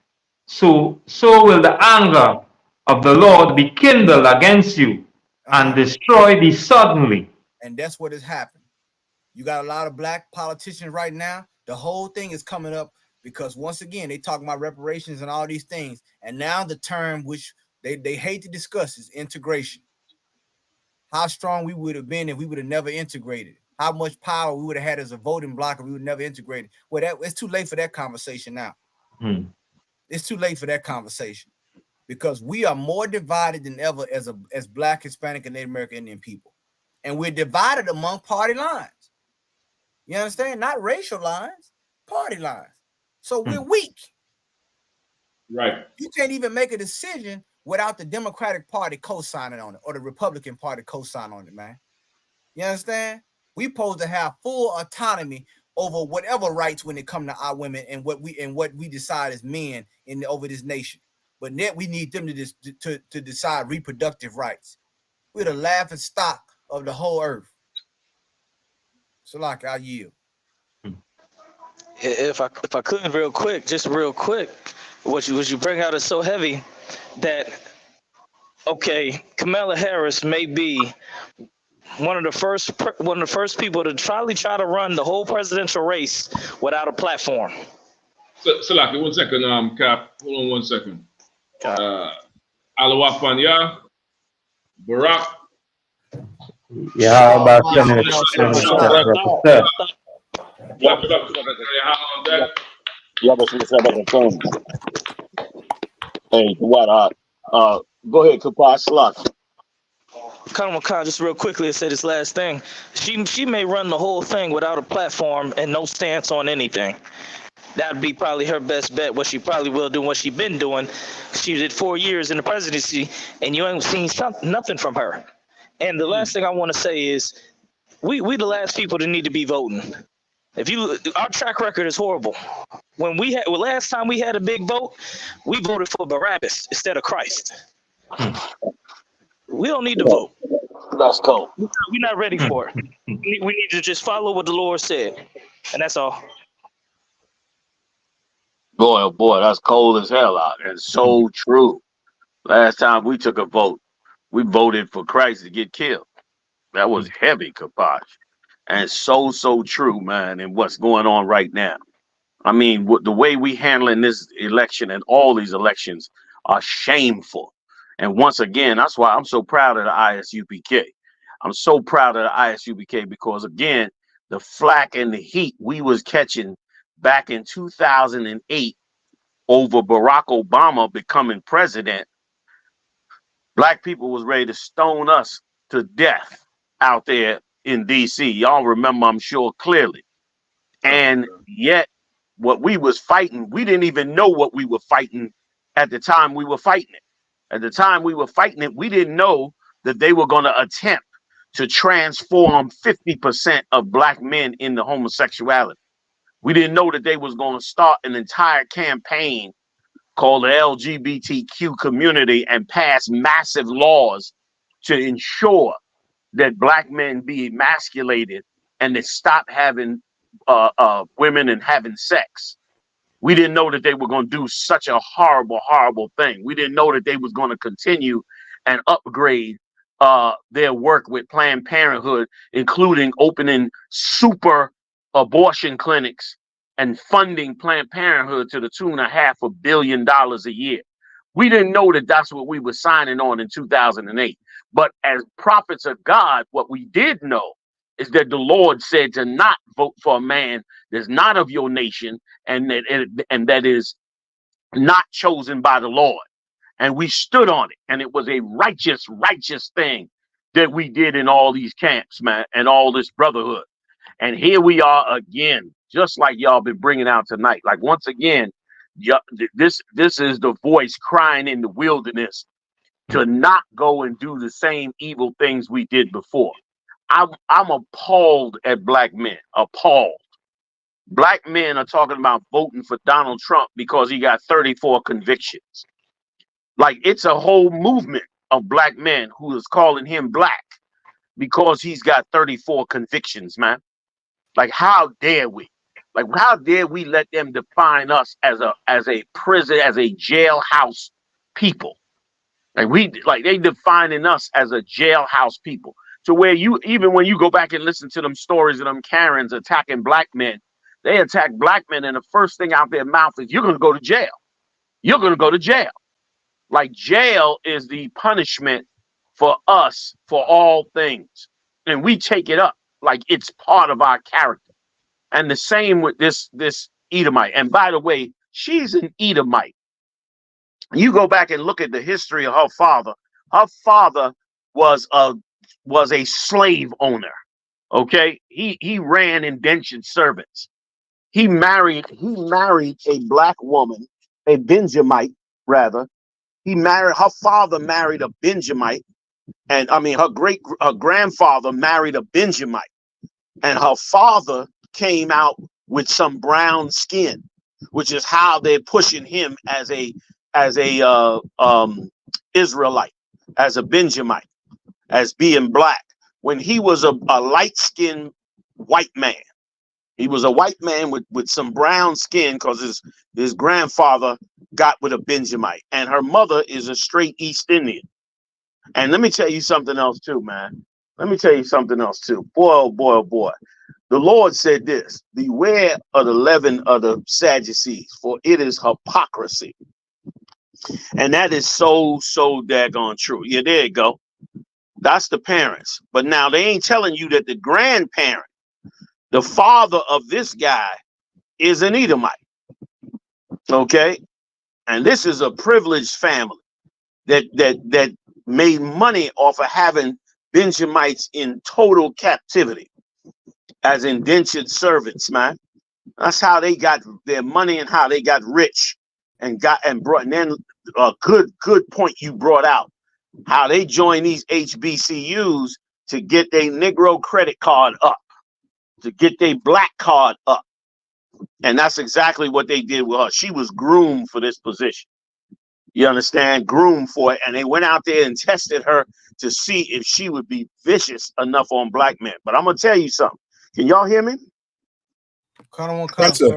So will the anger of the Lord be kindled against you and destroy thee suddenly. And that's what has happened. You got a lot of black politicians right now. The whole thing is coming up because once again, they talk about reparations and all these things. And now the term which they hate to discuss is integration. How strong we would have been if we would have never integrated. How much power we would have had as a voting bloc if we would never integrated. Well, it's too late for that conversation now. It's too late for that conversation because we are more divided than ever as Black, Hispanic, and Native American Indian people. And we're divided among party lines. You understand? Not racial lines, party lines. So we're weak. Right. You can't even make a decision without the Democratic Party co-signing on it or the Republican Party co-signing on it, man. You understand? We supposed to have full autonomy over whatever rights when it come to our women and what we decide as men over this nation. But yet we need them to decide reproductive rights. We're the laughing stock of the whole earth. So like I yield. If I could real quick, what you bring out is so heavy that okay, Kamala Harris may be one of the first people to try to run the whole presidential race without a platform. So like 1 second, Cap. Hold on 1 second. Alawafanya, Barack. Yeah, about Hey, what? Go ahead, Kapai Slot. Khan, just real quickly to say this last thing. She may run the whole thing without a platform and no stance on anything. That'd be probably her best bet. What she probably will do, what she's been doing. She did 4 years in the presidency, and you ain't seen nothing from her. And the last thing I want to say is, we the last people that need to be voting. Our track record is horrible. Last time we had a big vote, we voted for Barabbas instead of Christ. We don't need to vote. That's cool. We're not ready for it. We need to just follow what the Lord said, and that's all. Boy, oh boy, that's cold as hell out. And so true. Last time we took a vote, we voted for Christ to get killed. That was heavy, Kapash. And so true, man, and what's going on right now. I mean, the way we handling this election and all these elections are shameful. And once again, that's why I'm so proud of the ISUPK. I'm so proud of the ISUPK because, again, the flack and the heat we was catching back in 2008 over Barack Obama becoming president, black people was ready to stone us to death out there in DC. Y'all remember, I'm sure, clearly. And yet what we was fighting, we didn't even know what we were fighting at the time we were fighting it. At the time we were fighting it, we didn't know that they were going to attempt to transform 50% of black men into homosexuality. We didn't know that they was going to start an entire campaign called the LGBTQ community and pass massive laws to ensure that black men be emasculated and they stop having women and having sex. We didn't know that they were going to do such a horrible, horrible thing. We didn't know that they was going to continue and upgrade their work with Planned Parenthood, including opening super abortion clinics and funding Planned Parenthood to the tune of $500 million a year. We didn't know that that's what we were signing on in 2008. But as prophets of God, what we did know is that the Lord said to not vote for a man that's not of your nation and that is not chosen by the Lord. And we stood on it. And it was a righteous thing that we did in all these camps, man, and all this brotherhood. And here we are again, just like y'all been bringing out tonight. Like, once again, this is the voice crying in the wilderness to not go and do the same evil things we did before. I'm appalled at black men, appalled. Black men are talking about voting for Donald Trump because he got 34 convictions. Like, it's a whole movement of black men who is calling him black because he's got 34 convictions, man. Like, how dare we? Like, how dare we let them define us as a prison, as a jailhouse people? Like they defining us as a jailhouse people. To where even when you go back and listen to them stories of them Karens attacking black men, they attack black men and the first thing out their mouth is, you're going to go to jail. You're going to go to jail. Like, jail is the punishment for us for all things. And we take it up like it's part of our character. And the same with this Edomite. And by the way, she's an Edomite. You go back and look at the history of her father. Her father was a slave owner. Okay, he ran indentured servants. he married a black woman, a Benjamite rather. Her father married a Benjamite, and I mean her grandfather married a Benjamite, and her father came out with some brown skin, which is how they're pushing him as a Israelite, as a Benjamite, as being black, when he was a light-skinned white man. He was a white man with some brown skin because his grandfather got with a Benjamite, and her mother is a straight East Indian. And let me tell you something else too, man. Let me tell you something else too. Boy, oh boy, oh boy. The Lord said this: beware of the leaven of the Sadducees, for it is hypocrisy. And that is so daggone true. Yeah, there you go. That's the parents. But now they ain't telling you that the grandparent, the father of this guy, is an Edomite. Okay? And this is a privileged family that made money off of having Benjamites in total captivity as indentured servants, man. That's how they got their money and how they got rich and brought. And then a good point you brought out, how they joined these HBCUs to get their Negro credit card up, to get their black card up. And that's exactly what they did with her. She was groomed for this position. You understand? Groomed for it. And they went out there and tested her to see if she would be vicious enough on black men. But I'm going to tell you something. Can y'all hear me? That's it.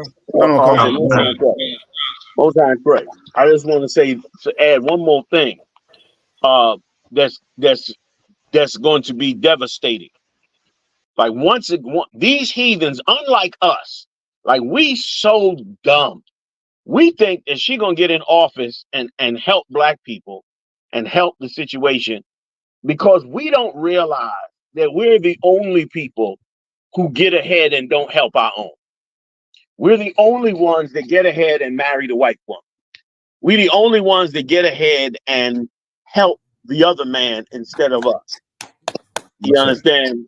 Most High pray. I just want to add one more thing. That's going to be devastating. Like these heathens, unlike us, like we so dumb. We think that she gonna get in office and help black people and help the situation, because we don't realize that we're the only people who get ahead and don't help our own. We're the only ones that get ahead and marry the white woman. We're the only ones that get ahead and help the other man instead of us. You understand?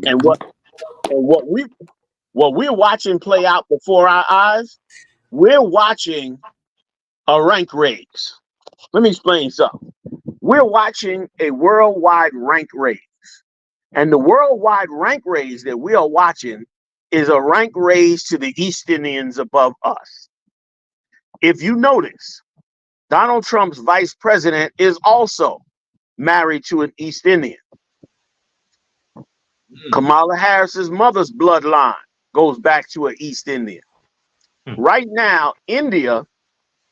And what we're watching play out before our eyes, we're watching a rank race. Let me explain something. We're watching a worldwide rank race. And the worldwide rank race that we are watching is a rank race to the East Indians above us. If you notice, Donald Trump's vice president is also married to an East Indian. Kamala Harris's mother's bloodline goes back to an East Indian. Right now, India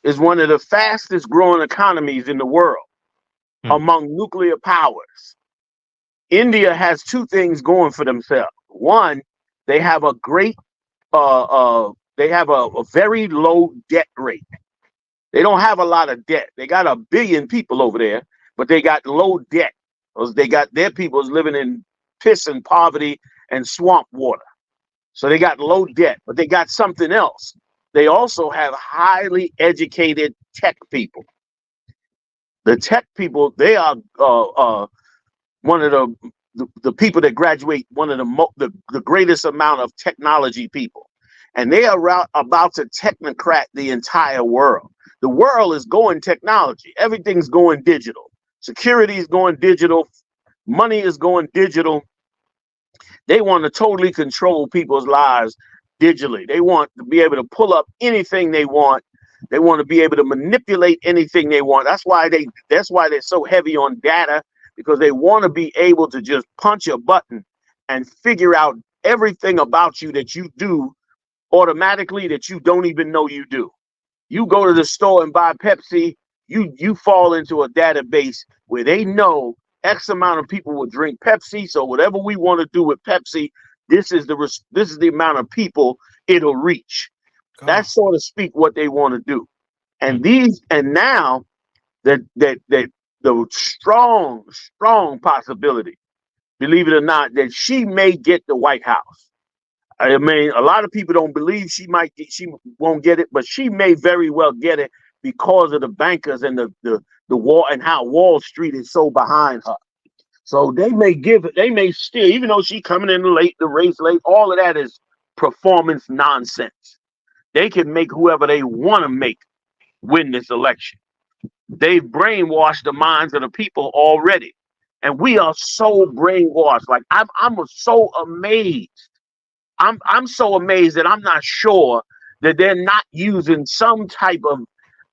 is one of the fastest growing economies in the world among nuclear powers. India has two things going for themselves. One, they have a great, they have a very low debt rate. They don't have a lot of debt. They got 1 billion people over there, but they got low debt. They got their people living in piss and poverty and swamp water. So they got low debt, but they got something else. They also have highly educated tech people. The tech people, they are one of the people that graduate one of the greatest amount of technology people. And they are about to technocrat the entire world. The world is going technology. Everything's going digital. Security is going digital. Money is going digital. They want to totally control people's lives digitally. They want to be able to pull up anything they want. They want to be able to manipulate anything they want. That's why they're so heavy on data, because they want to be able to just punch a button and figure out everything about you that you do automatically that you don't even know you do. You go to the store and buy Pepsi, you fall into a database where they know X amount of people will drink Pepsi. So whatever we want to do with Pepsi, this is the amount of people it'll reach. That's sort of speak what they want to do. And now that the strong possibility, believe it or not, that she may get the White House. I mean, a lot of people don't believe she won't get it, but she may very well get it because of the bankers and the wall and how Wall Street is so behind her. So they may steal, even though she coming in late, the race late, all of that is performance nonsense. They can make whoever they want to make win this election. They've brainwashed the minds of the people already. And we are so brainwashed. Like I'm so amazed. I'm so amazed that I'm not sure that they're not using some type of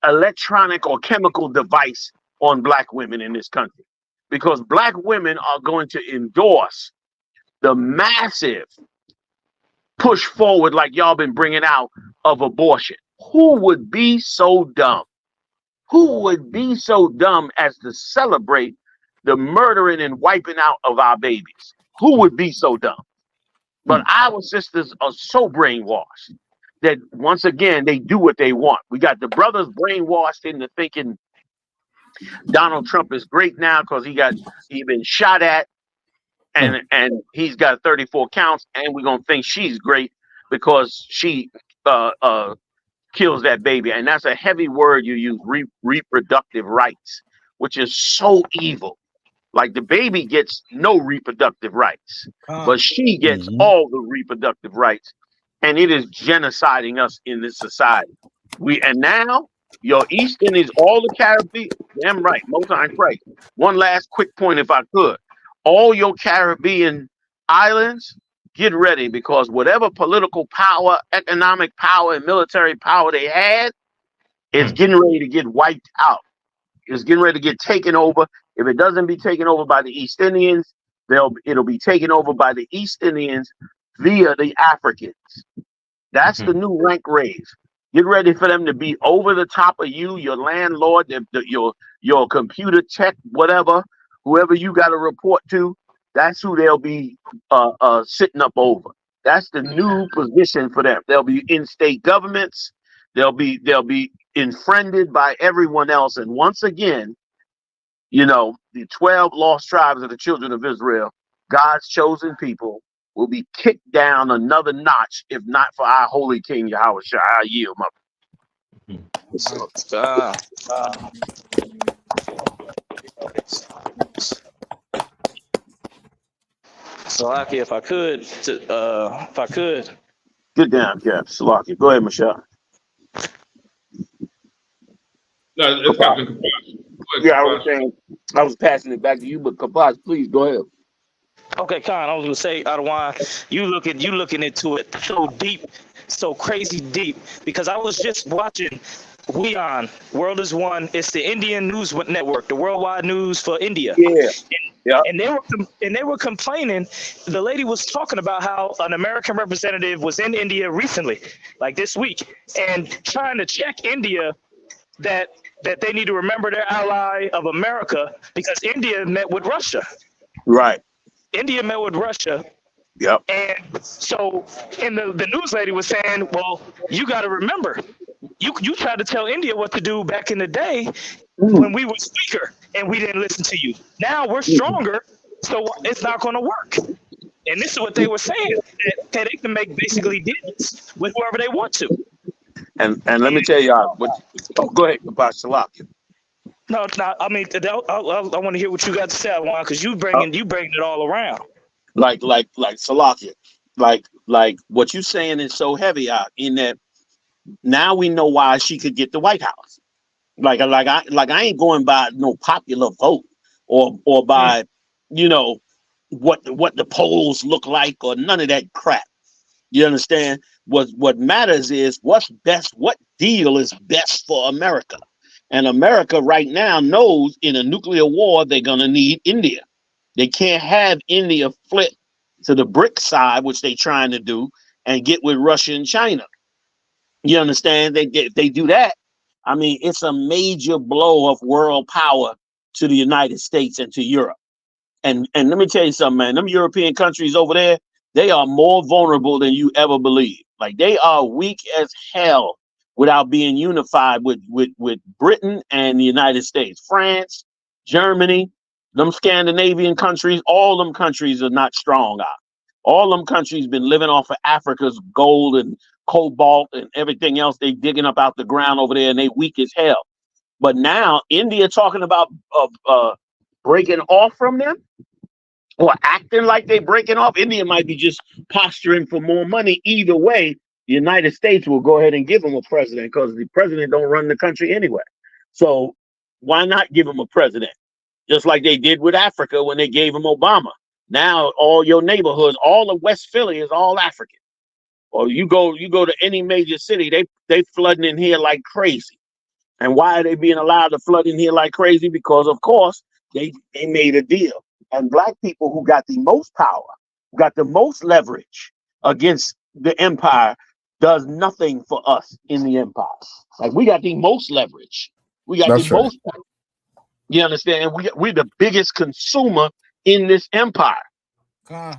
electronic or chemical device on black women in this country, because black women are going to endorse the massive push forward, like y'all been bringing out, of abortion. Who would be so dumb? Who would be so dumb as to celebrate the murdering and wiping out of our babies? Who would be so dumb? But our sisters are so brainwashed that once again, they do what they want. We got the brothers brainwashed into thinking Donald Trump is great now because he been shot at and he's got 34 counts, and we're gonna think she's great because she kills that baby. And that's a heavy word you use, reproductive rights, which is so evil. Like the baby gets no reproductive rights, but she gets all the reproductive rights, and it is genociding us in this society. And now your East Indies, all the Caribbean, damn right, most I'm right. One last quick point, if I could, all your Caribbean islands, get ready, because whatever political power, economic power, and military power they had is getting ready to get wiped out. It's getting ready to get taken over. If it doesn't be taken over by the East Indians, it'll be taken over by the East Indians via the Africans. That's the new rank raise. Get ready for them to be over the top of you, your landlord, your computer tech, whatever, whoever you got to report to. That's who they'll be sitting up over. That's the new position for them. They'll be in state governments. They'll be infriended by everyone else. And once again, you know, the 12 lost tribes of the children of Israel, God's chosen people, will be kicked down another notch, if not for our holy King Yahweh Shai. I yield my. Salaki, if I could. Get down, Cap. Salaki. Go ahead, Michelle. No, it's Captain Kapash. Yeah, I was saying, I was passing it back to you, but Kapash, please go ahead. Okay, Khan, I was gonna say, Adawan, you looking into it so deep, so crazy deep, because I was just watching WION, World is One. It's the Indian News Network, the worldwide news for India. Yeah. And they were complaining. The lady was talking about how an American representative was in India recently, like this week, and trying to check India that they need to remember their ally of America, because India met with Russia. Right. India met with Russia. Yep. And so, and the news lady was saying, well, you got to remember, you tried to tell India what to do back in the day when we were weaker and we didn't listen to you. Now we're stronger, so it's not going to work. And this is what they were saying, that they can make basically deals with whoever they want to. And let me tell y'all, go ahead, Kapash, Salaki. No, I mean, I want to hear what you got to say, Juan, because you bringing it all around. Like Salakia, like what you saying is so heavy out in that now we know why she could get the White House. Like I ain't going by no popular vote or by you know what the polls look like or none of that crap. You understand? What matters is what's best, what deal is best for America. And America right now knows in a nuclear war they're gonna need India. They can't have India flip to the BRIC side, which they're trying to do, and get with Russia and China. You understand? If they do that, I mean, it's a major blow of world power to the United States and to Europe. And let me tell you something, man. Them European countries over there, they are more vulnerable than you ever believe. Like they are weak as hell without being unified with Britain and the United States. France, Germany, them Scandinavian countries, all them countries are not strong. All them countries been living off of Africa's gold and cobalt and everything else they digging up out the ground over there, and they weak as hell. But now India talking about breaking off from them. or acting like they breaking off. India might be just posturing for more money. Either way, the United States will go ahead and give them a president because the president don't run the country anyway. So why not give them a president? Just like they did with Africa when they gave him Obama. Now all your neighborhoods, all of West Philly is all African. Or you go to any major city, they flooding in here like crazy. And why are they being allowed to flood in here like crazy? Because of course they made a deal. And black people who got the most power, got the most leverage against the empire, does nothing for us in the empire. Like we got the most leverage. We got the most power. You understand? We're the biggest consumer in this empire.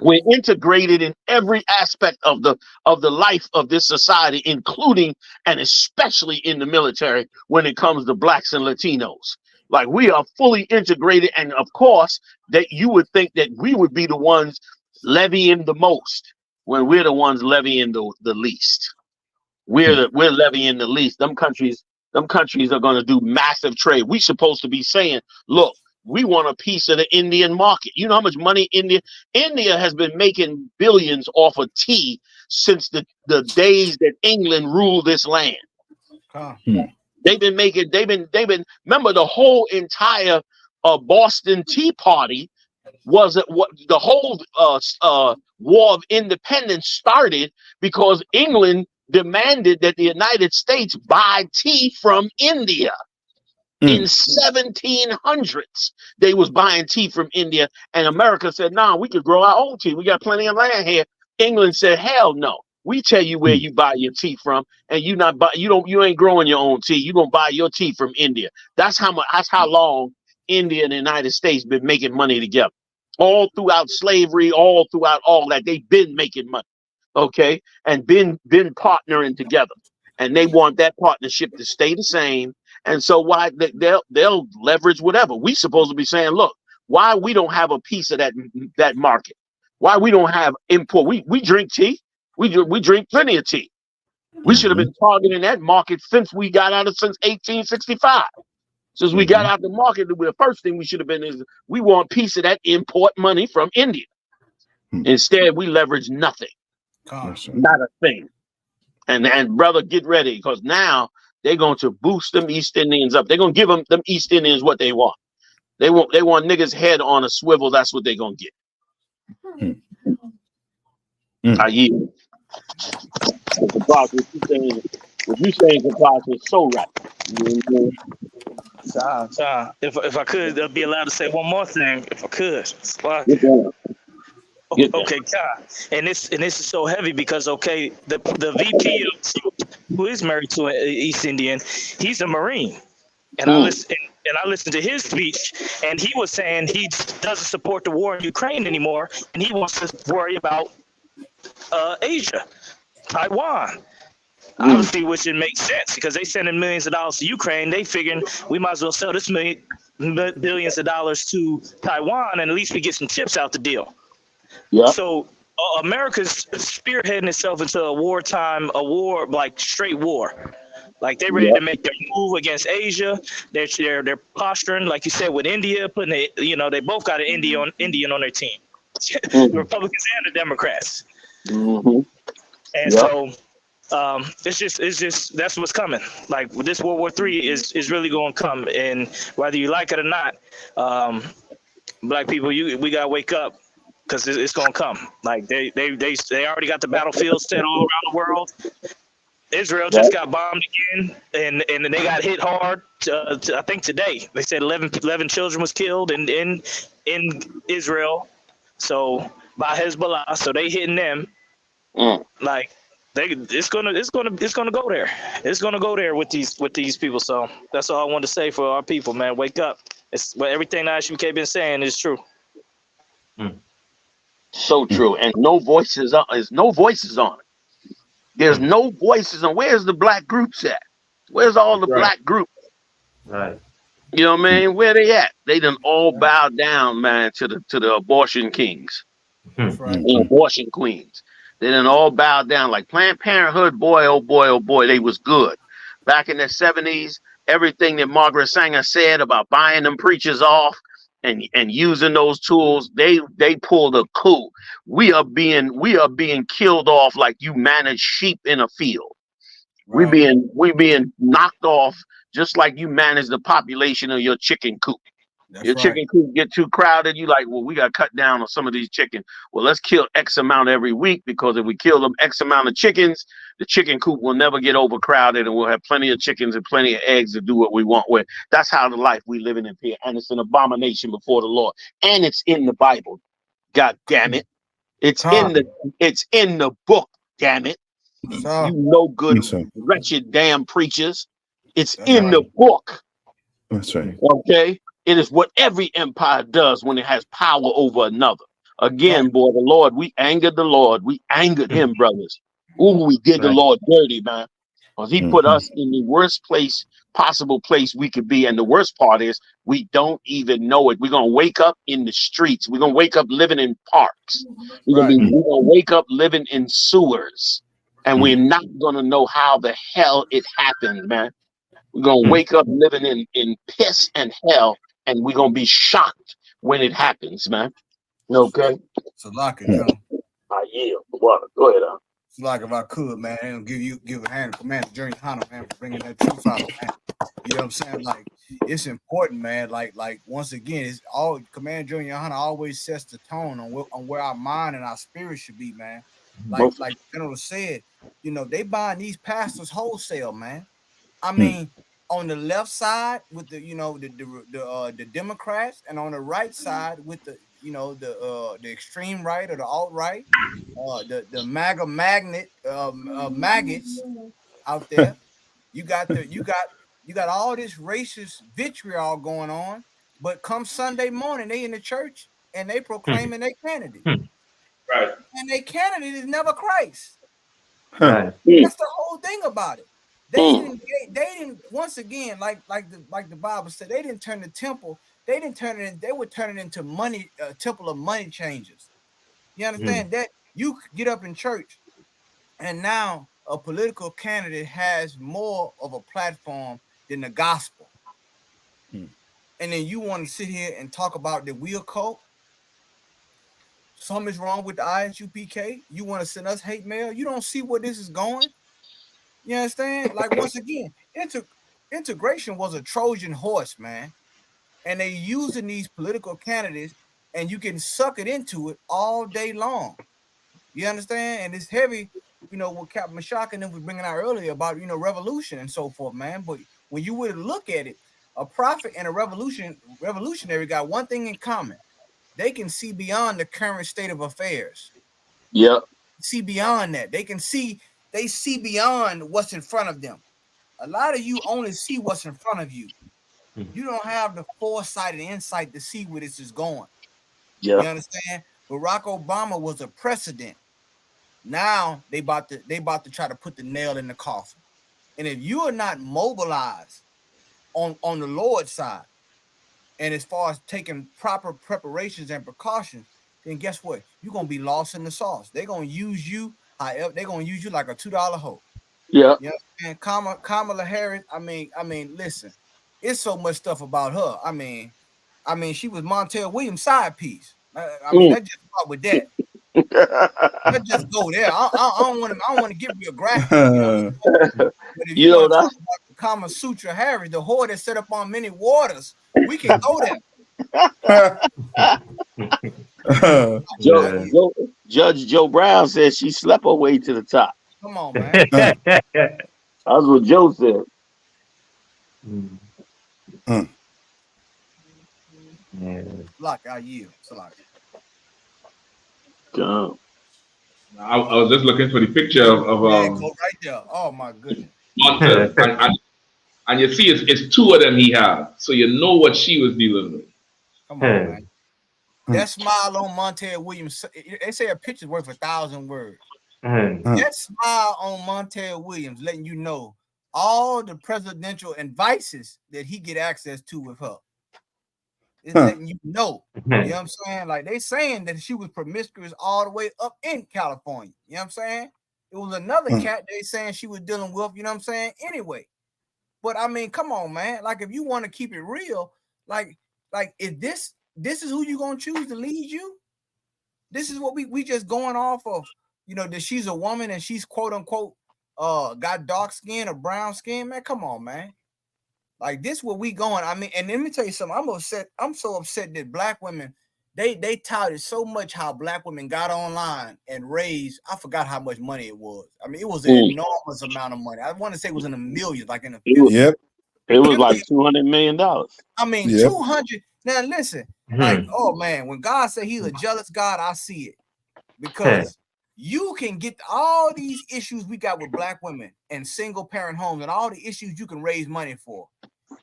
We're integrated in every aspect of the life of this society, including and especially in the military when it comes to blacks and Latinos. Like we are fully integrated, and of course that you would think that we would be the ones levying the most when we're the ones levying the least. We're levying the least. Them countries are going to do massive trade. We supposed to be saying, look, we want a piece of the Indian market. You know how much money India has been making billions off of tea since the days that England ruled this land. They've been remember the whole entire Boston Tea Party was what the whole War of Independence started because England demanded that the United States buy tea from India. In 1700s, they was buying tea from India, and America said, "Nah, we could grow our own tea. We got plenty of land here." England said, "Hell no. We tell you where you buy your tea from, and you ain't growing your own tea. You gonna buy your tea from India." That's how long India and the United States been making money together. All throughout slavery, all throughout all that, they've been making money, okay, and been partnering together, and they want that partnership to stay the same. And so why they'll leverage whatever. We supposed to be saying, look, why we don't have a piece of that market? Why we don't have import? We drink tea. We drink plenty of tea. We should have been targeting that market since 1865. Since we got out the market, the first thing we should have been is we want a piece of that import money from India. Instead, we leverage nothing. Not a thing. And brother, get ready, because now they're going to boost them East Indians up. They're going to give them East Indians what they want. They want niggas' head on a swivel. That's what they're going to get. I yield. What you saying, Kapash, is so right. If I could be allowed to say one more thing, if I could. Okay, God. And this is so heavy because the VP who is married to an East Indian, he's a Marine, and I listened to his speech, and he was saying he doesn't support the war in Ukraine anymore, and he wants to worry about Asia, Taiwan. Obviously, which it makes sense because they sending millions of dollars to Ukraine. They figuring we might as well sell this billions of dollars to Taiwan, and at least we get some chips out the deal. Yeah. So America's spearheading itself into a war, like straight war. Like they're ready to make their move against Asia. They're posturing, like you said, with India, they both got an Indian on their team, the Republicans and the Democrats. And so it's just that's what's coming. Like this World War III is really going to come, and whether you like it or not, black people, we gotta wake up. Because it's gonna come. Like they already got the battlefields set all around the world. Israel just got bombed again, and they got hit hard. I think today they said 11 children was killed in Israel. So by Hezbollah, so they hitting them. Like it's gonna go there. It's gonna go there with these people. So that's all I wanted to say for our people, man. Wake up. It's everything that ISUPK been saying is true. So true, and no voices on it. There's no voices on. Where's the black groups at? Where's all the black groups? Right. You know what I mean? Where they at? They done all bowed down, man, to the abortion kings, abortion queens. They done all bowed down. Like Planned Parenthood, boy, oh boy, they was good. Back in the 70s, everything that Margaret Sanger said about buying them preachers off, and using those tools, they pulled a coup. We are being killed off like you manage sheep in a field. We being knocked off just like you manage the population of your chicken coop. Your chicken coop get too crowded, you like, well, we got to cut down on some of these chickens. Well, let's kill X amount every week, because if we kill them X amount of chickens, the chicken coop will never get overcrowded, and we'll have plenty of chickens and plenty of eggs to do what we want with. That's how the life we living in here, and it's an abomination before the Lord, and it's in the Bible. God damn it, it's in the book. Damn it, you no good, wretched damn preachers. It's in the book. That's right. Okay. It is what every empire does when it has power over another. Again, boy, the Lord, we angered the Lord. We angered him, brothers. Ooh, we did the Lord dirty, man. Because he put us in the worst possible place we could be. And the worst part is we don't even know it. We're going to wake up in the streets. We're going to wake up living in parks. We're going to wake up living in sewers. And we're not going to know how the hell it happened, man. We're going to wake up living in piss and hell. And we're gonna be shocked when it happens, man. Okay. So like it, John. I yield. What? Go ahead, So like if I could, man, and give a hand to Commander General Yahanna, man, for bringing that truth out, man. You know what I'm saying? Like, it's important, man. Like once again, it's all Commander General Yahanna always sets the tone on where our mind and our spirit should be, man. Like General said, you know, they buying these pastors wholesale, man. I mean. On the left side with the, you know, the Democrats, and on the right side with the, you know, the extreme right or the alt-right, the MAGA maggots out there. You got all this racist vitriol going on, but come Sunday morning, they in the church and they proclaiming their candidate. Right. And their candidate is never Christ. Right. That's the whole thing about it. They didn't once again, like the Bible said, they didn't turn the temple, they would turn it into money, temple of money changers. You understand that? You get up in church and now a political candidate has more of a platform than the gospel. And then you want to sit here and talk about that we a cult? Something's wrong with the ISUPK. You want to send us hate mail? You don't see where this is going? You understand? Like, once again, integration was a Trojan horse, man. And they using these political candidates, and you can suck it into it all day long. You understand? And it's heavy, you know, what Captain Mashaka and them was bringing out earlier about, you know, revolution and so forth, man. But when you would look at it, a prophet and a revolutionary got one thing in common. They can see beyond the current state of affairs. Yep. See beyond that. They see beyond what's in front of them. A lot of you only see what's in front of you. You don't have the foresight and insight to see where this is going. Yeah. You understand? Barack Obama was a precedent. Now they about to try to put the nail in the coffin. And if you are not mobilized on the Lord's side, and as far as taking proper preparations and precautions, then guess what? You're gonna be lost in the sauce. They're gonna use you. However, they're gonna use you like a $2 hoe. Yeah. You know, and Kamala Harris. I mean, listen, it's so much stuff about her. I mean, she was Montel Williams' side piece. I mean, let's just start with that. Let's just go there. I don't want to give you a graphic. But if you want to talk about the Kama Sutra Harris, the whore that set up on many waters, we can go there. Judge Joe Brown said she slept her way to the top. Come on, man. That's what Joe said. Lock, I yield. I was just looking for the picture of go right there. Oh my goodness. and you see it's two of them he had, so you know what she was dealing with. Come on, man. That smile on Montel Williams, they say a picture's worth 1,000 words. That smile on Montel Williams letting you know all the presidential advices that he get access to with her. It's letting you know. You know what I'm saying? Like, they saying that she was promiscuous all the way up in California. You know what I'm saying? It was another cat they saying she was dealing with, you know what I'm saying? Anyway. But I mean, come on, man. Like, if you want to keep it real, like if this this is who you gonna choose to lead you. This is what we just going off of, you know, that she's a woman and she's quote unquote got dark skin or brown skin. Man, come on, man. Like this where we going. I mean, and let me tell you something. I'm upset. I'm so upset that black women, they touted so much how black women got online and raised. I forgot how much money it was. I mean, it was an enormous amount of money. I want to say it was in the millions, like in the It was like $200 million. I mean, 200. Now listen, like, oh man, when God said He's a jealous God, I see it, because you can get all these issues we got with black women and single parent homes and all the issues you can raise money for.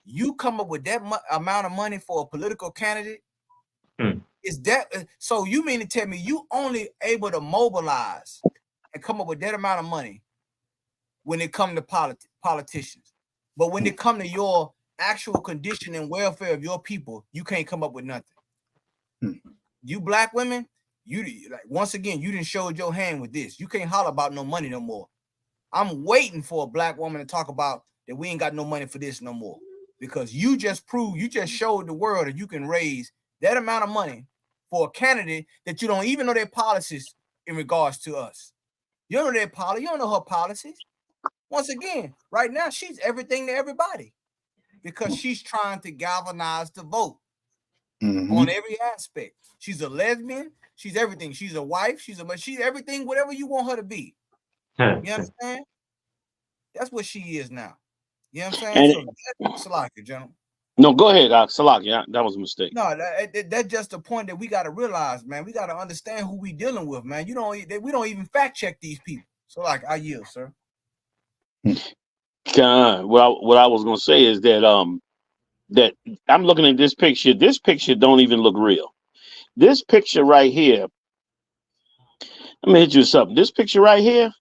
You come up with that amount of money for a political candidate. Is that so? You mean to tell me you only able to mobilize and come up with that amount of money when it come to politicians, but when it come to your actual condition and welfare of your people, you can't come up with nothing. You black women, you like once again, you didn't show your hand with this. You can't holler about no money no more. I'm waiting for a black woman to talk about that we ain't got no money for this no more, because you just proved, you just showed the world that you can raise that amount of money for a candidate that you don't even know their policies in regards to us. You don't know their policy, you don't know her policies. Once again, right now, she's everything to everybody because she's trying to galvanize the vote on every aspect. She's a lesbian, she's everything. She's a wife, she's everything, whatever you want her to be. You understand? That's what she is now. You know what I'm saying? So, Salaki, gentlemen. No, go ahead, Salaki. That was a mistake. No, that's just the point that we got to realize, man. We got to understand who we dealing with, man. We don't even fact check these people. So, like, I yield, sir. What I was gonna say is that that I'm looking at this picture. This picture don't even look real. This picture right here. Let me hit you with something. This picture right here.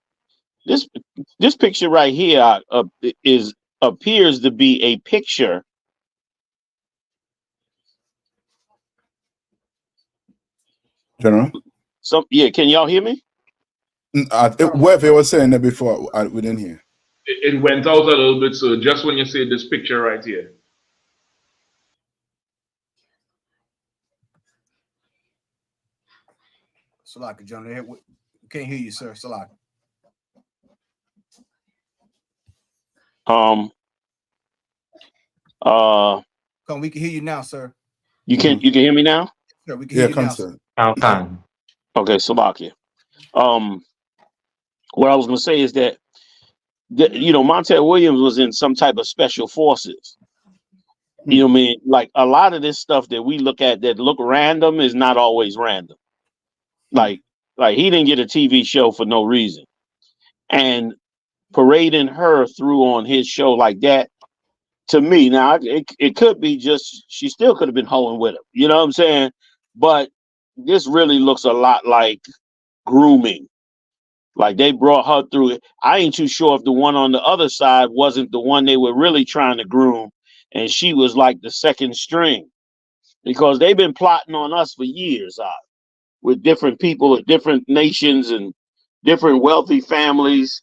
This picture right here appears to be a picture. General. Can y'all hear me? Whoever was saying that before, we didn't hear. It went out a little bit, so just when you see this picture right here. Salaki, John, we can't hear you, sir. Salaki. We can hear you now, sir. You can hear me now? Sure, we can hear you now, sir. Okay, Salakia. What I was gonna say is that Montel Williams was in some type of special forces. You know what I mean? Like a lot of this stuff that we look at that look random is not always random. Like he didn't get a TV show for no reason. And parading her through on his show like that, to me, now it could be just she still could have been hoeing with him. You know what I'm saying? But this really looks a lot like grooming. Like they brought her through it. I ain't too sure if the one on the other side wasn't the one they were really trying to groom, and she was like the second string, because they've been plotting on us for years, with different people of different nations and different wealthy families.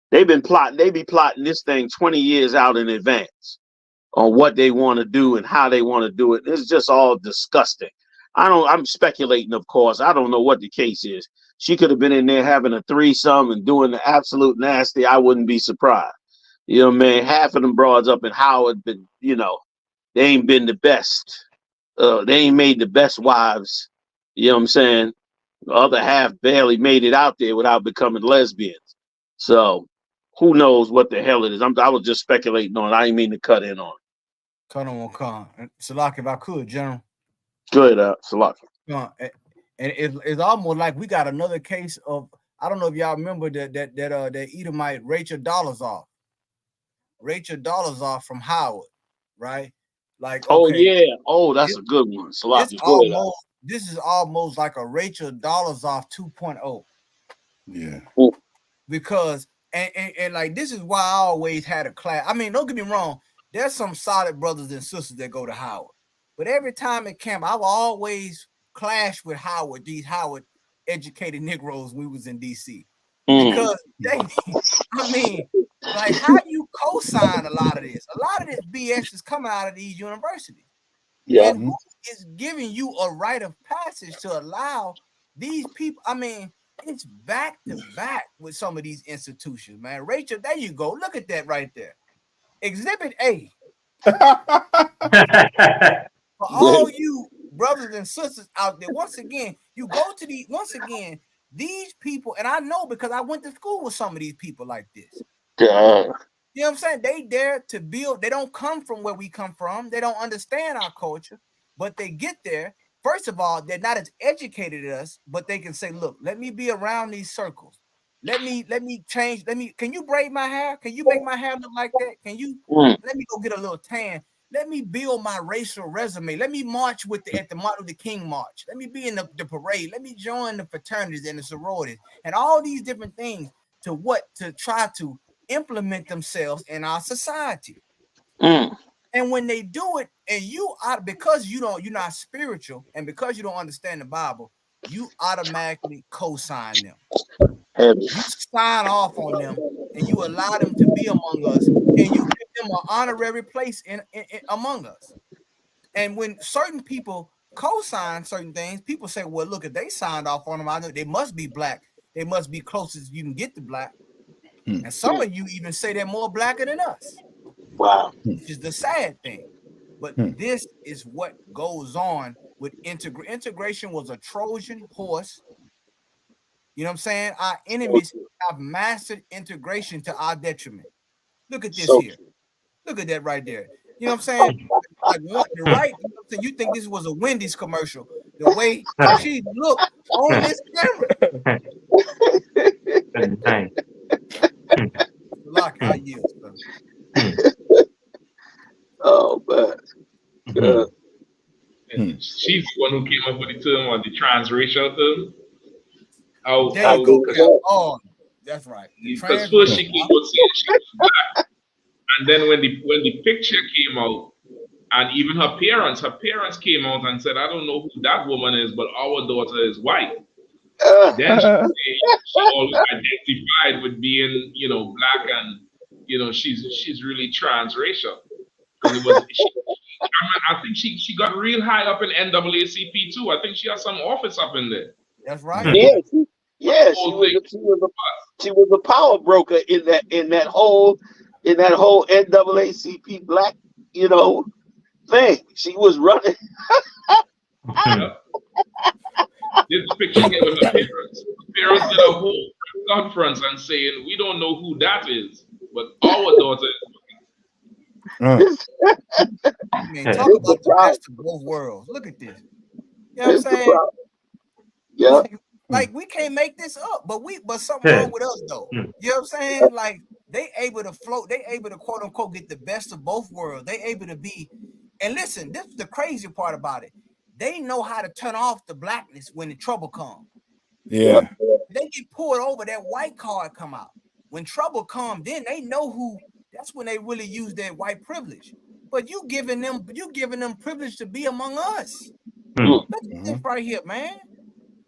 They be plotting this thing 20 years out in advance on what they want to do and how they want to do it. It's just all disgusting. I'm speculating, of course. I don't know what the case is. She could have been in there having a threesome and doing the absolute nasty. I wouldn't be surprised. You know what I mean? Half of them broads up in Howard, been, they ain't been the best. They ain't made the best wives. You know what I'm saying? The other half barely made it out there without becoming lesbians. So who knows what the hell it is? I was just speculating on it. I didn't mean to cut in on it. Cut on Khan. Salaki, if I could, General. Good, Salaki. And it's almost like we got another case of, I don't know if y'all remember that Edomite Rachel Dolezal. Rachel Dolezal from Howard, right? Like, okay, that's a good one. Salaki. This is almost like a Rachel Dolezal 2.0. Yeah. Because and like this is why I always had a class. I mean, don't get me wrong, there's some solid brothers and sisters that go to Howard. But every time at camp, I will always clash with Howard, these Howard educated Negroes when we was in DC. Because they, I mean, like how do you co-sign a lot of this? A lot of this BS is coming out of these universities. Yeah. And who is giving you a rite of passage to allow these people? I mean, it's back to back with some of these institutions, man. Rachel, there you go. Look at that right there. Exhibit A. For all you brothers and sisters out there, once again, you go to these people, and I know because I went to school with some of these people like this. You know what I'm saying? They dare to build. They don't come from where we come from. They don't understand our culture, but they get there. First of all, they're not as educated as us, but they can say, look, let me be around these circles. Let me change. Can you braid my hair? Can you make my hair look like that? Can you let me go get a little tan? Let me build my racial resume. Let me march at the Martin Luther King march. Let me be in the parade. Let me join the fraternities and the sororities and all these different things to try to implement themselves in our society. And when they do it, and because you're not spiritual, and because you don't understand the Bible, you automatically co-sign them. You sign off on them, and you allow them to be among us, and you give them an honorary place in among us. And when certain people co-sign certain things, people say, well, look, if they signed off on them, I know they must be black. They must be closest you can get to black. And some of you even say they're more blacker than us. Wow. Which is the sad thing. But this is what goes on with integration was a Trojan horse. You know what I'm saying? Our enemies have mastered integration to our detriment. Look at this here. Look at that right there. You know what I'm saying? Like the right, you know what I'm saying? You think this was a Wendy's commercial. The way she looked on this camera. Lock, I yield, sir. Oh, man. She's the one who came up with the term or the transracial term. There you go, Cap. Oh, that's right. Because first she came out saying she was black, and then when the picture came out, and even her parents came out and said, I don't know who that woman is, but our daughter is white. Then she always identified with being, black, and she's really transracial. Because it was I think she got real high up in NAACP too. I think she has some office up in there. That's right. Yeah, she was a power broker in that whole NAACP black, thing. She was running. This picture here with her parents. The parents did a whole conference and saying, we don't know who that is, but our daughter is. I mean, talk about the best of both worlds. Look at this. You know what I'm saying? Yeah. Like we can't make this up, but something wrong with us though. You know what I'm saying? Like they able to float, they able to quote unquote get the best of both worlds. They able to be, and listen, this is the crazy part about it. They know how to turn off the blackness when the trouble comes. Yeah. They get pulled over, that white card come out. When trouble comes, then they know who. That's when they really use their white privilege. But you giving them privilege to be among us. Look at this right here, man.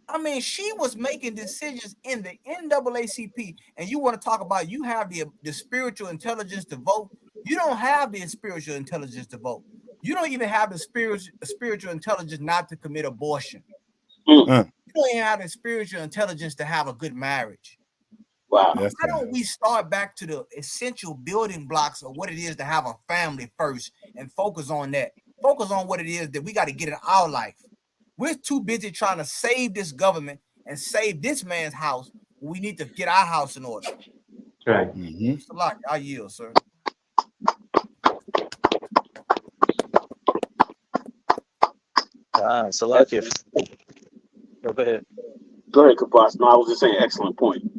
I mean, she was making decisions in the NAACP, and you want to talk about you have the spiritual intelligence to vote. You don't have the spiritual intelligence to vote. You don't even have the spiritual intelligence not to commit abortion. You don't even have the spiritual intelligence to have a good marriage. Wow. Why don't we start back to the essential building blocks of what it is to have a family first and focus on that? Focus on what it is that we got to get in our life. We're too busy trying to save this government and save this man's house. We need to get our house in order. Right. It's a lot. I yield, sir. It's a lot. Go ahead. Go ahead, Kabas. No, I was just saying, excellent point.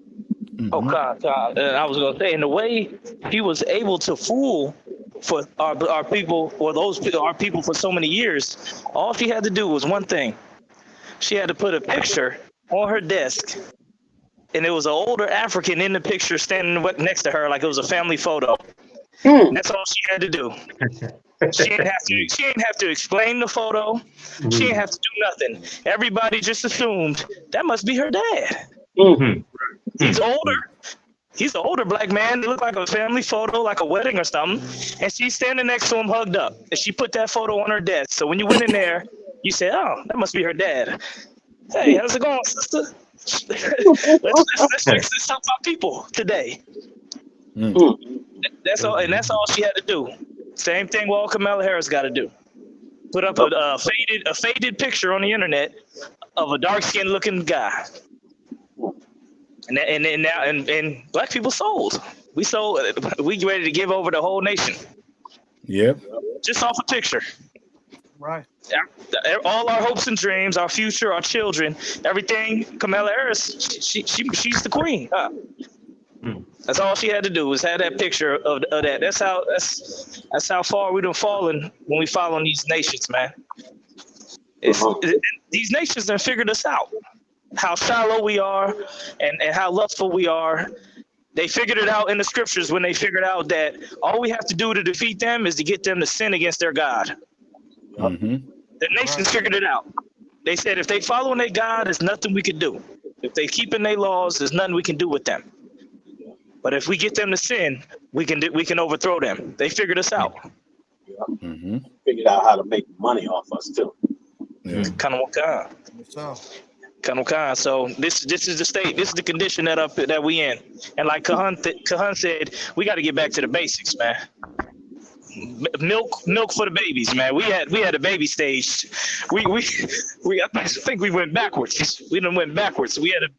Oh, God. I was going to say, in the way he was able to fool for our people, or our people for so many years, all she had to do was one thing. She had to put a picture on her desk, and there was an older African in the picture standing next to her like it was a family photo. That's all she had to do. She didn't have to explain the photo. She didn't have to do nothing. Everybody just assumed that must be her dad. He's older. He's an older black man. It looked like a family photo, like a wedding or something. And she's standing next to him, hugged up. And she put that photo on her desk. So when you went in there, you said, "Oh, that must be her dad." Hey, how's it going, sister? let's talk about people today. That's all, and that's all she had to do. Same thing what Kamala Harris got to do. Put up a faded picture on the internet of a dark-skinned looking guy. And black people sold. We ready to give over the whole nation. Yep. Just off a picture. Right. All our hopes and dreams, our future, our children, everything. Kamala Harris, she's the queen. That's all she had to do was have that picture of that. That's how far we done fallen when we follow these nations, man. These nations done figured us out. How shallow we are and how lustful we are. They figured it out in the scriptures when they figured out that all we have to do to defeat them is to get them to sin against their God. The nations figured it out. They said if they follow their God, there's nothing we can do. If they keep in their laws, there's nothing we can do with them. But if we get them to sin, we can overthrow them. They figured us out. Figured out how to make money off us too. So this is the state. This is the condition that we in. And like Kahan said, we got to get back to the basics, man. Milk for the babies, man. We had a baby stage. I think we went backwards. We done went backwards. We had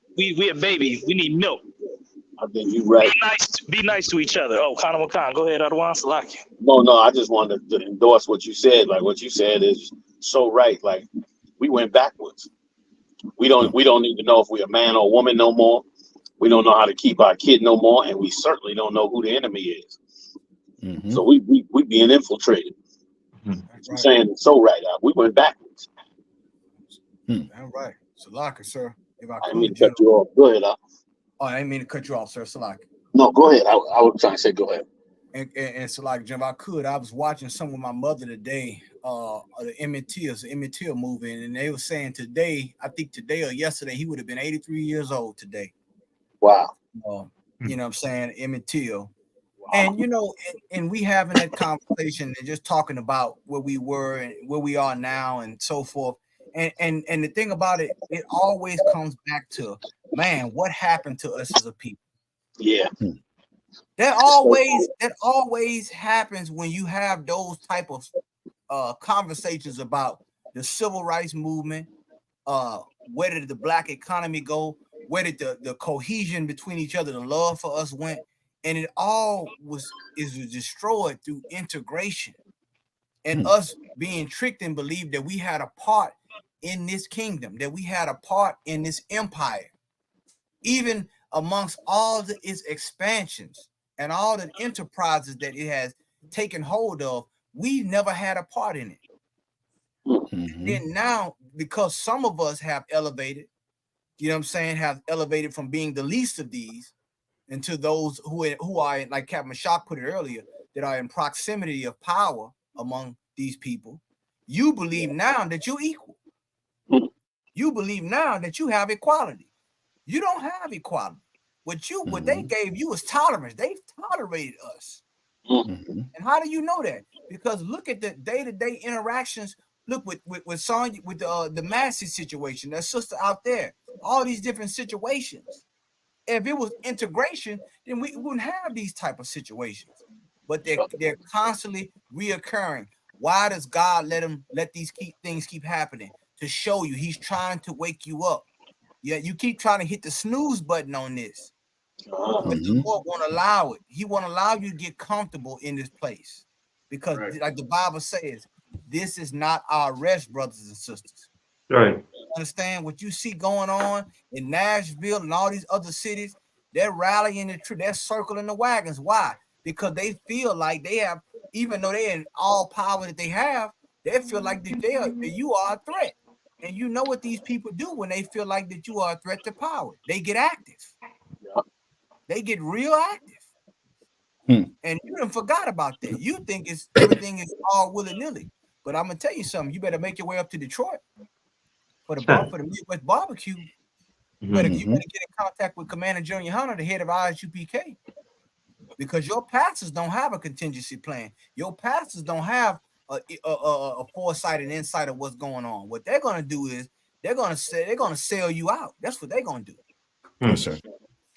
baby. We need milk. I think you're right. Be nice to each other. Oh, Khan Wakan, go ahead, Adwan Salaki. No, I just wanted to endorse what you said. Like what you said is so right. Like we went backwards. We don't even know if we're a man or a woman no more. We don't know how to keep our kid no more, and we certainly don't know who the enemy is. So we being infiltrated. I'm saying it's so right. We went backwards. All right, Salaka, sir. If I didn't mean to cut you off. Go ahead. Oh, I didn't mean to cut you off, sir. Salaka. No, go ahead. I was trying to say, go ahead. And Salaka, Jim, I was watching some with my mother today. The Emmett Till movie, and they were saying today, I think today or yesterday, he would have been 83 years old today. Wow. You know what I'm saying? Emmett Till. Wow. And and we having that conversation and just talking about where we were and where we are now and so forth. And the thing about it, it always comes back to, man, what happened to us as a people? Yeah. That always happens when you have those type of conversations about the civil rights movement, where did the black economy go, where did the cohesion between each other, the love for us went, and it all is destroyed through integration and us being tricked and believed that we had a part in this kingdom, that we had a part in this empire, even amongst all its expansions and all the enterprises that it has taken hold of. We never had a part in it. Then now, because some of us have elevated, have elevated from being the least of these into those who are, like Captain Mashak put it earlier, that are in proximity of power among these people. You believe now that you're equal. You believe now that you have equality. You don't have equality. What they gave you was tolerance. They've tolerated us. And how do you know that? Because look at the day-to-day interactions. Look with Sonya, with the Massey situation, that sister out there, all these different situations. If it was integration, then we wouldn't have these type of situations. But they're constantly reoccurring. Why does God let these things keep happening? To show you He's trying to wake you up. Yeah, you keep trying to hit the snooze button on this. But the Lord won't allow it. He won't allow you to get comfortable in this place. Because like the Bible says, this is not our rest, brothers and sisters. Right. Understand what you see going on in Nashville and all these other cities? They're rallying they're circling the wagons. Why? Because they feel like they have, even though they're in all power that they have, they feel like that you are a threat. And you know what these people do when they feel like that you are a threat to power? They get active. They get real active. And you done forgot about that. You think everything is all willy-nilly. But I'm gonna tell you something. You better make your way up to Detroit for the Midwest barbecue. You better get in contact with Commander General Yahanna, the head of ISUPK, because your pastors don't have a contingency plan. Your pastors don't have a foresight and insight of what's going on. What they're gonna do is they're gonna sell you out. That's what they're gonna do. Yes, sir.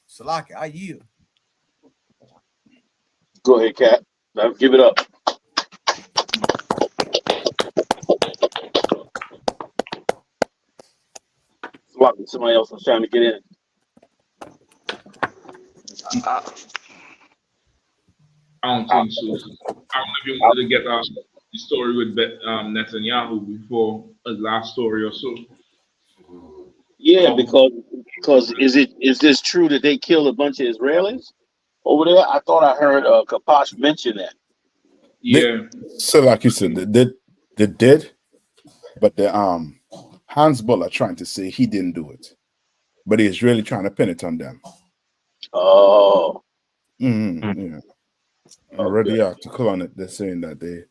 Salaki, I yield. Go ahead, Cap. Now give it up. Somebody else was trying to get in. I don't think so. I don't know if you wanted to get the story with Netanyahu before a last story or so. Yeah, because is this true that they killed a bunch of Israelis over there? I thought I heard Kapash mention that. Yeah. So like you said, they did, but the Hans Bull are trying to say he didn't do it, but he's really trying to pin it on them. Oh. Yeah. Already the article on it, they're saying that they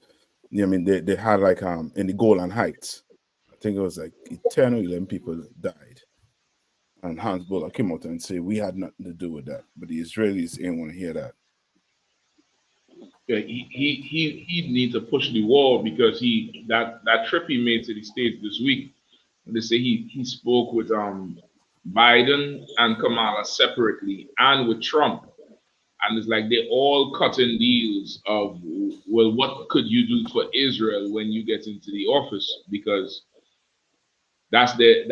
had like in the Golan Heights, I think it was like 10 or 11 people died. And Hans Buller came out and said we had nothing to do with that, but the Israelis ain't want to hear that. Yeah, he needs to push the wall because that trip he made to the States this week, they say he spoke with Biden and Kamala separately and with Trump. And it's like they all cutting deals of, well, what could you do for Israel when you get into the office? Because that's the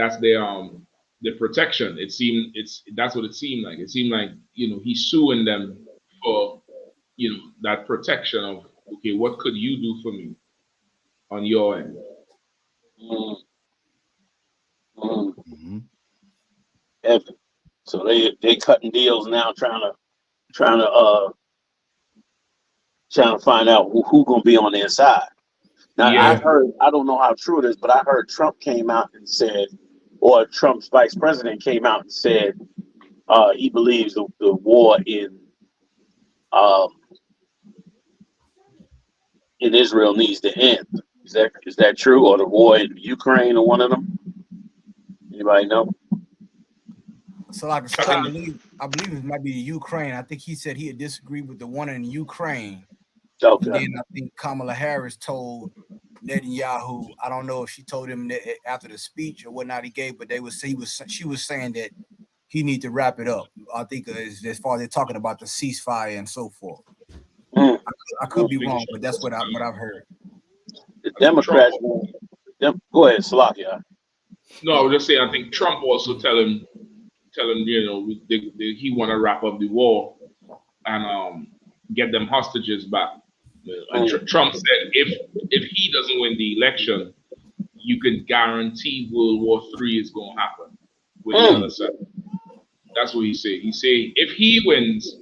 protection. That's what it seemed like. It seemed like, he's suing them for, that protection of, okay, what could you do for me on your end? So they cutting deals now, trying to find out who gonna be on their side. Now I don't know how true it is, but I heard Trump came out and said, or Trump's vice president came out and said he believes the war in Israel needs to end. Is that true? Or the war in Ukraine, or one of them? Anybody know? So like I believe it might be Ukraine. I think he said he had disagreed with the one in Ukraine. Okay. And then I think Kamala Harris told Netanyahu, I don't know if she told him that after the speech or whatnot he gave, but she was saying that he need to wrap it up. I think as far as they're talking about the ceasefire and so forth. I could be wrong, but that's what I've heard. The Democrats. Go ahead, Salakia. No, I was just saying. I think Trump also tell him, he want to wrap up the war and get them hostages back. And Trump said if he doesn't win the election, you can guarantee World War III is going to happen with the other side. That's what he said. He said if he wins,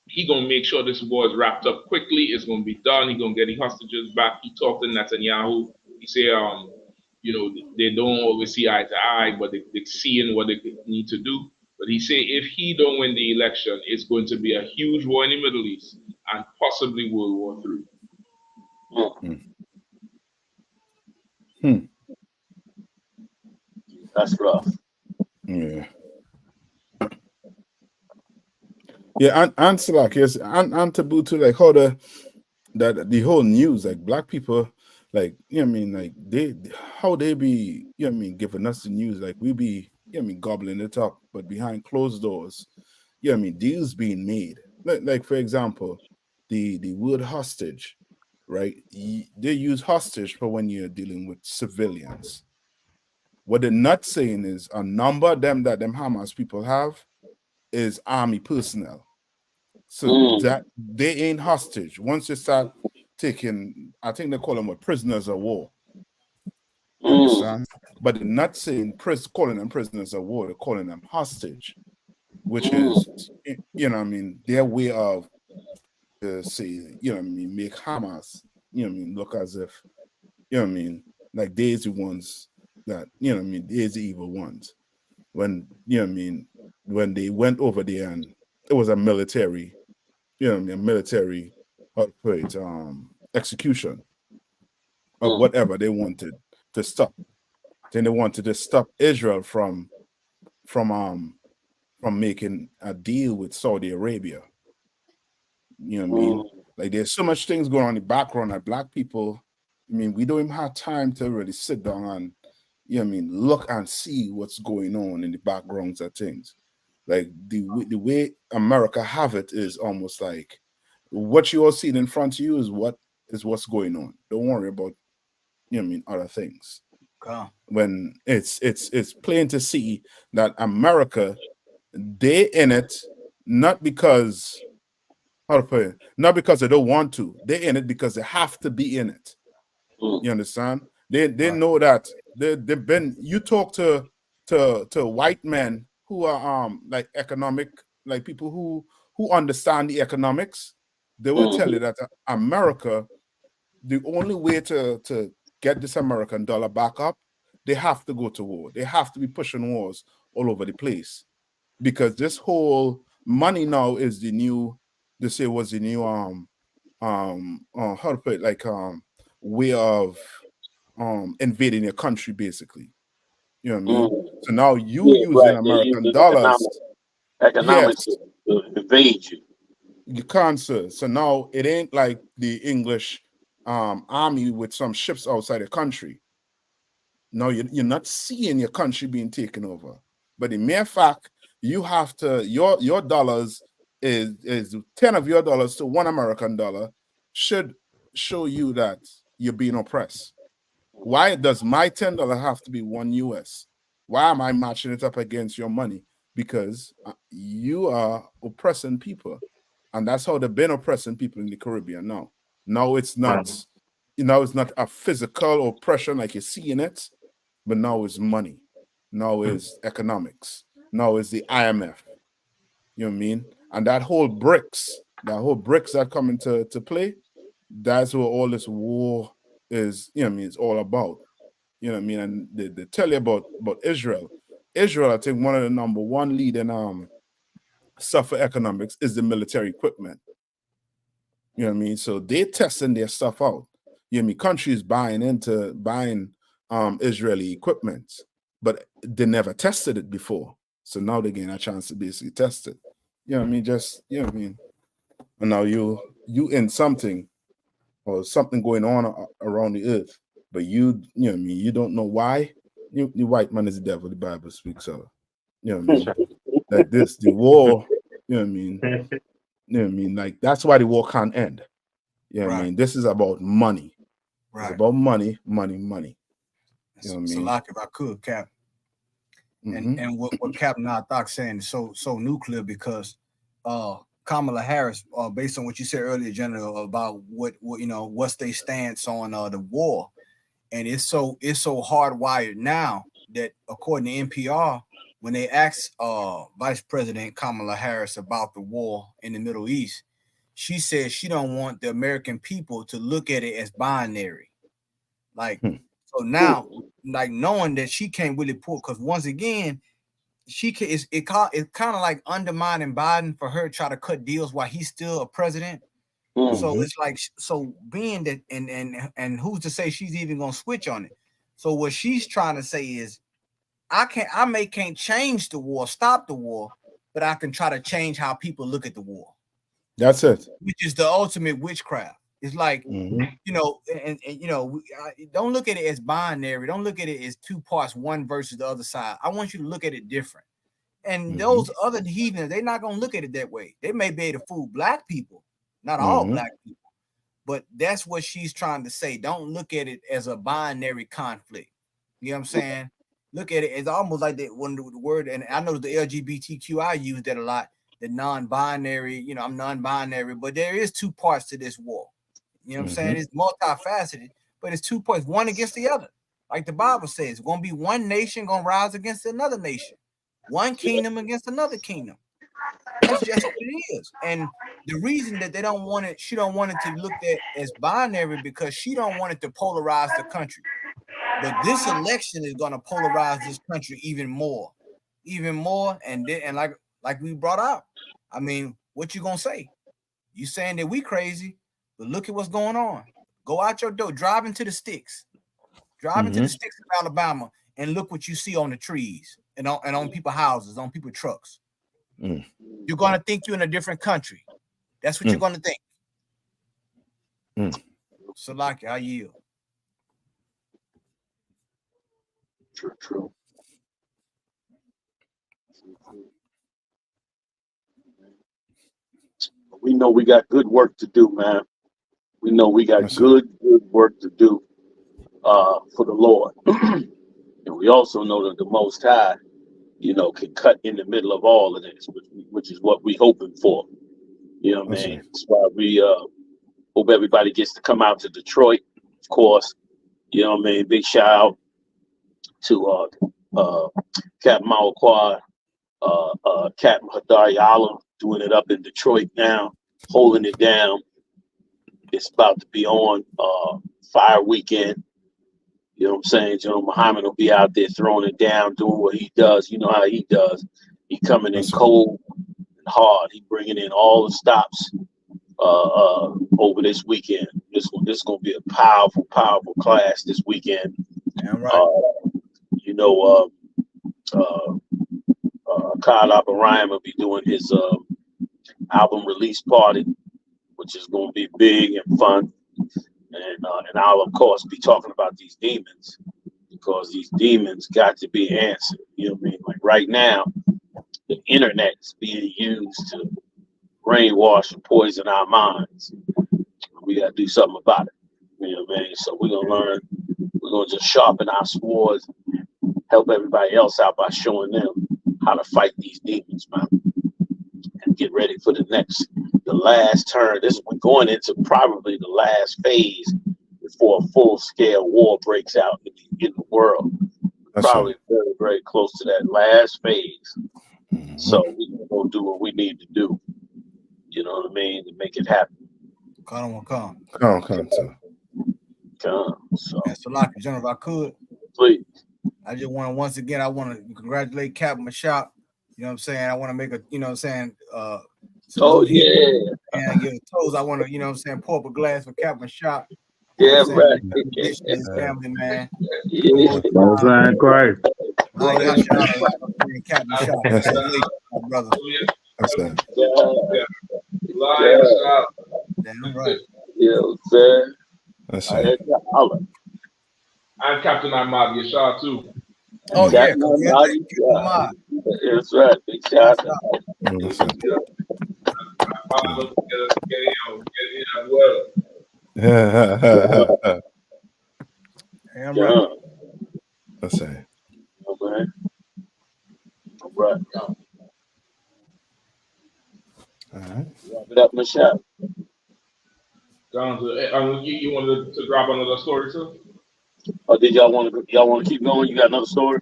he gonna make sure this war is wrapped up quickly. It's gonna be done. He gonna get the hostages back. He talked to Netanyahu. He said, they don't always see eye to eye, but they're seeing what they need to do. But he said if he don't win the election, it's going to be a huge war in the Middle East and possibly World War III. That's rough. Yeah. Yeah, and Salak, yes, and taboo too, like how the whole news, like black people, like like how they be, giving us the news, like we be, gobbling it up, but behind closed doors, deals being made. Like for example, the word hostage, right? They use hostage for when you're dealing with civilians. What they're not saying is a number of them that them Hamas people have is army personnel. So that they ain't hostage. Once you start taking, I think they call them prisoners of war. You understand? But they're not saying calling them prisoners of war, they're calling them hostage, which is, their way of say, make Hamas, look as if, like they's the ones that, they's the evil ones. When, when they went over there and it was a military, execution of whatever they wanted to stop. Then they wanted to stop Israel from from making a deal with Saudi Arabia. You know what I mean? Like there's so much things going on in the background that black people, I mean, we don't even have time to really sit down and, you know what I mean, look and see what's going on in the backgrounds of things. Like the way America have it is almost like what you all see in front of you is what's going on. Don't worry about, you know what I mean, other things. When it's plain to see that America, they in it not because, how to put it, not because they don't want to. They're in it because they have to be in it. You understand? They know that they've been. You talk to white men who are like economic, like people who understand the economics. They will tell you that America, the only way to get this American dollar back up, they have to go to war. They have to be pushing wars all over the place, because this whole money now is the new. They say was the new how to put it, like way of invading your country, basically. You know what I mean? So now you using American dollars. Economics Yes. to invade you. You can't, sir. So now it ain't like the English army with some ships outside the country. No, you're not seeing your country being taken over. But the mere fact you have to, your dollars is 10 of your dollars to one American dollar should show you that you're being oppressed. Why does my $10 have to be one US? Why am I matching it up against your money? Because you are oppressing people. And that's how they've been oppressing people in the Caribbean now. Now it's not, it's not a physical oppression like you see in it, but now it's money. Now it's economics. Now it's the IMF. You know what I mean? And that whole BRICS that come into play, that's what all this war is, you know what I mean, it's all about. You know what I mean? And they tell you about Israel. Israel, I think one of the number one leading stuff for economics is the military equipment. You know what I mean? So they're testing their stuff out. You know what I mean? Countries buying Israeli equipment, but they never tested it before. So now they're getting a chance to basically test it. You know what I mean? Just, you know what I mean? And now you in something or something going on around the earth, but you know what I mean? You don't know why. The white man is the devil, the Bible speaks of. You know what I mean? Like this, the war, you know what I mean? You know what I mean? Like that's why the war can't end. You know what I mean? This is about money. It's about money, money, money. You know what I mean? So like if I could, Cap. And what Captain Nathak saying is so nuclear, because Kamala Harris, based on what you said earlier, General, about what you know, what's their stance on the war, and it's so hardwired now that according to NPR, when they asked Vice President Kamala Harris about the war in the Middle East, she said she don't want the American people to look at it as binary. Like, so now, like knowing that she can't really pull, because once again, she can, it's kind of like undermining Biden for her to try to cut deals while he's still a president. So it's like, so being that, and who's to say she's even gonna switch on it? So what she's trying to say is, I can't change the war, stop the war, but I can try to change how people look at the war. That's it. Which is the ultimate witchcraft. It's like, you know, and you know, don't look at it as binary. Don't look at it as two parts, one versus the other side. I want you to look at it different. And those other heathens, they're not going to look at it that way. They may be able to fool black people, not all black people. But that's what she's trying to say. Don't look at it as a binary conflict. You know what I'm saying? Look at it as almost like the word, and I know the LGBTQI use that a lot, the non-binary, you know, I'm non-binary, but there is two parts to this war. You know what I'm saying? It's multifaceted, but it's 2 points, one against the other. Like the Bible says, it's going to be one nation going to rise against another nation, one kingdom against another kingdom. That's just what it is. And the reason that they don't want it, she don't want it to look at as binary, because she don't want it to polarize the country. But this election is going to polarize this country even more. And like we brought out, I mean, what you going to say? You saying that we crazy, but look at what's going on. Go out your door, drive into the sticks. Drive into the sticks of Alabama and look what you see on the trees. and on people's houses, on people's trucks. You're gonna think you're in a different country. That's what you're gonna think. Salaki, I yield. True. We know we got good work to do, man. We know we got good work to do for the Lord. And we also know that the Most High, can cut in the middle of all of this, which is what we hoping for. You know what I mean? That's why we hope everybody gets to come out to Detroit, of course. You know what I mean? Big shout out to Captain Mawquad, Captain Hadar doing it up in Detroit now, holding it down. It's about to be on Fire Weekend. You know what I'm saying? General Muhammad will be out there throwing it down, doing what he does. You know how he does. He coming in cold and hard. He bringing in all the stops over this weekend. This gonna be a powerful class this weekend. Damn right. Kyle Ryan will be doing his album release party, which is gonna be big and fun. And I'll of course be talking about these demons, because these demons got to be answered. You know what I mean? Like right now, the internet is being used to brainwash and poison our minds. We got to do something about it. You know what I mean? So we're gonna learn. We're gonna just sharpen our swords, help everybody else out by showing them how to fight these demons, man, and get ready for the last turn. We're going into probably the last phase before a full-scale war breaks out in the world. Probably very, very close to that last phase. So we're gonna do what we need to do. You know what I mean? To make it happen. Come. So, Salaki, General, if I could, please. I just want to once again, I want to congratulate Captain Mashop. You know what I'm saying? I want to make a, you know what I'm saying, and your toes. I want to, you know what I'm saying, pour up a glass for Captain Mashop. Yeah, right. His family, man. Most High Christ. Captain Mashop. Brother. That's it. Damn right. Yeah, sir. That's it. I'm Captain Ahmad Yashar too. Oh yeah, that's right. Big shout out. Damn right. That's it. Okay. All right. All right. Wrap it up, Michelle. You wanted to drop another story too? Or did y'all want to keep going? You got another story?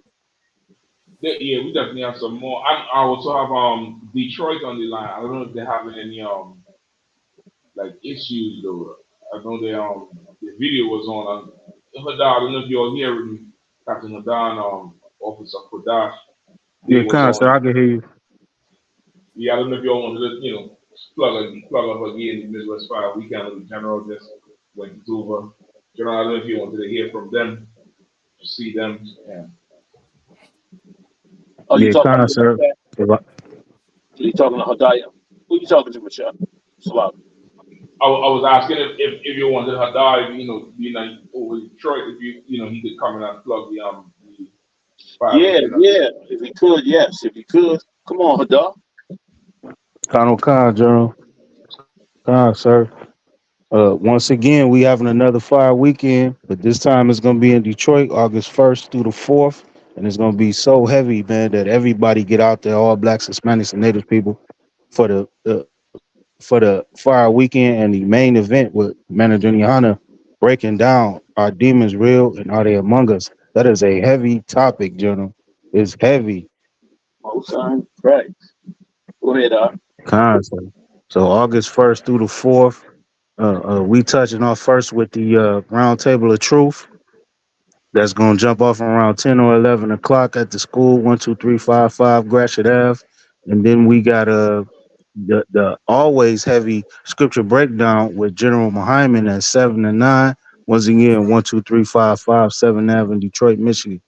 Yeah, we definitely have some more. I also have Detroit on the line. I don't know if they're having any like issues though. I know the video was on. Hadar, I don't know if you're hearing Captain Hadar, Officer Kodash. Yeah, sir, I can hear you. Yeah, I don't know if you all wanted to, plug up again in the Midwest Fire Weekend with the General just went over. General, I don't know if you wanted to hear from them, to see them. Yeah. Oh, you talking sir. You talking to Hadaya? Who you talking to, Michelle? Salak. I was asking if you wanted Hadar, being over Detroit, if he could come and plug the fire. Yeah. If he could, yes. If he could, come on, Hadar. Khan, General. Khan, sir. Once again, we having another fire weekend, but this time it's going to be in Detroit, August 1st through the 4th, and it's going to be so heavy, man, that everybody get out there, all blacks, Hispanics, and Native people, for the fire weekend and the main event with Manager Yahanna breaking down, are demons real and are they among us? That is a heavy topic, General. It's heavy. Most High Christ. Go ahead, Khan, sir. So August 1st through the 4th. We touching off first with the round table of truth. That's gonna jump off around 10 or 11 o'clock at the school, 12355 Gratiot Ave, and then we got the always heavy scripture breakdown with General Muhammad at 7 and 9. Once again, 12355 7th Ave in Detroit, Michigan.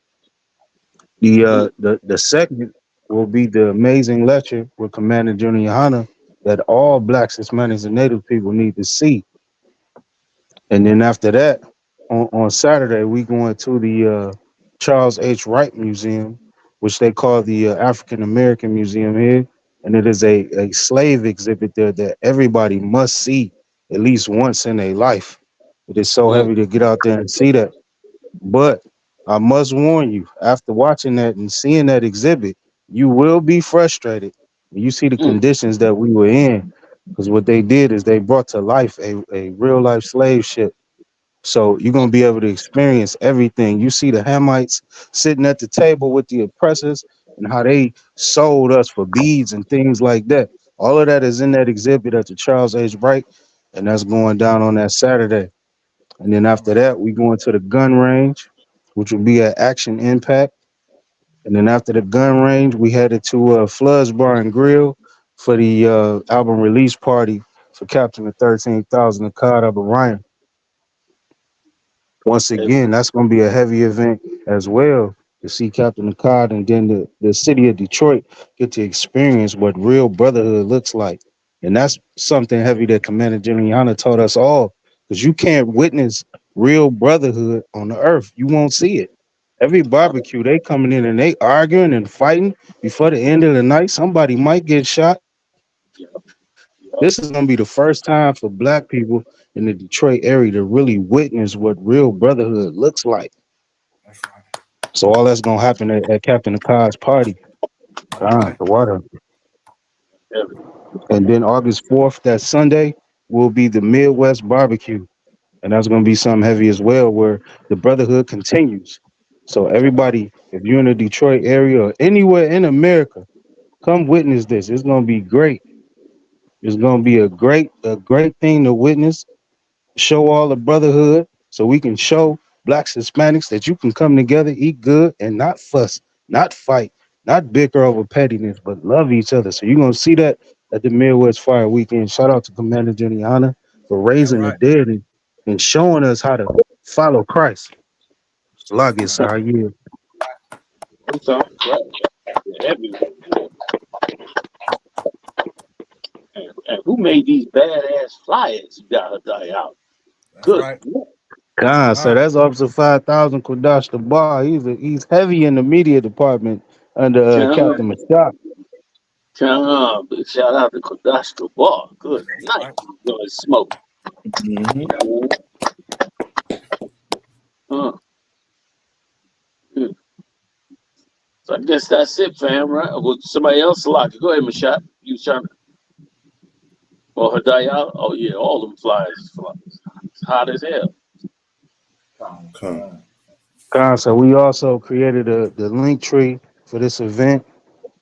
The second will be the amazing lecture with Commander General Yahanna that all Blacks, Hispanics, and Native people need to see. And then after that, on Saturday, we going to the Charles H. Wright Museum, which they call the African American Museum here. And it is a slave exhibit there that everybody must see at least once in their life. It is so heavy to get out there and see that. But I must warn you, after watching that and seeing that exhibit, you will be frustrated when you see the conditions that we were in. Because what they did is they brought to life a real life slave ship. So you're gonna be able to experience everything. You see the Hamites sitting at the table with the oppressors and how they sold us for beads and things like that. All of that is in that exhibit at the Charles H. Wright, and that's going down on that Saturday. And then after that, we going to the gun range, which will be at Action Impact. And then after the gun range, we headed to Floods Bar and Grill for the album release party for Captain of 13,000, the Cod of Orion. Once again, that's going to be a heavy event as well to see Captain Akkad, and then the city of Detroit get to experience what real brotherhood looks like. And that's something heavy that Commander General Yahanna taught us all, because you can't witness real brotherhood on the earth. You won't see it. Every barbecue, they coming in and they arguing and fighting before the end of the night. Somebody might get shot. This is going to be the first time for Black people in the Detroit area to really witness what real brotherhood looks like. So all that's going to happen at Captain Akkad's party. The water. And then August 4th, that Sunday, will be the Midwest barbecue. And that's going to be something heavy as well, where the brotherhood continues. So everybody, if you're in the Detroit area or anywhere in America, come witness this. It's going to be great. It's going to be a great thing to witness. Show all the brotherhood so we can show Blacks, Hispanics that you can come together, eat good, and not fuss, not fight, not bicker over pettiness, but love each other. So you're going to see that at the Midwest Fire Weekend. Shout out to Commander Jenny Yahanna for raising the dead and showing us how to follow Christ. Salagi, sir, yeah. And who made these badass flyers you got to die out? Good. God, so that's Officer 5,000 Kodash the Bar. He's heavy in the media department under Captain Mashak. Shout out to Kodash the Bar. Good night. Doing smoke. So I guess that's it, fam, right? Well, somebody else lock it. Go ahead, Mashak. You trying to. Or Hadayah? Oh, yeah, all them flyers. It's hot as hell. So we also created the link tree for this event,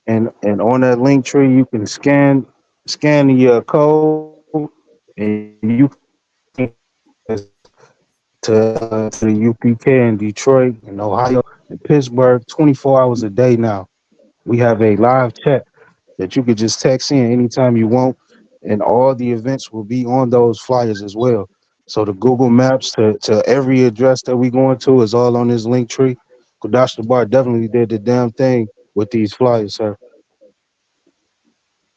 and on that link tree you can scan the code, and you can to the UPK in Detroit and Ohio and Pittsburgh 24 hours a day now. We have a live chat that you could just text in anytime you want, and all the events will be on those flyers as well. So the Google Maps to every address that we going to is all on this link tree. Kodash the Bar definitely did the damn thing with these flyers, sir.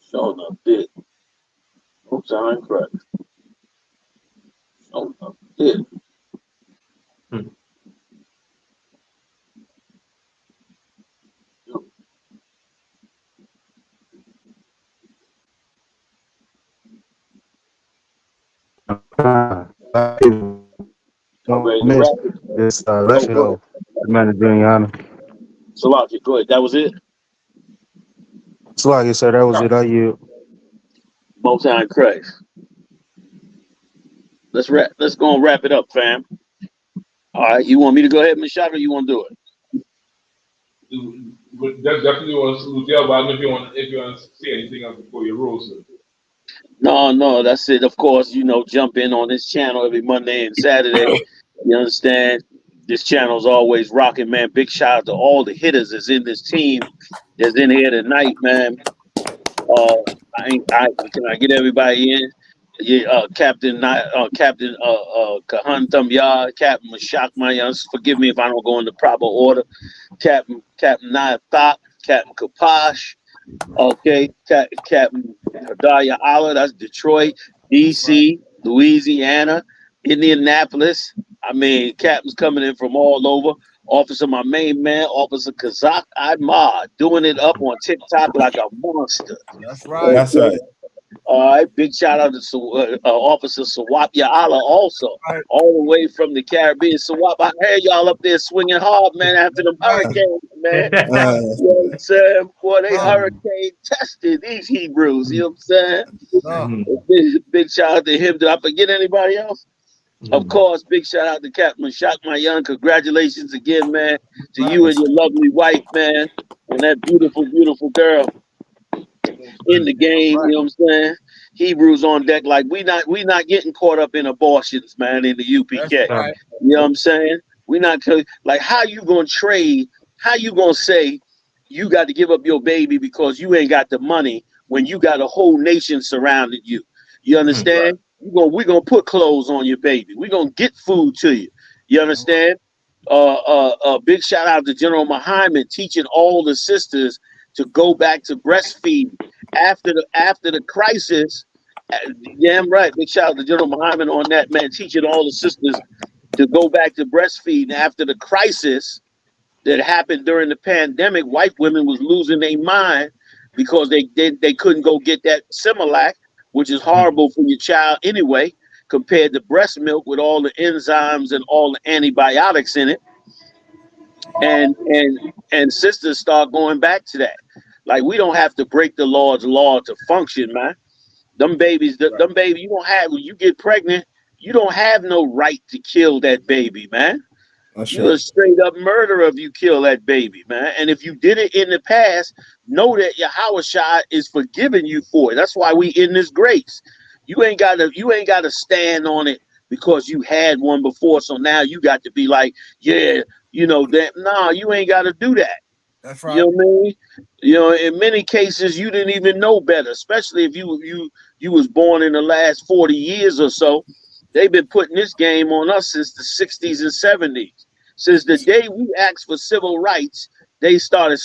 Sure enough, did. Oops, I'm incorrect. Sure enough, did. Don't miss this lecture though, Commander Yahanna. Salaki, go ahead. That was it? Salaki, sir, that was it. I yield. Most High Christ. Let's go and wrap it up, fam. All right, you want me to go ahead, Mashak, or you want to do it? Definitely want to salute you, but I don't know if you want to say anything else before you roll, sir. No, that's it. Of course, jump in on this channel every Monday and Saturday. You understand? This channel is always rocking, man. Big shout out to all the hitters that's in this team that's in here tonight, man. Can I get everybody in? Yeah, Captain Kahan Thumya, Captain Mashak Mayan. Forgive me if I don't go in the proper order. Captain Naya Thak, Captain Kapash, okay, Captain Hadalia Allah, that's Detroit, DC, Louisiana, Indianapolis. I mean, captains coming in from all over. Officer, my main man, Officer Kazak Ahmad, doing it up on TikTok like a monster. That's right. That's right. All right, big shout out to Officer Sawap Ya'ala also, all the way from the Caribbean. Sawap, I heard y'all up there swinging hard, man, after the hurricanes, man. You know what I'm saying? Boy, they hurricane tested these Hebrews, you know what I'm saying? Big shout out to him. Did I forget anybody else? Of course, big shout out to Captain Shock, my young. Congratulations again, man, to you and your lovely wife, man, and that beautiful, beautiful girl in the game, you know what I'm saying? Hebrews on deck, like we not getting caught up in abortions, man, in the UPK. Right. You know what I'm saying? We not like how you gonna trade, how you gonna say you got to give up your baby because you ain't got the money when you got a whole nation surrounding you. You understand? We're gonna put clothes on your baby. We're gonna get food to you. You understand? Big shout out to General Muhammad teaching all the sisters to go back to breastfeed after the crisis. Damn right. Big shout out to General Muhammad on that, man, teaching all the sisters to go back to breastfeeding after the crisis that happened during the pandemic. White women was losing their mind because they couldn't go get that Similac, which is horrible for your child anyway, compared to breast milk with all the enzymes and all the antibiotics in it. And sisters start going back to that. Like, we don't have to break the Lord's law to function, man. Them babies, you don't have, when you get pregnant, you don't have no right to kill that baby, man. You're a straight up murderer if you kill that baby, man. And if you did it in the past, know that Yahushua is forgiving you for it. That's why we in this grace. You ain't gotta stand on it because you had one before. So now you got to be like, yeah, you know that. Nah, you ain't gotta do that. That's right. You know what I mean? You know, in many cases, you didn't even know better, especially if you was born in the last 40 years or so. They've been putting this game on us since the 60s and 70s. Since the day we asked for civil rights, they started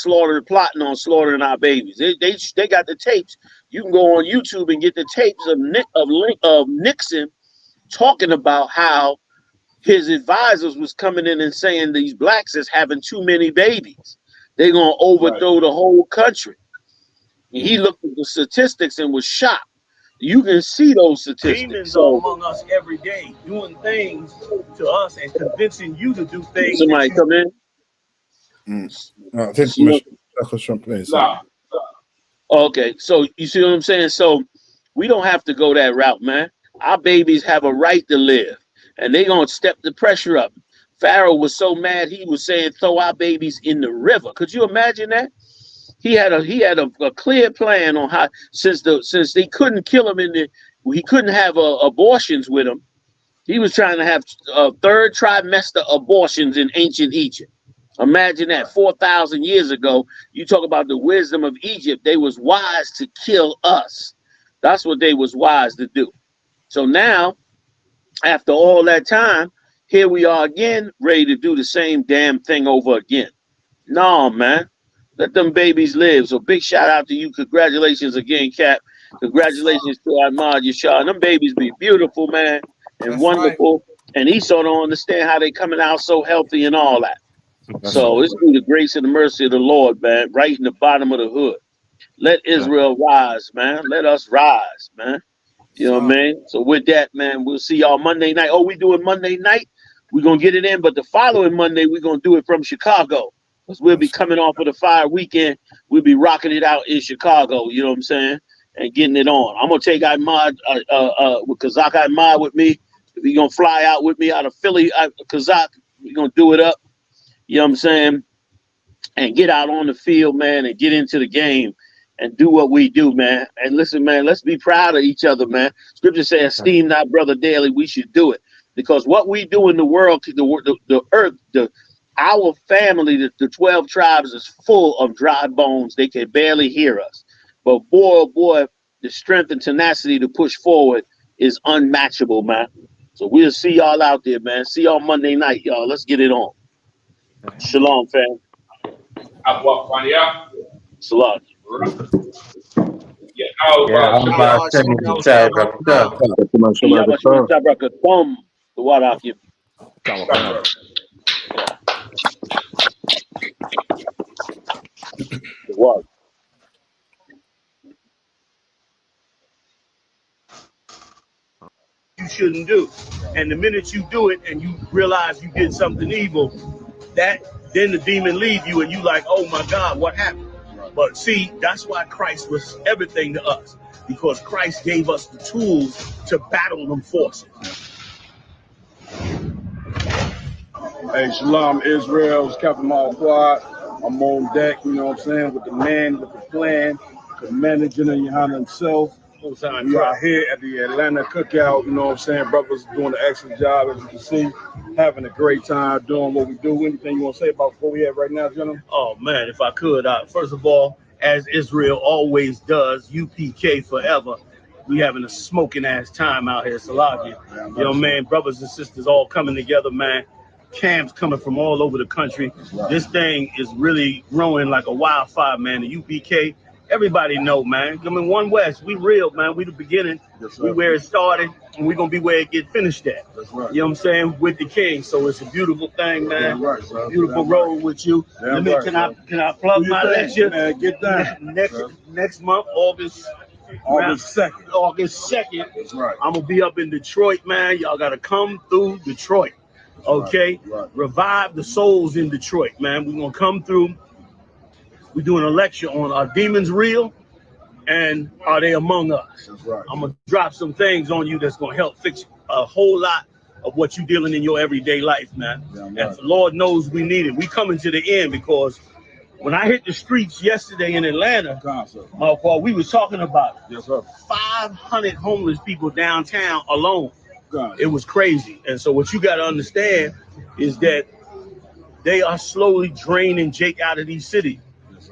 plotting on slaughtering our babies. They got the tapes. You can go on YouTube and get the tapes of Nixon talking about how his advisors was coming in and saying these blacks is having too many babies. They're gonna overthrow the whole country. And he looked at the statistics and was shocked. You can see those statistics. Demons are among us every day, doing things to us and convincing you to do things. Somebody come in. I think Michael's from place. Okay, so you see what I'm saying? So we don't have to go that route, man. Our babies have a right to live, and they're gonna step the pressure up. Pharaoh was so mad he was saying throw our babies in the river. Could you imagine that? He had a clear plan on how, since they couldn't kill him he couldn't have abortions with him. He was trying to have third trimester abortions in ancient Egypt. Imagine that. 4,000 years ago, you talk about the wisdom of Egypt. They was wise to kill us. That's what they was wise to do. So now, after all that time, here we are again, ready to do the same damn thing over again. No, man. Let them babies live. So big shout out to you. Congratulations again, Cap. Congratulations to Ahmad Yashar. Them babies be beautiful, man, and that's wonderful. Right. And Esau don't understand how they coming out so healthy and all that. So it's through the grace and the mercy of the Lord, man, right in the bottom of the hood. Let Israel rise, man. Let us rise, man. You know what I mean? So with that, man, we'll see y'all Monday night. Oh, we doing Monday night? We're going to get it in, but the following Monday, we're going to do it from Chicago. Because we'll be coming off of the fire weekend. We'll be rocking it out in Chicago, you know what I'm saying? And getting it on. I'm going to take Ahmad, with Kazak Ahmad with me. He's going to fly out with me out of Philly, Kazak. We're going to do it up, you know what I'm saying? And get out on the field, man, and get into the game and do what we do, man. And listen, man, let's be proud of each other, man. Scripture says, esteem thy brother daily. We should do it. Because what we do in the world, the earth, our family, the 12 tribes is full of dry bones. They can barely hear us. But boy, oh boy, the strength and tenacity to push forward is unmatchable, man. So we'll see y'all out there, man. See y'all Monday night, y'all. Let's get it on. Shalom, fam. Salam. What? You shouldn't do. And the minute you do it and you realize you did something evil, then the demon leave you and you like, oh my God, what happened? But see, that's why Christ was everything to us, because Christ gave us the tools to battle them forces. Hey, Shalom, Israel. It's Captain Quad. I'm on deck, you know what I'm saying, with the man, with the plan, the manager, and Yahanna himself. We are here at the Atlanta Cookout, you know what I'm saying? Brothers doing an excellent job, as you can see, having a great time doing what we do. Anything you want to say about what we have right now, gentlemen? Oh, man, if I could, first of all, as Israel always does, UPK forever. We having a smoking ass time out here, Salakia. You know, man, brothers and sisters all coming together, man. Camps coming from all over the country. This thing is really growing like a wildfire, man. The UPK, everybody know, man. I mean, One West, we real, man. We the beginning. We where it started, and we gonna be where it get finished at. You know what I'm saying? With the king. So it's a beautiful thing, man. Beautiful road with you. Can I plug my lecture? Man, get down. Next month, August 2nd. August 2nd. That's right. I'm gonna be up in Detroit, man. Y'all gotta come through Detroit. Okay, revive the souls in Detroit, man. We're gonna come through. We're doing a lecture on are demons real and are they among us? That's right. I'm gonna drop some things on you that's gonna help fix a whole lot of what you're dealing in your everyday life, man. And the Lord knows we need it. We coming to the end, because when I hit the streets yesterday in Atlanta, we was talking about it. Yes, sir. 500 homeless people downtown alone. It was crazy. And so what you got to understand is that they are slowly draining Jake out of these cities.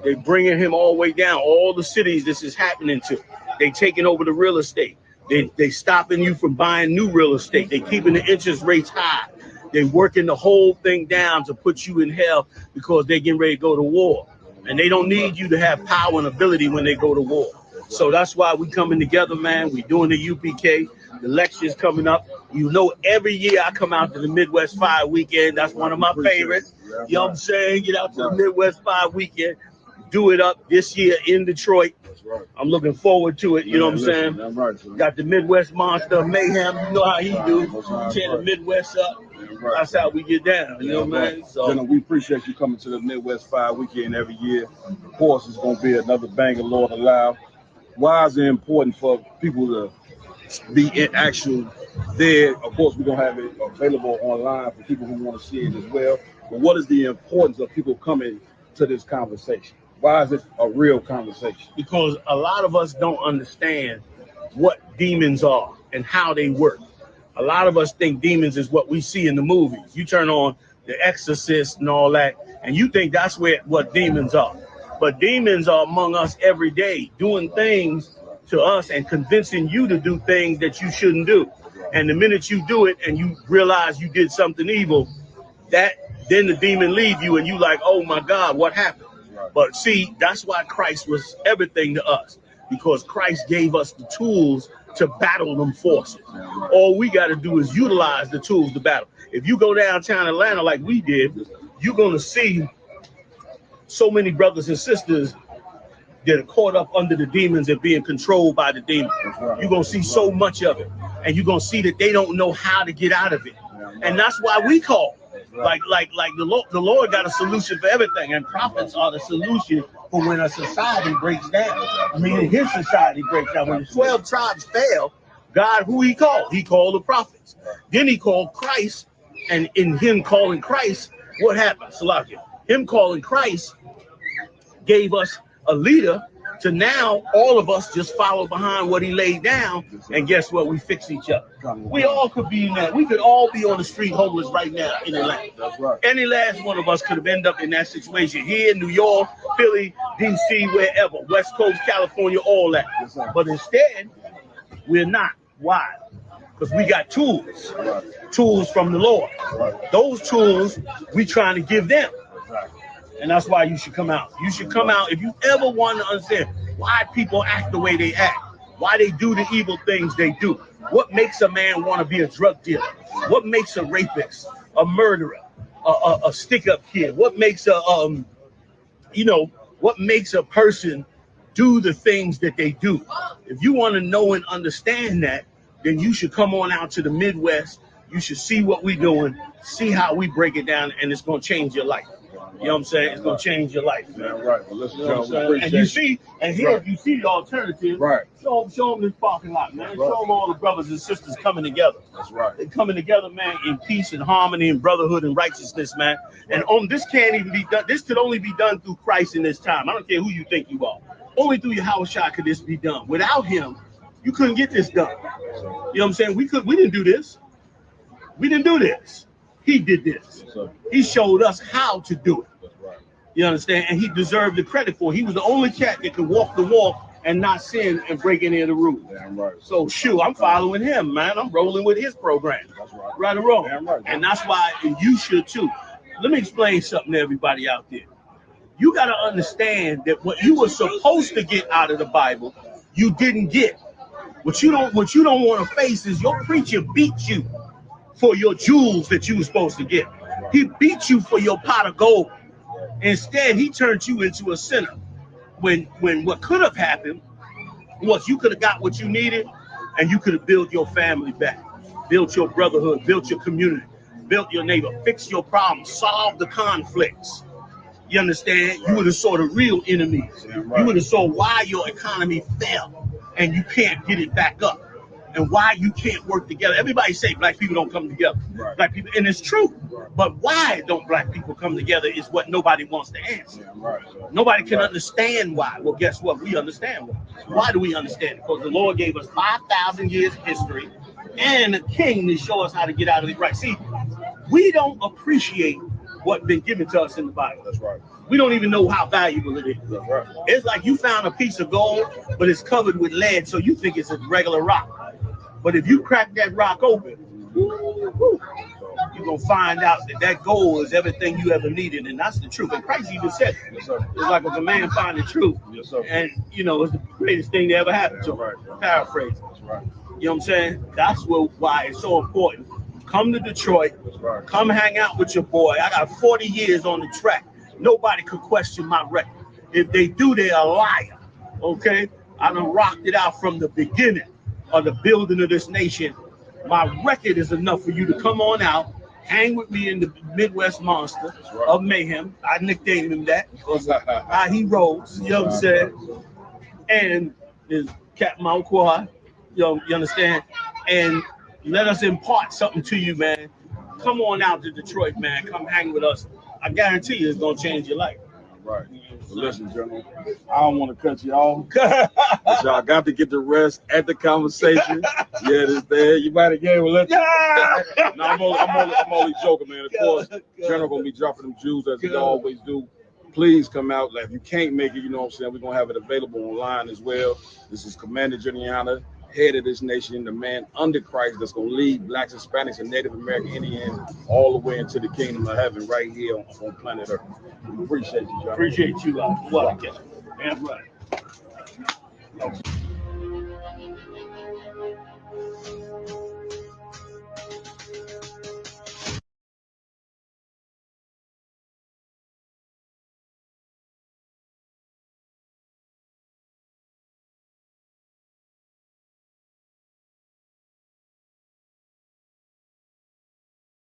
They bringing him all the way down. All the cities this is happening to. They taking over the real estate. They stopping you from buying new real estate. They keeping the interest rates high. They working the whole thing down to put you in hell, because they getting ready to go to war. And they don't need you to have power and ability when they go to war. So that's why we coming together, man. We doing the UPK. The lecture's coming up. You know, every year I come out to the Midwest Fire Weekend. That's one of my favorites. You know what I'm saying? Get out to the Midwest Fire Weekend. Do it up this year in Detroit. I'm looking forward to it. You know what I'm saying? Got the Midwest Monster Mayhem. You know how he do. Tear the Midwest up. That's how we get down. You know what I mean? So we appreciate you coming to the Midwest Fire Weekend every year. Of course, it's going to be another banger, Lord allow. Why is it important for people to be in actual there? Of course, we're going to have it available online for people who want to see it as well. But what is the importance of people coming to this conversation? Why is it a real conversation? Because a lot of us don't understand what demons are and how they work. A lot of us think demons is what we see in the movies. You turn on The Exorcist and all that, and you think that's what demons are. But demons are among us every day, doing things to us and convincing you to do things that you shouldn't do. And the minute you do it and you realize you did something evil, then the demon leave you and you like, oh my God, what happened? But see, that's why Christ was everything to us, because Christ gave us the tools to battle them forces. All we got to do is utilize the tools to battle. If you go downtown Atlanta like we did, you're going to see so many brothers and sisters that are caught up under the demons and being controlled by the demons. You're going to see so much of it. And you're going to see that they don't know how to get out of it. And that's why we call. Like the Lord got a solution for everything. And prophets are the solution for when a society breaks down. I mean, his society breaks down. When the 12 tribes fail, God, who he called? He called the prophets. Then he called Christ. And in him calling Christ, what happened? Salakia. Him calling Christ gave us a leader to now all of us just follow behind what he laid down, and guess what? We fix each other. We all could be in that. We could all be on the street homeless right now in Atlanta. That's right. Any last one of us could have ended up in that situation here in New York, Philly, DC, wherever, West Coast, California, all that. But instead, we're not. Why? because we got tools, tools from the Lord. Those tools we trying to give them. And that's why you should come out. You should come out if you ever want to understand why people act the way they act, why they do the evil things they do. What makes a man want to be a drug dealer? What makes a rapist, a murderer, a stick-up kid? What makes what makes a person do the things that they do? If you want to know and understand that, then you should come on out to the Midwest. You should see what we're doing, see how we break it down, and it's going to change your life. You know what I'm saying? It's going to change your life, man. Right. Well, listen, You know what I'm saying? And you see, and here you see the alternative. Right. Show them this parking lot, man. Show them all the brothers and sisters coming together. That's right. They're coming together, man, in peace and harmony and brotherhood and righteousness, man. And this can't even be done. This could only be done through Christ in this time. I don't care who you think you are. Only through Yahushua could this be done. Without him, you couldn't get this done. You know what I'm saying? We didn't do this. We didn't do this. He did this. He showed us how to do it. You understand? And he deserved the credit for it. He was the only cat that could walk the walk and not sin and break any of the rules. Right. So shoot, I'm following him, man. I'm rolling with his program. That's right or wrong. Right. And that's why you should too. Let me explain something to everybody out there. You got to understand that what you were supposed to get out of the Bible, you didn't get. What you don't want to face is your preacher beat you for your jewels that you were supposed to get. He beat you for your pot of gold. Instead, he turned you into a sinner. When what could have happened was you could have got what you needed and you could have built your family back, built your brotherhood, built your community, built your neighbor, fixed your problems, solved the conflicts. You understand? You would have saw the real enemies. You would have saw why your economy fell and you can't get it back up. And why you can't work together. Everybody say black people don't come together. Black people, and it's true. But why don't black people come together is what nobody wants to answer. Nobody can understand why. Well, guess what? We understand why. Why do we understand it? Because the Lord gave us 5,000 years of history and a king to show us how to get out of it. Right. See, we don't appreciate what's been given to us in the Bible. That's right. We don't even know how valuable it is. That's right. It's like you found a piece of gold, but it's covered with lead, so you think it's a regular rock. But if you crack that rock open, you're going to find out that gold is everything you ever needed. And that's the truth. And Christ even said it. It's like if a man find the truth, and, it's the greatest thing that ever happened to him. Paraphrase. You know what I'm saying? That's why it's so important. Come to Detroit. Come hang out with your boy. I got 40 years on the track. Nobody could question my record. If they do, they're a liar. Okay? I done rocked it out from the beginning of the building of this nation. My record is enough for you to come on out, hang with me in the Midwest Monster of Mayhem. I nicknamed him that because how he rolls, you know what I'm saying? And there's Captain Mount Quad, you understand? And let us impart something to you, man. Come on out to Detroit, man. Come hang with us. I guarantee you it's going to change your life. Right. Well, listen, gentlemen, I don't want to cut you off, but y'all got to get the rest at the conversation. Yeah, this there. You might have gave a little. No, I'm only joking, man. Of course, General gonna be dropping them Jews as we always do. Please come out. Like, if you can't make it, you know what I'm saying, we're gonna have it available online as well. This is Commander General Yahanna, head of this nation, the man under Christ that's gonna lead Blacks, Hispanics, and Native American Indians all the way into the kingdom of heaven right here on planet Earth. We appreciate you, John. Appreciate you. Damn right.